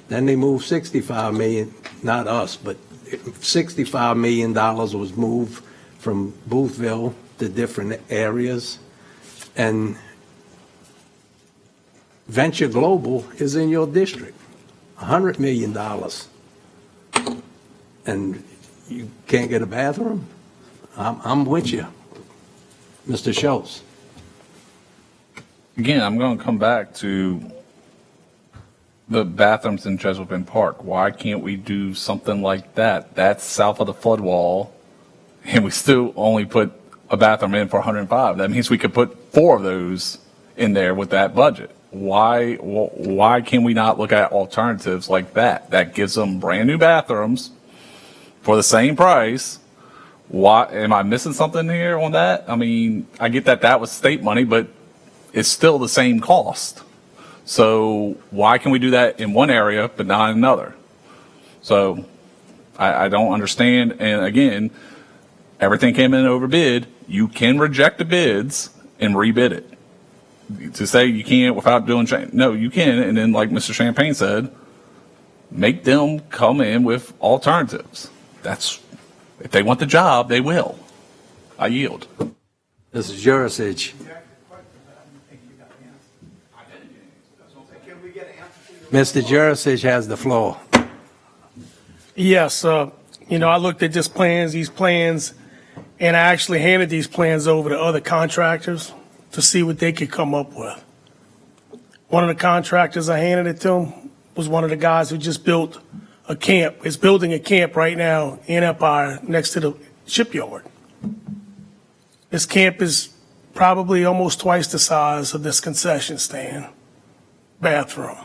Then they moved $65 million, not us, but $65 million was moved from Boothville to different areas. And Venture Global is in your district, $100 million. And you can't get a bathroom? I'm with you, Mr. Schultz. Again, I'm going to come back to the bathrooms in Jesuit Park. Why can't we do something like that? That's south of the flood wall, and we still only put a bathroom in for 105. That means we could put 4 of those in there with that budget. Why can we not look at alternatives like that? That gives them brand new bathrooms for the same price. Why am I missing something here on that? I mean, I get that was state money, but it's still the same cost. So why can we do that in one area but not in another? So I don't understand. And again, everything came in over bid. You can reject the bids and rebid it. To say you can't without doing change, no, you can. And then, like Mr. Champagne said, make them come in with alternatives. That's, if they want the job, they will. I yield. This is Jurisic. Mr. Jurisic has the floor. Yes, I looked at these plans, and I actually handed these plans over to other contractors to see what they could come up with. One of the contractors I handed it to was one of the guys who just built a camp. Is building a camp right now in Empire next to the shipyard. This camp is probably almost twice the size of this concession stand bathroom.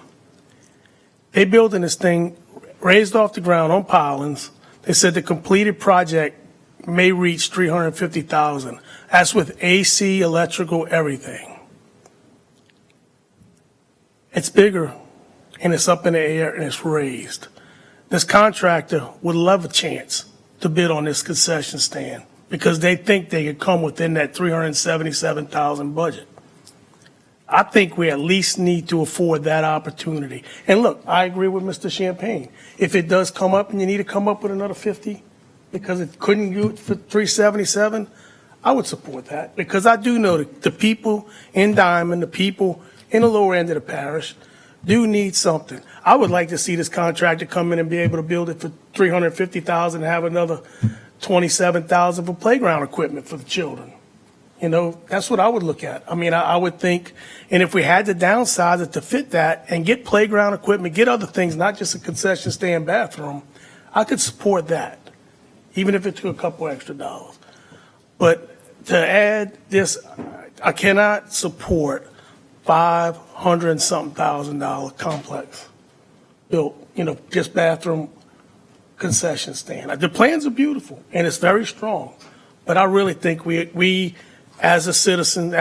They building this thing raised off the ground on pilings. They said the completed project may reach $350,000. That's with AC, electrical, everything. It's bigger, and it's up in the air, and it's raised. This contractor would love a chance to bid on this concession stand because they think they could come within that $377,000 budget. I think we at least need to afford that opportunity. And look, I agree with Mr. Champagne. If it does come up and you need to come up with another 50 because it couldn't do it for 377, I would support that because I do know that the people in Diamond, the people in the lower end of the parish do need something. I would like to see this contractor come in and be able to build it for $350,000 and have another $27,000 for playground equipment for the children. That's what I would look at. I mean, I would think, and if we had to downsize it to fit that and get playground equipment, get other things, not just a concession stand bathroom, I could support that, even if it took a couple extra dollars. But to add this, I cannot support $500 and something thousand complex built, just bathroom concession stand. The plans are beautiful and it's very strong, but I really think we as a citizen, we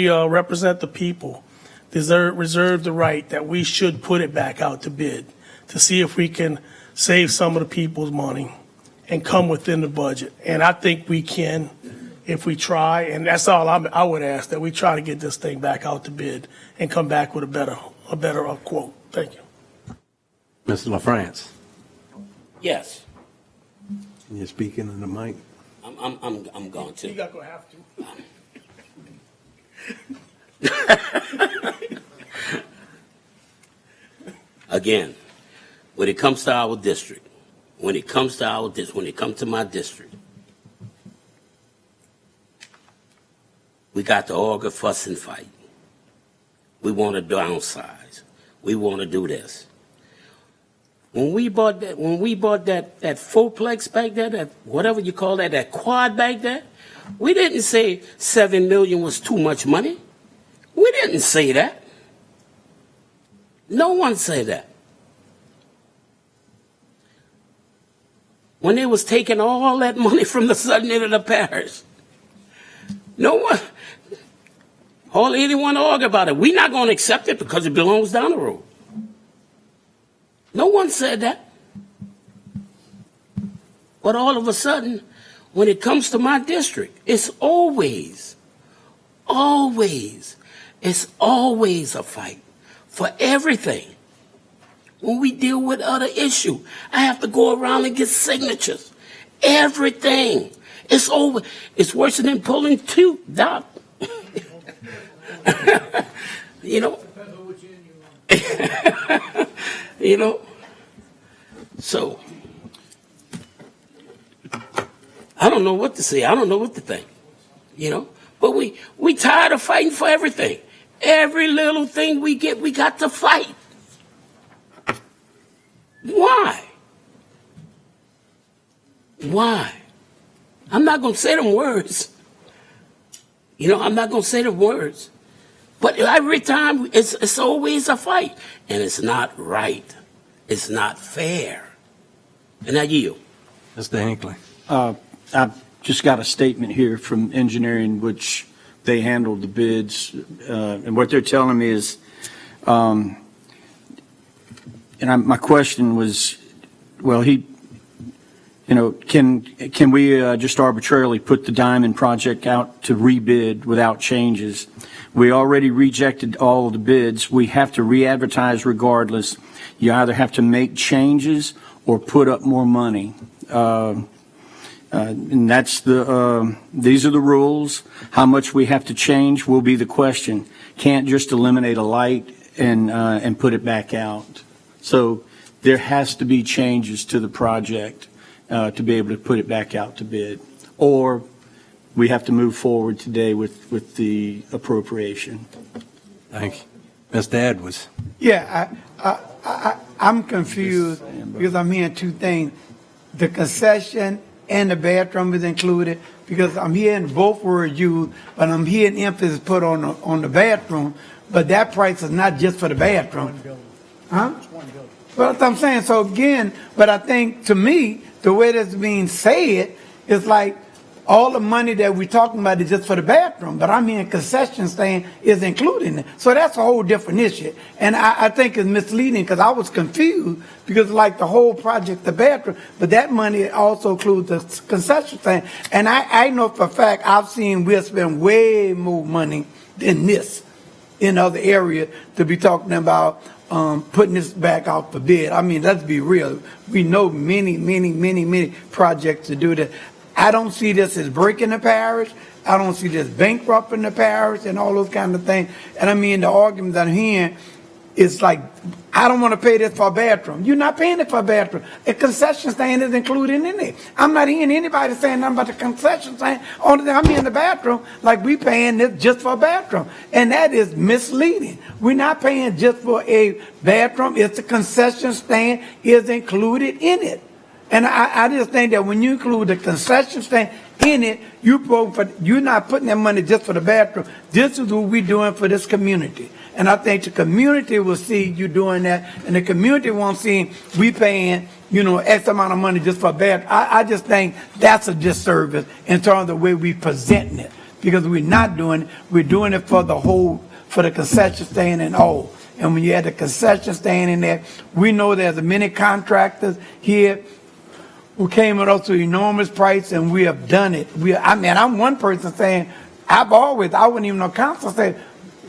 represent the people, reserve the right that we should put it back out to bid to see if we can save some of the people's money and come within the budget. And I think we can if we try, and that's all I would ask, that we try to get this thing back out to bid and come back with a better quote. Thank you. Mr. LaFrance. Yes, You're speaking in the mic. I'm going to. You got to have to. Again, when it comes to our district, when it comes to my district, we got to argue, fuss, and fight. We want to downsize. We want to do this. When we bought that fourplex back there, that whatever you call that quad back there, we didn't say $7 million was too much money. We didn't say that. No one said that. When they was taking all that money from the southern end of the parish, no one, hardly anyone argue about it. We're not going to accept it because it belongs down the road. No one said that. But all of a sudden, when it comes to my district, it's always a fight for everything. When we deal with other issue, I have to go around and get signatures. Everything. It's worse than pulling teeth, Doc. You know? You know? So, I don't know what to say. I don't know what to think. You know? But we tired of fighting for everything. Every little thing we get, we got to fight. Why? Why? I'm not going to say them words. You know, I'm not going to say the words. But every time, it's always a fight. And it's not right. It's not fair. And I yield. Mr. Hinckley. I've just got a statement here from engineering, which they handled the bids. And what they're telling me is, my question was, well, can we just arbitrarily put the Diamond project out to rebid without changes? We already rejected all of the bids. We have to re-advertise regardless. You either have to make changes or put up more money. And that's these are the rules. How much we have to change will be the question. Can't just eliminate a light and put it back out. So there has to be changes to the project to be able to put it back out to bid, or we have to move forward today with the appropriation. Thank you. Mr. Edwards. Yeah, I'm confused because I'm hearing two things. The concession and the bathroom is included, because I'm hearing both words used, but I'm hearing emphasis put on the bathroom, but that price is not just for the bathroom. Huh? But I'm saying, so again, but I think to me, the way that's being said is like all the money that we're talking about is just for the bathroom, but I'm hearing concession stand is included in it. So that's a whole different issue. And I think it's misleading because I was confused because like the whole project, the bathroom, but that money also includes the concession stand. And I know for a fact I've seen we'll spend way more money than this in other areas to be talking about putting this back out for bid. I mean, let's be real. We know many projects to do that. I don't see this as breaking the parish. I don't see this bankrupting the parish and all those kind of things. And I mean, the argument that I'm hearing is like, I don't want to pay this for a bathroom. You're not paying it for a bathroom. A concession stand is included in it. I'm not hearing anybody saying nothing about the concession stand. Only thing I'm in the bathroom, like we paying this just for a bathroom. And that is misleading. We're not paying just for a bathroom. It's the concession stand is included in it. And I just think that when you include the concession stand in it, you're not putting that money just for the bathroom. This is what we're doing for this community. And I think the community will see you doing that, and the community won't see we paying, X amount of money just for a bathroom. I just think that's a disservice in terms of the way we presenting it, because we're not doing it. We're doing it for the concession stand and all. And when you have the concession stand in there, we know there's many contractors here who came with us to an enormous price, and we have done it. I'm one person saying, I wouldn't even know council say,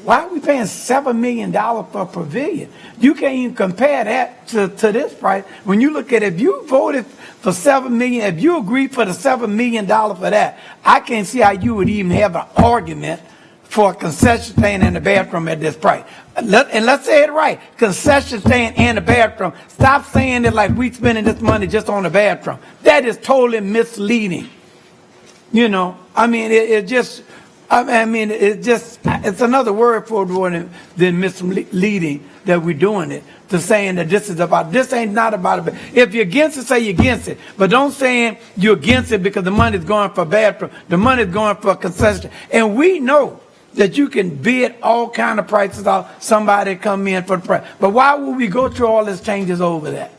Why are we paying $7 million for a pavilion? You can't even compare that to this price. When you look at it, if you voted for $7 million, if you agreed for the $7 million for that, I can't see how you would even have an argument for a concession stand and a bathroom at this price. And let's say it right. Concession stand and a bathroom. Stop saying it like we spending this money just on the bathroom. That is totally misleading. You know, I mean, it's another word for it than misleading that we're doing it, to saying that this ain't not about it. If you're against it, say you're against it. But don't say you're against it because the money's going for bathroom. The money's going for concession. And we know that you can bid all kind of prices out, somebody come in for the price. But why would we go through all these changes over that?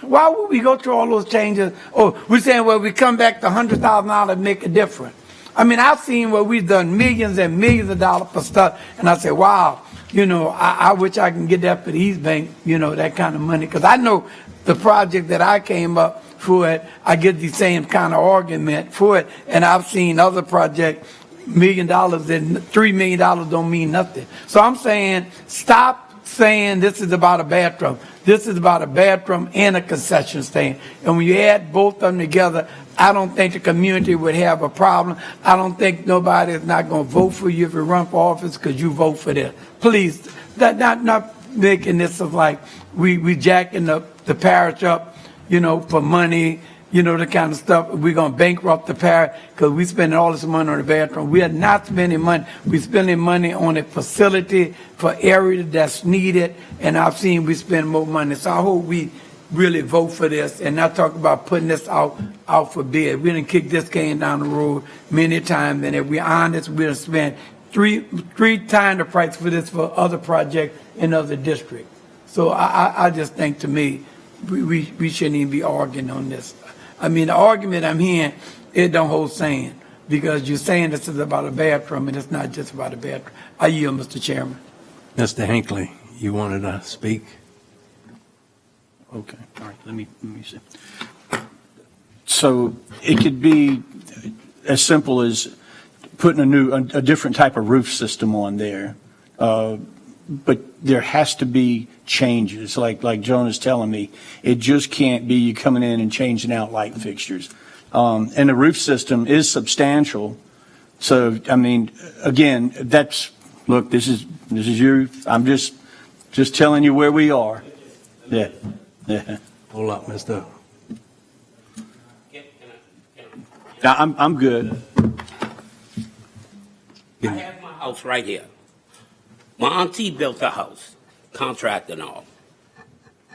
Why would we go through all those changes? Oh, we're saying, well, we come back to $100,000 to make a difference. I mean, I've seen where we've done millions and millions of dollars for stuff, and I say, wow, you know, I wish I can get that for the East Bank, you know, that kind of money. Because I know the project that I came up for it, I get the same kind of argument for it, and I've seen other projects, $1 million and $3 million don't mean nothing. So I'm saying, stop saying this is about a bathroom. This is about a bathroom and a concession stand. And when you add both of them together, I don't think the community would have a problem. I don't think nobody is not going to vote for you if you run for office because you vote for this. Please, not making this of like we jacking the parish up, you know, for money, you know, the kind of stuff. We're going to bankrupt the parish because we spending all this money on the bathroom. We are not spending money. We're spending money on a facility for area that's needed, and I've seen we spend more money. So I hope we really vote for this and not talk about putting this out for bid. We didn't kick this can down the road many times, and if we're honest, we'll spend three times the price for this for other projects in other districts. So I just think, to me, we shouldn't even be arguing on this. I mean, the argument I'm hearing, it don't hold saying, because you're saying this is about a bathroom, and it's not just about a bathroom. I yield, Mr. Chairman. Mr. Hinckley, you wanted to speak? Okay, all right, let me see. So it could be as simple as putting a different type of roof system on there. But there has to be changes, like Joan is telling me. It just can't be you coming in and changing out light fixtures. And the roof system is substantial. So, I mean, again, look, this is you. I'm just telling you where we are. Yeah. Hold up, Mr. Now, I'm good. I have my house right here. My auntie built a house, contract and all.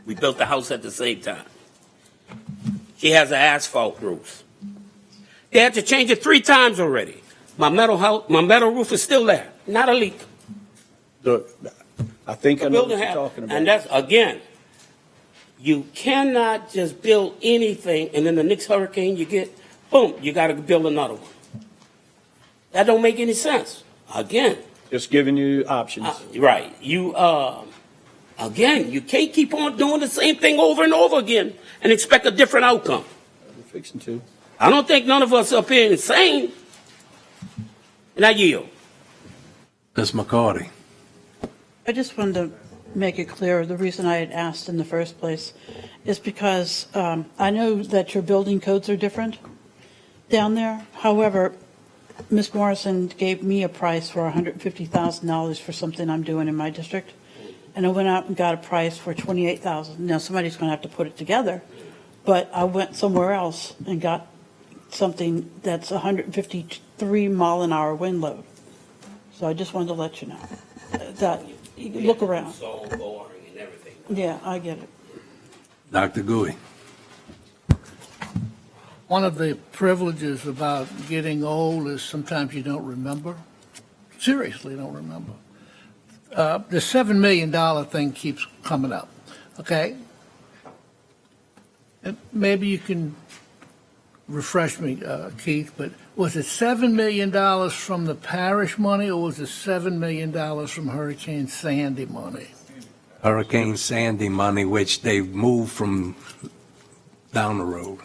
We built the house at the same time. She has an asphalt roof. They had to change it 3 times already. My metal roof is still there, not a leak. Look, I think I know what you're talking about. And that's, again, you cannot just build anything and then the next hurricane you get, boom, you got to build another one. That don't make any sense. Again. Just giving you options. Right. Again, you can't keep on doing the same thing over and over again and expect a different outcome. We're fixing to. I don't think none of us up here is insane. And I yield. Ms. McCarty. I just wanted to make it clear, the reason I had asked in the first place is because I know that your building codes are different down there. However, Ms. Morrison gave me a price for $150,000 for something I'm doing in my district, and I went out and got a price for $28,000. Now, somebody's going to have to put it together, but I went somewhere else and got something that's 153 mile an hour wind load. So I just wanted to let you know that you can look around. So boring and everything. Yeah, I get it. Dr. Gouy. One of the privileges about getting old is sometimes you don't remember. Seriously, don't remember. The $7 million thing keeps coming up, okay? And maybe you can refresh me, Keith, but was it $7 million from the parish money, or was it $7 million from Hurricane Sandy money? Hurricane Sandy money, which they've moved from down the road.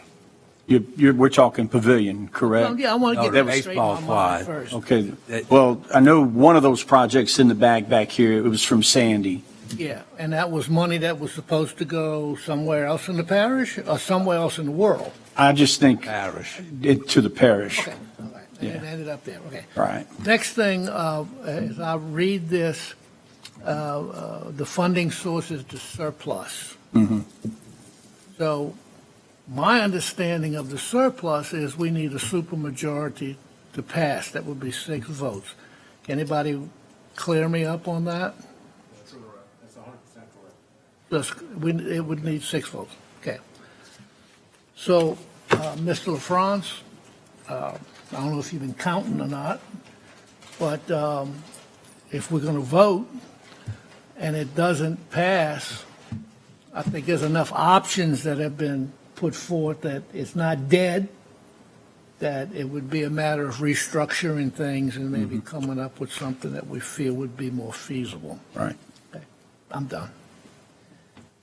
We're talking pavilion, correct? Well, yeah, I want to No, get the it straight in my baseball mind quad. first. Okay, well, I know one of those projects in the bag back here, it was from Sandy. Yeah, and that was money that was supposed to go somewhere else in the parish or somewhere else in the world. I just think Parish. to the parish. Okay, all right. And it ended up there, okay. Right. Next thing, as I read this, the funding source is the surplus. So my understanding of the surplus is we need a supermajority to pass. That would be 6 votes. Can anybody clear me up on that? That's 100% correct. It would need 6 votes. Okay. So, Mr. LaFrance, I don't know if you've been counting or not, but if we're going to vote and it doesn't pass, I think there's enough options that have been put forth that it's not dead, that it would be a matter of restructuring things and maybe coming up with something that we feel would be more feasible. Right. Okay, I'm done.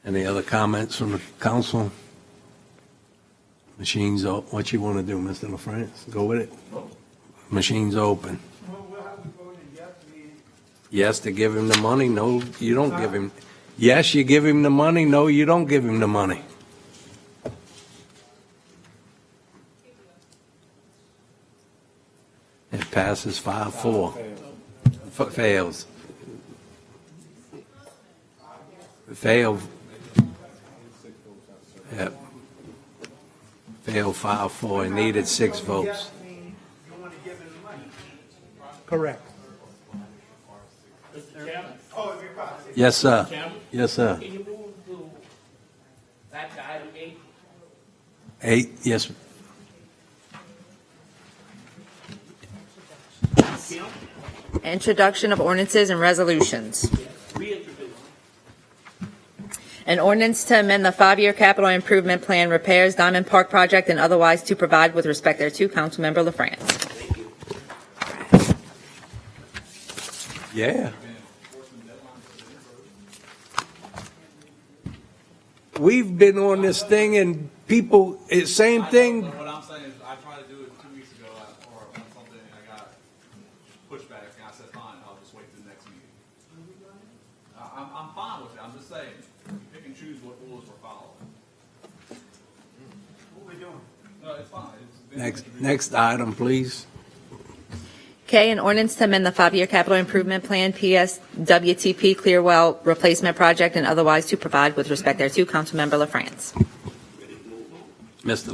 Any other comments from the council? Machines, what you want to do, Mr. LaFrance? Go with it? Machines open. Yes to give him the money, no, you don't give him. Yes, you give him the money, no, you don't give him the money. It passes 5-4. Fails. Fail. Yep. Failed 5-4. It needed 6 votes. Correct. Yes, sir. Yes, sir. Can you move to back to item 8? 8, yes. Introduction of ordinances and resolutions. An ordinance to amend the 5-year capital improvement plan repairs Diamond Park project and otherwise to provide with respect thereto. Councilmember LaFrance. Yeah. We've been on this thing and people, it's same thing. What I'm saying is I tried to do it 2 weeks ago or on something and I got pushback and I said, fine, I'll just wait till the next meeting. I'm fine with it. I'm just saying, pick and choose what rules we're following. What are we doing? No, it's fine. Next item, please. K, an ordinance to amend the 5-year capital improvement plan, PSWTP Clearwell Replacement Project, and otherwise to provide with respect thereto. Councilmember LaFrance. Mr.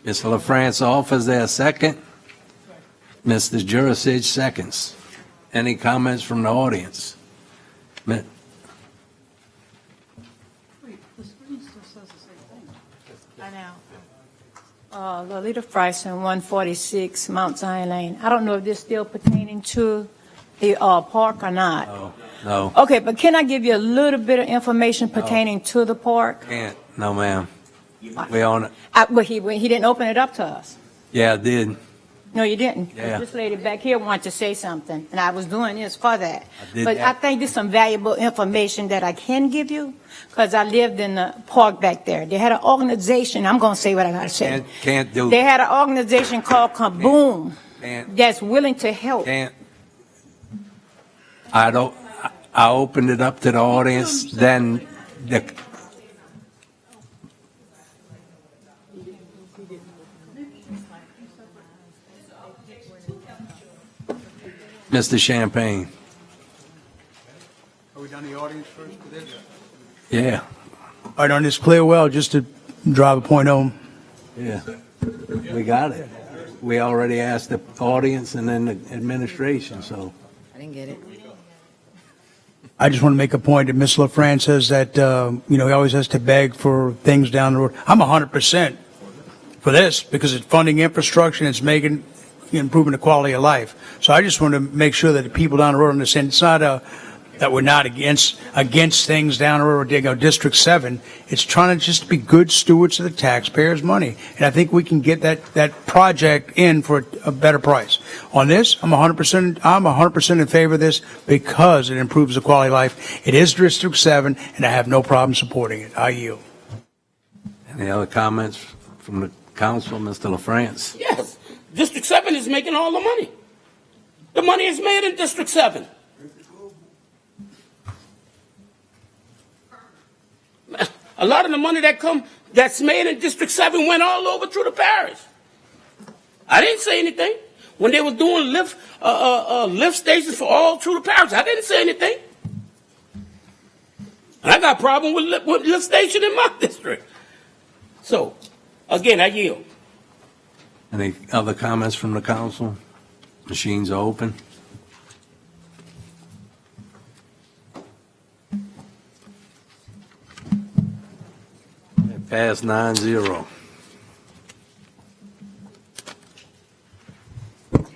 LaFrance offers there a second. Mr. Jurasich seconds. Any comments from the audience? Mi- I know. Lolita Bryson, 146 Mount Zion Lane. I don't know if this is still pertaining to the park or not. No, Okay, but can I give you a little bit of information pertaining to the park? can't. No, ma'am. We on it. But he didn't open it up to us. Yeah, I did. No, you didn't. Yeah. This lady back here wanted to say something, and I was doing this for that. did But that. I think there's some valuable information that I can give you, because I lived in the park back there. They had an organization, I'm going to say what I got to say. Can't do. They had an organization called Kaboom Can't. that's willing to help. Can't. I don't, I opened it up to the audience, then the, Mr. Champagne. Are we done the audience first for this? Yeah, All right, on this clear well, just to drive a point home. yeah. We got it. We already asked the audience and then the administration, so. I didn't get it. I just want to make a point that Ms. LaFrance says that, he always has to beg for things down the road. I'm 100% for this because it's funding infrastructure and it's making, improving the quality of life. So I just want to make sure that the people down the road understand it's not that we're not against things down the road, District 7. It's trying to just be good stewards of the taxpayers' money. And I think we can get that project in for a better price. On this, I'm 100% in favor of this because it improves the quality of life. It is District 7, and I have no problem supporting it. I yield. Any other comments from from the council, Mr. LaFrance. Yes, District 7 is making all the money. The money is made in District 7. A lot of the money that's made in District 7 went all over through the parish. I didn't say anything. When they were doing lift stations for all through the parish, I didn't say anything. And I got a problem with lift station in my district. So, again, I yield. Any other comments from the council? Machines are open. It passed 9-0.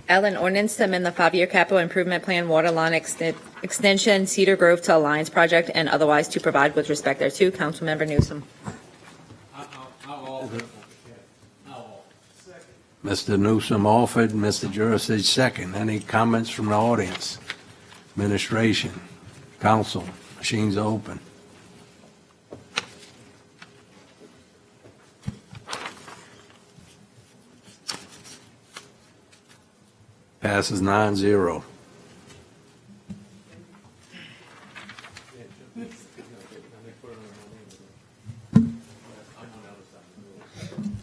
L, an ordinance to amend the 5-year capital improvement plan water line extension Cedar Grove to Alliance project and otherwise to provide with respect thereto. Councilmember Newsom. Mr. Newsom offered, Mr. Jurasich second. Any comments from the audience? Administration, council, machines are open. Passes 9-0.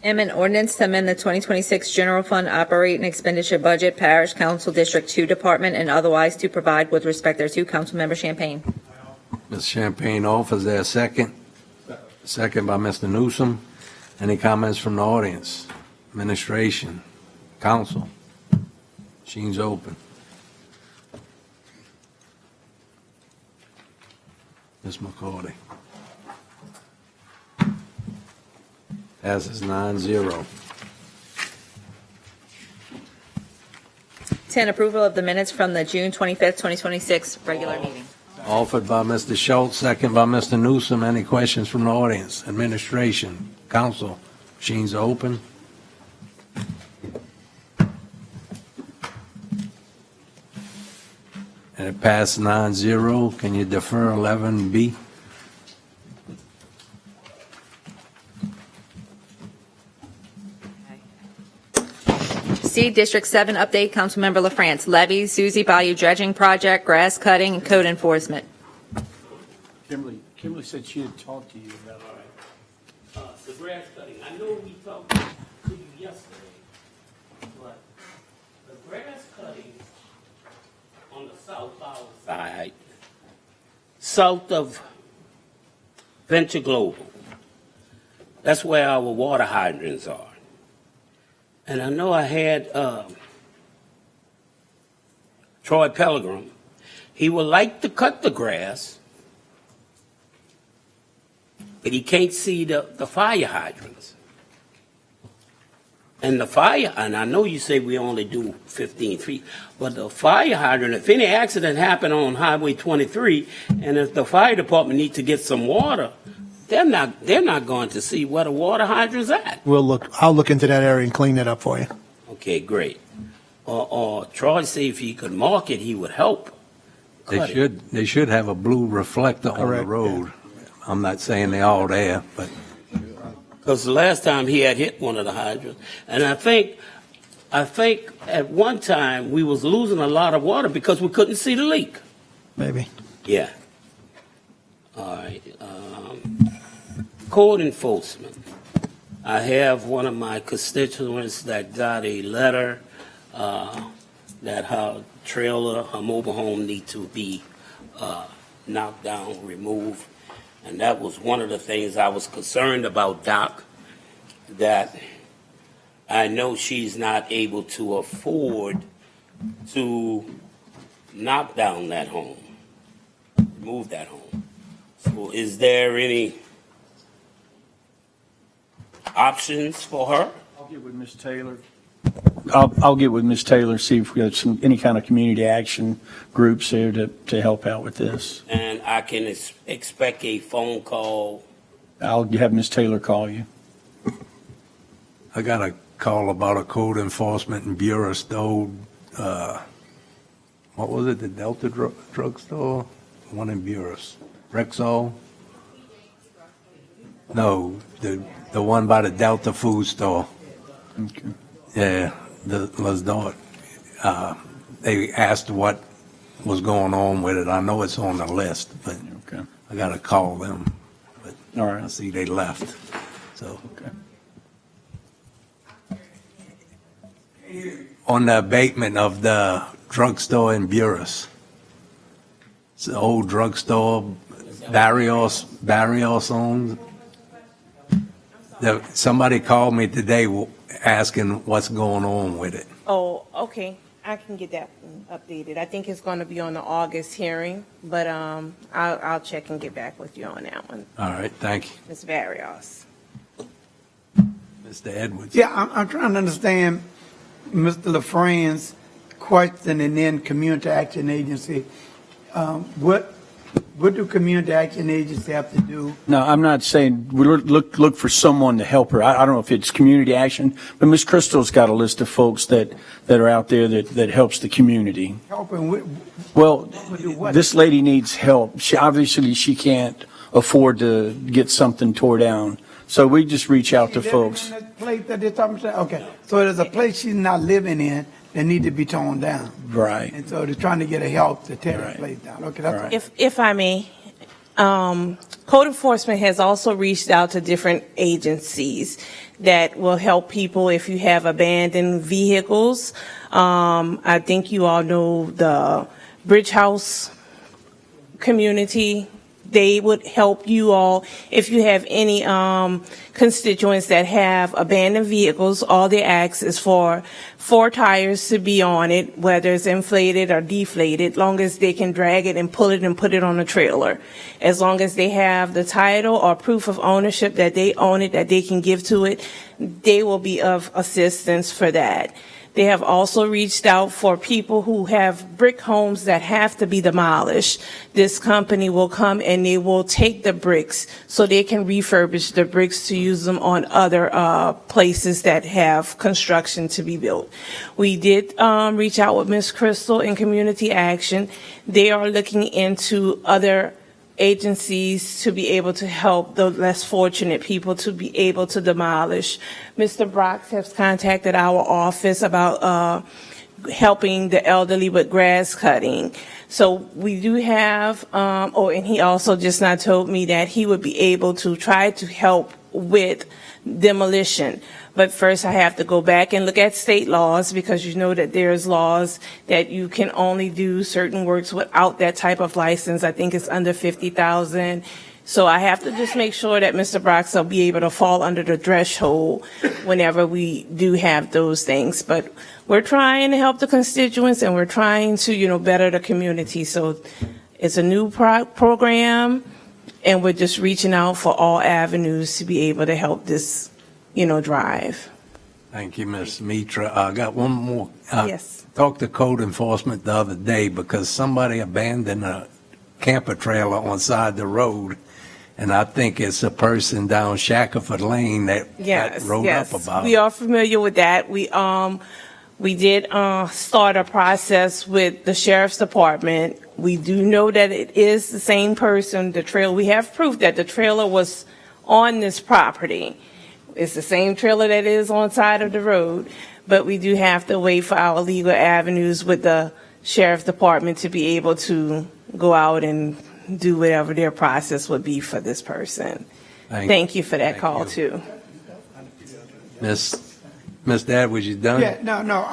M, an ordinance to amend the 2026 general fund operating expenditure budget, Parish Council District 2 Department, and otherwise to provide with respect thereto. Councilmember Champagne. Ms. Champagne offers their second. Second by Mr. Newsom. Any comments from the audience? Administration, council, machines open. Ms. McCarty. Passes 9-0. 10, approval of the minutes from the June 25th, 2026 regular meeting. Offered by Mr. Schultz, second by Mr. Newsom. Any questions from the audience? Administration, council, machines are open. And it passed 9-0. Can you defer 11B? C, District 7 update. Councilmember LaFrance. Levies, Suzie Bayou dredging project, grass cutting, and code enforcement. Kimberly said she had talked to you about The grass cutting, I know we talked to you yesterday, but the grass cutting on the southbound side, south of Venture Global, that's where our water hydrants are. And I know I had Troy Pellegrim. He would like to cut the grass, but he can't see the fire hydrants. And and I know you say we only do 15 feet, but the fire hydrant, if any accident happened on Highway 23, and if the fire department needs to get some water, they're not going to see where the water hydrant's at. I'll look into that area and clean that up for you. Okay, great. Or Troy say if he could mark it, he would help. They should have a blue reflector on the road. I'm not saying they're all there, but. Because the last time he had hit one of the hydrants, and I think at one time we was losing a lot of water because we couldn't see the leak. Maybe. Yeah. All right. Code enforcement. I have one of my constituents that got a letter that her trailer, her mobile home need to be knocked down, removed. And that was one of the things I was concerned about, Doc, that I know she's not able to afford to knock down that home, remove that home. So is there any options for her? I'll get with Ms. Taylor. I'll get with Ms. Taylor, see if we have any kind of community action groups there to help out with this. And I can expect a phone call. I'll have Ms. Taylor call you. I got a call about a code enforcement in Buras, though. What was it, the Delta drugstore? One in Buras. Rexall? No, the one by the Delta Food Store. Okay. Yeah, the Lasdort. They asked what was going on with it. I know it's on the list, but Okay. I gotta call them. But All I right. see they left, so. Okay. On the abatement of the drugstore in Burris. It's an old drugstore, Barrios owns. Somebody called me today asking what's going on with it. Oh, okay. I can get that updated. I think it's going to be on the August hearing, but I'll check and get back with you on that one. All right, thank you. Ms. Barrios. Mr. Edwards. Yeah, I'm trying to understand Mr. LaFran's question, and then Community Action Agency. What do Community Action Agency have to do? No, I'm not saying, we look for someone to help her. I don't know if it's community action, but Ms. Crystal's got a list of folks that are out there that helps the community. Helping with, Well, do what? this lady needs help. She can't afford to get something tore down. So we just reach out to folks. In that place that they're talking about? Okay, so there's a place she's not living in that need to be torn down. Right. And so they're trying to get her help to tear the place down. Okay, that's all. If I may, code enforcement has also reached out to different agencies that will help people if you have abandoned vehicles. I think you all know the Bridge House community. They would help you all if you have any constituents that have abandoned vehicles. All they ask is for 4 tires to be on it, whether it's inflated or deflated, long as they can drag it and pull it and put it on a trailer. As long as they have the title or proof of ownership that they own it, that they can give to it, they will be of assistance for that. They have also reached out for people who have brick homes that have to be demolished. This company will come and they will take the bricks so they can refurbish the bricks to use them on other places that have construction to be built. We did reach out with Ms. Crystal in Community Action. They are looking into other agencies to be able to help the less fortunate people to be able to demolish. Mr. Brock has contacted our office about helping the elderly with grass cutting. So we do have, and he also just now told me that he would be able to try to help with demolition. But first I have to go back and look at state laws, because you know that there's laws that you can only do certain works without that type of license. I think it's under 50,000. So I have to just make sure that Mr. Brox will be able to fall under the threshold whenever we do have those things. But we're trying to help the constituents, and we're trying to, better the community. So it's a new program, and we're just reaching out for all avenues to be able to help this drive. Thank you, Ms. Mitra. I got one more. Yes. Talked to code enforcement the other day because somebody abandoned a camper trailer on the side of the road, and I think it's a person down Shackelford Lane that wrote up about We it. are familiar with that. We did start a process with the sheriff's department. We do know that it is the same person. We have proof that the trailer was on this property. It's the same trailer that is on side of the road, but we do have to wait for our legal avenues with the sheriff's department to be able to go out and do whatever their process would be for this person. Thank you for that call, too. Mr. Edwards, you done? Yeah, no,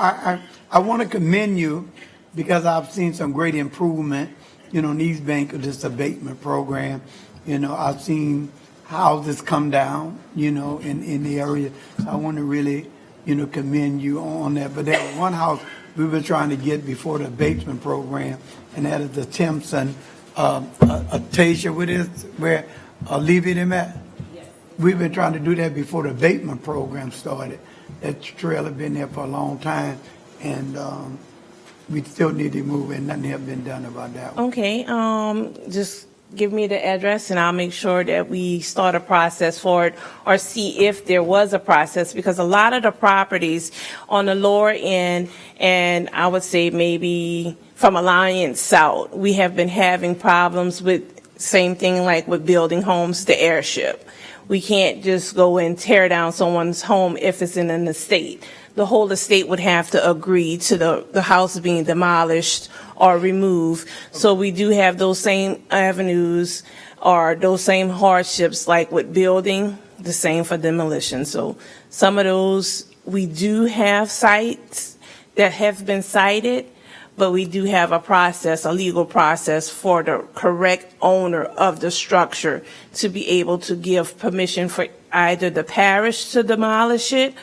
I want to commend you because I've seen some great improvement, in East Bank of this abatement program. I've seen houses come down, in the area. So I want to really, commend you on that. But there's one house we've been trying to get before the abatement program, and that is the Timpson, Tasha, where Levy them at? We've been trying to do that before the abatement program started. That trailer been there for a long time, and we still need to move, and nothing has been done about that one. Okay, just give me the address and I'll make sure that we start a process for it, or see if there was a process, because a lot of the properties on the lower end, and I would say maybe from Alliance South, we have been having problems with same thing like with building homes, the airship. We can't just go and tear down someone's home if it's in an estate. The whole estate would have to agree to the house being demolished or removed. So we do have those same avenues or those same hardships like with building, the same for demolition. So some of those, we do have sites that have been cited, but we do have a process, a legal process for the correct owner of the structure to be able to give permission for either the parish to demolish it,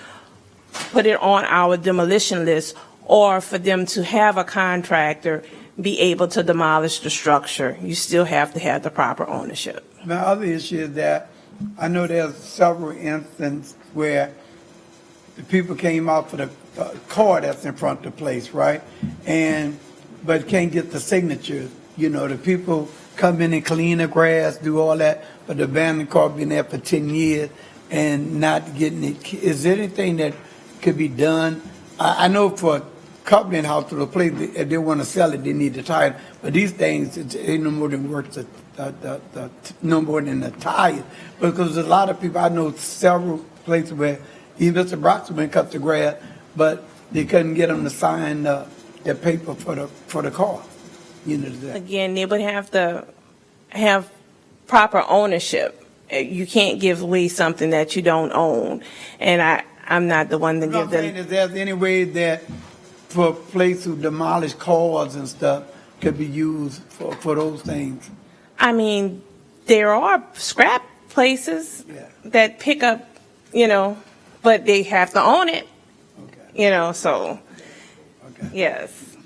put it on our demolition list, or for them to have a contractor be able to demolish the structure. You still have to have the proper ownership. The other issue is that I know there's several instances where the people came out for the car that's in front of the place, right? But can't get the signatures. You know, the people come in and clean the grass, do all that, but the abandoned car been there for 10 years and not getting it. Is there anything that could be done? I know for Covenant House, to the place, if they want to sell it, they need the tire. But these things, it ain't no more than worth no more than the tire. Because a lot of people, I know several places where even Mr. Broxman cut the grass, but they couldn't get them to sign their paper for the car. You know that. Again, they would have to have proper ownership. You can't give away something that you don't own. And I'm not the one to give them. Is there any way that for a place to demolish cars and stuff could be used for those things? I mean, there are scrap places that pick up, but they have to own it, so, yes.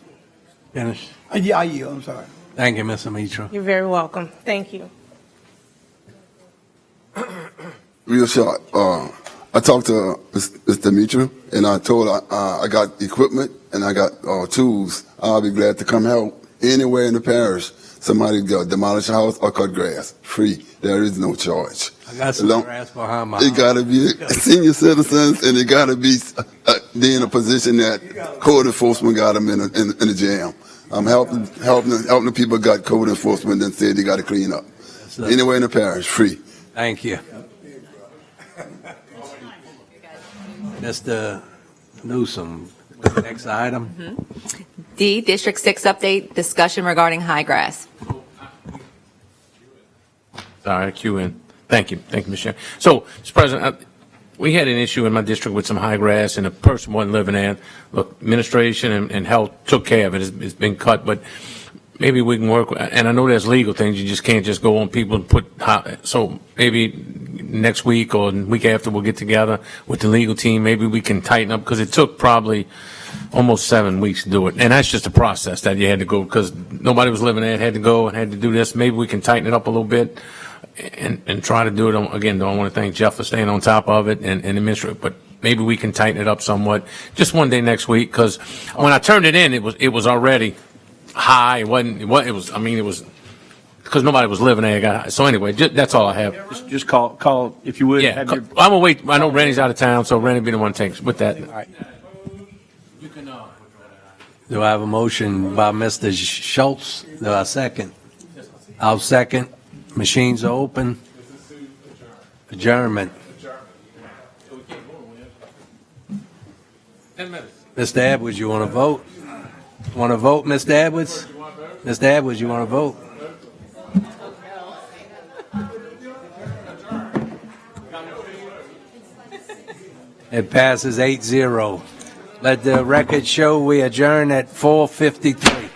Finish. Yeah, I'm sorry. Thank you, Mr. Mitra. You're very welcome. Thank you. Real short. I talked to Mr. Mitra, and I told her I got equipment and I got tools. I'll be glad to come help anywhere in the parish. Somebody got demolish a house or cut grass. Free. There is no charge. I got some grass behind my It house. got to be senior citizens, and it got to be they in a position that code enforcement got them in the jam. I'm helping the people got code enforcement and said they got to clean up. Anywhere in the parish, free. Thank you. Mr. Newsom, next item. D, District 6 update, discussion regarding high grass. Sorry, I cue in. Thank you, Mr. Chair. So, Mr. President, we had an issue in my district with some high grass, and a person wasn't living there. Look, administration and health took care of it. It's been cut, but maybe we can work, and I know there's legal things. You just can't just go on people and put, so maybe next week or the week after we'll get together with the legal team. Maybe we can tighten up, because it took probably almost 7 weeks to do it. And that's just a process that you had to go, because nobody was living there, had to go and had to do this. Maybe we can tighten it up a little bit and try to do it. Again, don't want to thank Jeff for staying on top of it and administer it, but maybe we can tighten it up somewhat just one day next week, because when I turned it in, it was already high. It was because nobody was living there. So anyway, that's all I have. Just call if you would. Yeah, I'm gonna wait. I know Randy's out of town, so Randy be the one to take with that. All right. Do I have a motion by Mr. Schultz? Do I second? I'll second. Machines are open. Adjournment. 10 minutes. Mr. Edwards, you want to vote? Want to vote, Mr. Edwards? Mr. Edwards, you want to vote? It passes 8-0. Let the record show we adjourn at 4:53.